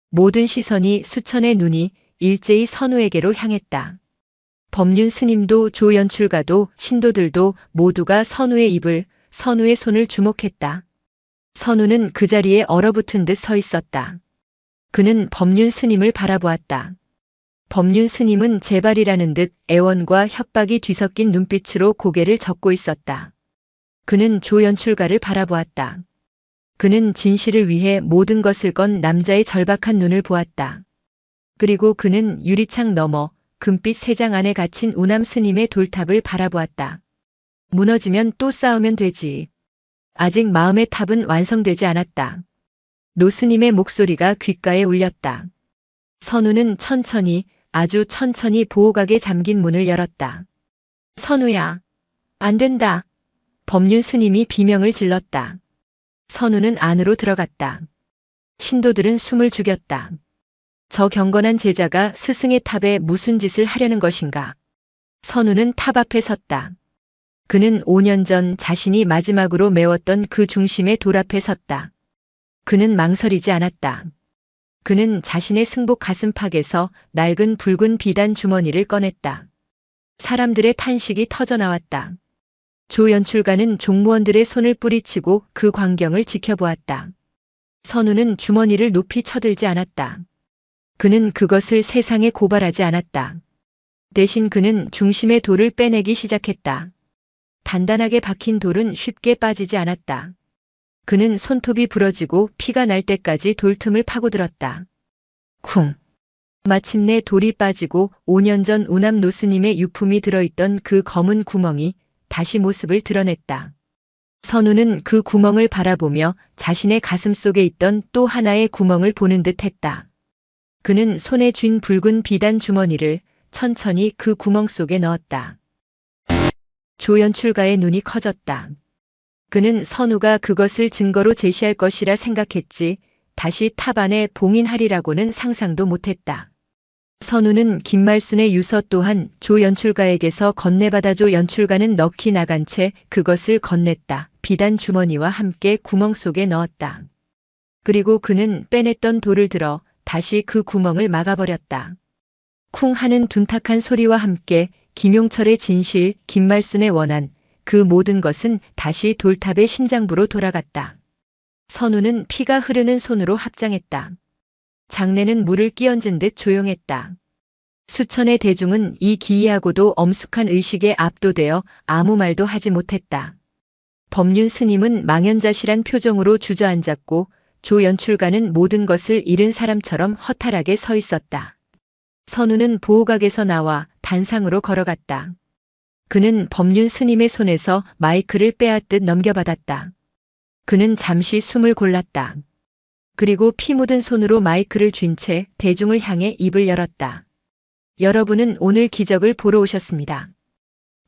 모든 시선이 수천의 눈이 일제히 선우에게로 향했다. 법륜 스님도 조 연출가도 신도들도 모두가 선우의 입을, 선우의 손을 주목했다. 선우는 그 자리에 얼어붙은 듯 서 있었다. 그는 법륜 스님을 바라보았다. 법륜 스님은 제발이라는 듯 애원과 협박이 뒤섞인 눈빛으로 고개를 젓고 있었다. 그는 조 연출가를 바라보았다. 그는 진실을 위해 모든 것을 건 남자의 절박한 눈을 보았다. 그리고 그는 유리창 너머 금빛 세장 안에 갇힌 우남 스님의 돌탑을 바라보았다. 무너지면 또 싸우면 되지. 아직 마음의 탑은 완성되지 않았다. 노스님의 목소리가 귓가에 울렸다. 선우는 천천히, 아주 천천히 보호각에 잠긴 문을 열었다. 선우야, 안 된다. 법륜 스님이 비명을 질렀다. 선우는 안으로 들어갔다. 신도들은 숨을 죽였다. 저 경건한 제자가 스승의 탑에 무슨 짓을 하려는 것인가? 선우는 탑 앞에 섰다. 그는 5년 전 자신이 마지막으로 메웠던 그 중심의 돌 앞에 섰다. 그는 망설이지 않았다. 그는 자신의 승복 가슴팍에서 낡은 붉은 비단 주머니를 꺼냈다. 사람들의 탄식이 터져나왔다. 조 연출가는 종무원들의 손을 뿌리치고 그 광경을 지켜보았다. 선우는 주머니를 높이 쳐들지 않았다. 그는 그것을 세상에 고발하지 않았다. 대신 그는 중심의 돌을 빼내기 시작했다. 단단하게 박힌 돌은 쉽게 빠지지 않았다. 그는 손톱이 부러지고 피가 날 때까지 돌틈을 파고들었다. 쿵! 마침내 돌이 빠지고 5년 전 우남 노스님의 유품이 들어있던 그 검은 구멍이 다시 모습을 드러냈다. 선우는 그 구멍을 바라보며 자신의 가슴 속에 있던 또 하나의 구멍을 보는 듯 했다. 그는 손에 쥔 붉은 비단 주머니를 천천히 그 구멍 속에 넣었다. 조 연출가의 눈이 커졌다. 그는 선우가 그것을 증거로 제시할 것이라 생각했지 다시 탑 안에 봉인하리라고는 상상도 못했다. 선우는 김말순의 유서 또한 조 연출가에게서 건네받아 조 연출가는 넋이 나간 채 그것을 건넸다. 비단 주머니와 함께 구멍 속에 넣었다. 그리고 그는 빼냈던 돌을 들어 다시 그 구멍을 막아버렸다. 쿵 하는 둔탁한 소리와 함께 김용철의 진실, 김말순의 원한, 그 모든 것은 다시 돌탑의 심장부로 돌아갔다. 선우는 피가 흐르는 손으로 합장했다. 장내는 물을 끼얹은 듯 조용했다. 수천의 대중은 이 기이하고도 엄숙한 의식에 압도되어 아무 말도 하지 못했다. 법륜 스님은 망연자실한 표정으로 주저앉았고 조 연출가는 모든 것을 잃은 사람처럼 허탈하게 서 있었다. 선우는 보호각에서 나와 단상으로 걸어갔다. 그는 법륜 스님의 손에서 마이크를 빼앗듯 넘겨받았다. 그는 잠시 숨을 골랐다. 그리고 피 묻은 손으로 마이크를 쥔 채 대중을 향해 입을 열었다. 여러분은 오늘 기적을 보러 오셨습니다.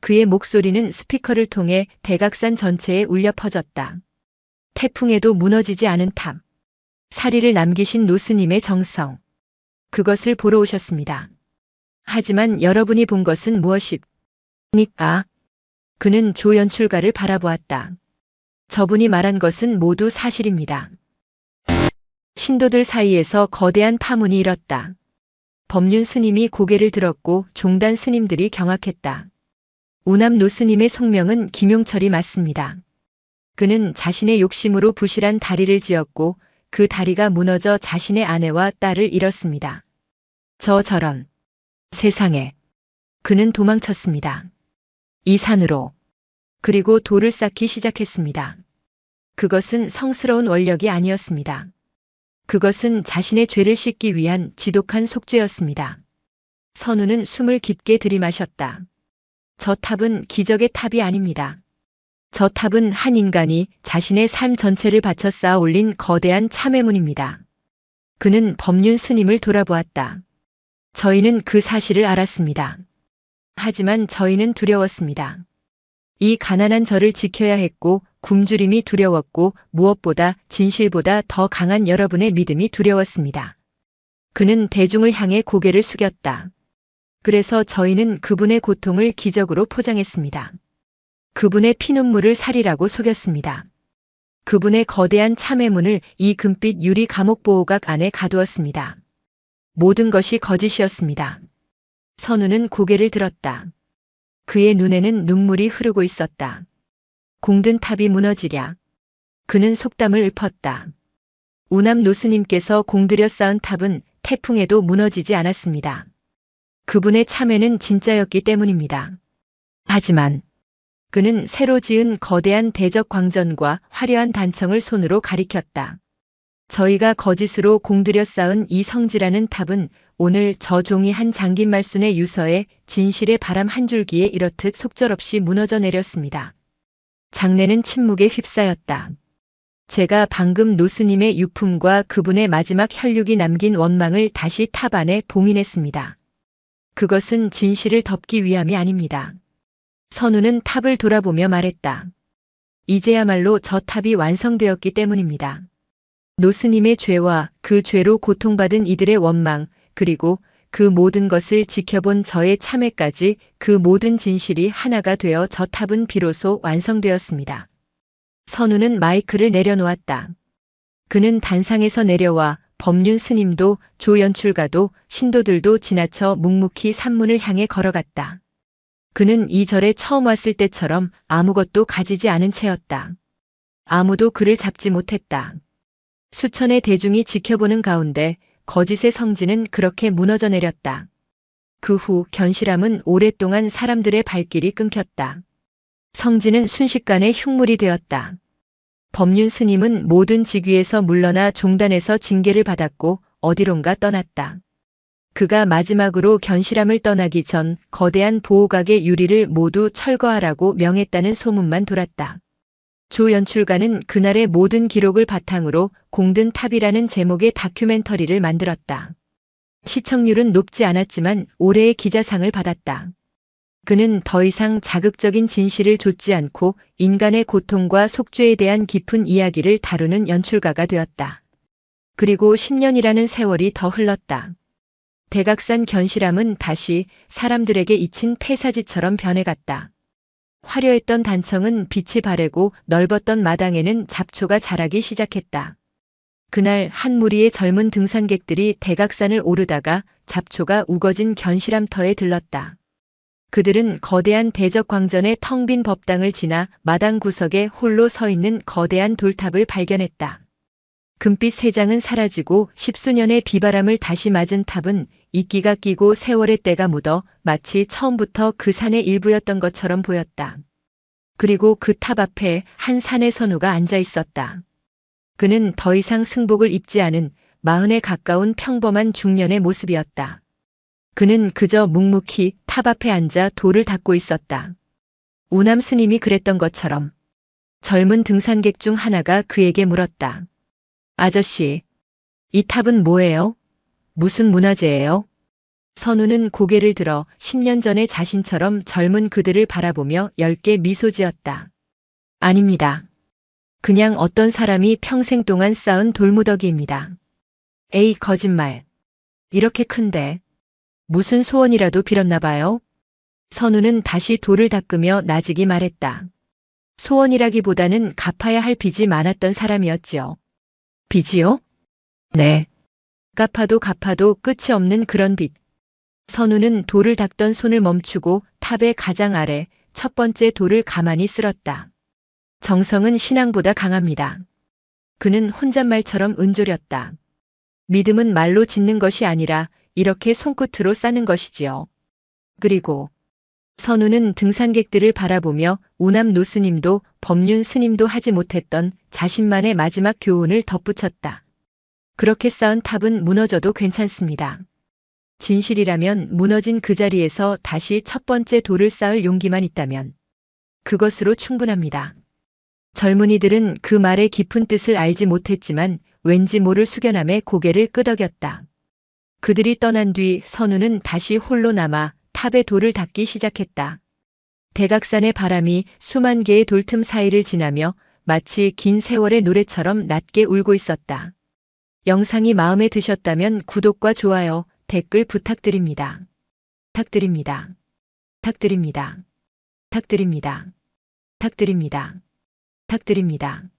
그의 목소리는 스피커를 통해 대각산 전체에 울려 퍼졌다. 태풍에도 무너지지 않은 탑. 사리를 남기신 노스님의 정성. 그것을 보러 오셨습니다. 하지만 여러분이 본 것은 무엇입니까? 그는 조 연출가를 바라보았다. 저분이 말한 것은 모두 사실입니다. 신도들 사이에서 거대한 파문이 일었다. 법륜 스님이 고개를 들었고 종단 스님들이 경악했다. 우남 노스님의 속명은 김용철이 맞습니다. 그는 자신의 욕심으로 부실한 다리를 지었고 그 다리가 무너져 자신의 아내와 딸을 잃었습니다. 저런 세상에. 그는 도망쳤습니다. 이 산으로. 그리고 돌을 쌓기 시작했습니다. 그것은 성스러운 원력이 아니었습니다. 그것은 자신의 죄를 씻기 위한 지독한 속죄였습니다. 선우는 숨을 깊게 들이마셨다. 저 탑은 기적의 탑이 아닙니다. 저 탑은 한 인간이 자신의 삶 전체를 바쳐 쌓아 올린 거대한 참회문입니다. 그는 법륜 스님을 돌아보았다. 저희는 그 사실을 알았습니다. 하지만 저희는 두려웠습니다. 이 가난한 저를 지켜야 했고 굶주림이 두려웠고 무엇보다 진실보다 더 강한 여러분의 믿음이 두려웠습니다. 그는 대중을 향해 고개를 숙였다. 그래서 저희는 그분의 고통을 기적으로 포장했습니다. 그분의 피눈물을 살이라고 속였습니다. 그분의 거대한 참회문을 이 금빛 유리 감옥 보호각 안에 가두었습니다. 모든 것이 거짓이었습니다. 선우는 고개를 들었다. 그의 눈에는 눈물이 흐르고 있었다. 공든 탑이 무너지랴. 그는 속담을 읊었다. 우남 노스님께서 공들여 쌓은 탑은 태풍에도 무너지지 않았습니다. 그분의 참회는 진짜였기 때문입니다. 하지만 그는 새로 지은 거대한 대적 광전과 화려한 단청을 손으로 가리켰다. 저희가 거짓으로 공들여 쌓은 이 성지라는 탑은 오늘 저 종이 한 장긴말순의 유서에 진실의 바람 한 줄기에 이렇듯 속절없이 무너져 내렸습니다. 장내는 침묵에 휩싸였다. 제가 방금 노스님의 유품과 그분의 마지막 혈육이 남긴 원망을 다시 탑 안에 봉인했습니다. 그것은 진실을 덮기 위함이 아닙니다. 선우는 탑을 돌아보며 말했다. 이제야말로 저 탑이 완성되었기 때문입니다. 노스님의 죄와 그 죄로 고통받은 이들의 원망, 그리고 그 모든 것을 지켜본 저의 참회까지 그 모든 진실이 하나가 되어 저 탑은 비로소 완성되었습니다. 선우는 마이크를 내려놓았다. 그는 단상에서 내려와 법륜 스님도 조 연출가도 신도들도 지나쳐 묵묵히 산문을 향해 걸어갔다. 그는 이 절에 처음 왔을 때처럼 아무것도 가지지 않은 채였다. 아무도 그를 잡지 못했다. 수천의 대중이 지켜보는 가운데 거짓의 성지는 그렇게 무너져 내렸다. 그 후 견실함은 오랫동안 사람들의 발길이 끊겼다. 성지는 순식간에 흉물이 되었다. 법륜 스님은 모든 직위에서 물러나 종단에서 징계를 받았고 어디론가 떠났다. 그가 마지막으로 견실함을 떠나기 전 거대한 보호각의 유리를 모두 철거하라고 명했다는 소문만 돌았다. 조 연출가는 그날의 모든 기록을 바탕으로 공든 탑이라는 제목의 다큐멘터리를 만들었다. 시청률은 높지 않았지만 올해의 기자상을 받았다. 그는 더 이상 자극적인 진실을 좇지 않고 인간의 고통과 속죄에 대한 깊은 이야기를 다루는 연출가가 되었다. 그리고 10년이라는 세월이 더 흘렀다. 대각산 견실함은 다시 사람들에게 잊힌 폐사지처럼 변해갔다. 화려했던 단청은 빛이 바래고 넓었던 마당에는 잡초가 자라기 시작했다. 그날 한 무리의 젊은 등산객들이 대각산을 오르다가 잡초가 우거진 견실함터에 들렀다. 그들은 거대한 대적광전의 텅 빈 법당을 지나 마당 구석에 홀로 서 있는 거대한 돌탑을 발견했다. 금빛 세장은 사라지고 십수년의 비바람을 다시 맞은 탑은 이끼가 끼고 세월의 때가 묻어 마치 처음부터 그 산의 일부였던 것처럼 보였다. 그리고 그 탑 앞에 한 산의 선우가 앉아 있었다. 그는 더 이상 승복을 입지 않은 40에 가까운 평범한 중년의 모습이었다. 그는 그저 묵묵히 탑 앞에 앉아 돌을 닦고 있었다. 우남 스님이 그랬던 것처럼. 젊은 등산객 중 하나가 그에게 물었다. 아저씨, 이 탑은 뭐예요? 무슨 문화재예요? 선우는 고개를 들어 10년 전의 자신처럼 젊은 그들을 바라보며 엷게 미소 지었다. 아닙니다. 그냥 어떤 사람이 평생 동안 쌓은 돌무더기입니다. 에이, 거짓말. 이렇게 큰데. 무슨 소원이라도 빌었나 봐요? 선우는 다시 돌을 닦으며 나직이 말했다. 소원이라기보다는 갚아야 할 빚이 많았던 사람이었지요. 빚이요? 네. 갚아도 끝이 없는 그런 빚. 선우는 돌을 닦던 손을 멈추고 탑의 가장 아래 첫 번째 돌을 가만히 쓸었다. 정성은 신앙보다 강합니다. 그는 혼잣말처럼 은조렸다. 믿음은 말로 짓는 것이 아니라 이렇게 손끝으로 쌓는 것이지요. 그리고 선우는 등산객들을 바라보며 우남 노스님도 법륜 스님도 하지 못했던 자신만의 마지막 교훈을 덧붙였다. 그렇게 쌓은 탑은 무너져도 괜찮습니다. 진실이라면 무너진 그 자리에서 다시 첫 번째 돌을 쌓을 용기만 있다면 그것으로 충분합니다. 젊은이들은 그 말의 깊은 뜻을 알지 못했지만 왠지 모를 숙연함에 고개를 끄덕였다. 그들이 떠난 뒤 선우는 다시 홀로 남아 탑의 돌을 닦기 시작했다. 대각산의 바람이 수만 개의 돌틈 사이를 지나며 마치 긴 세월의 노래처럼 낮게 울고 있었다. 영상이 마음에 드셨다면 구독과 좋아요, 댓글 부탁드립니다. 탁드립니다. 탁드립니다. 탁드립니다. 탁드립니다. 탁드립니다.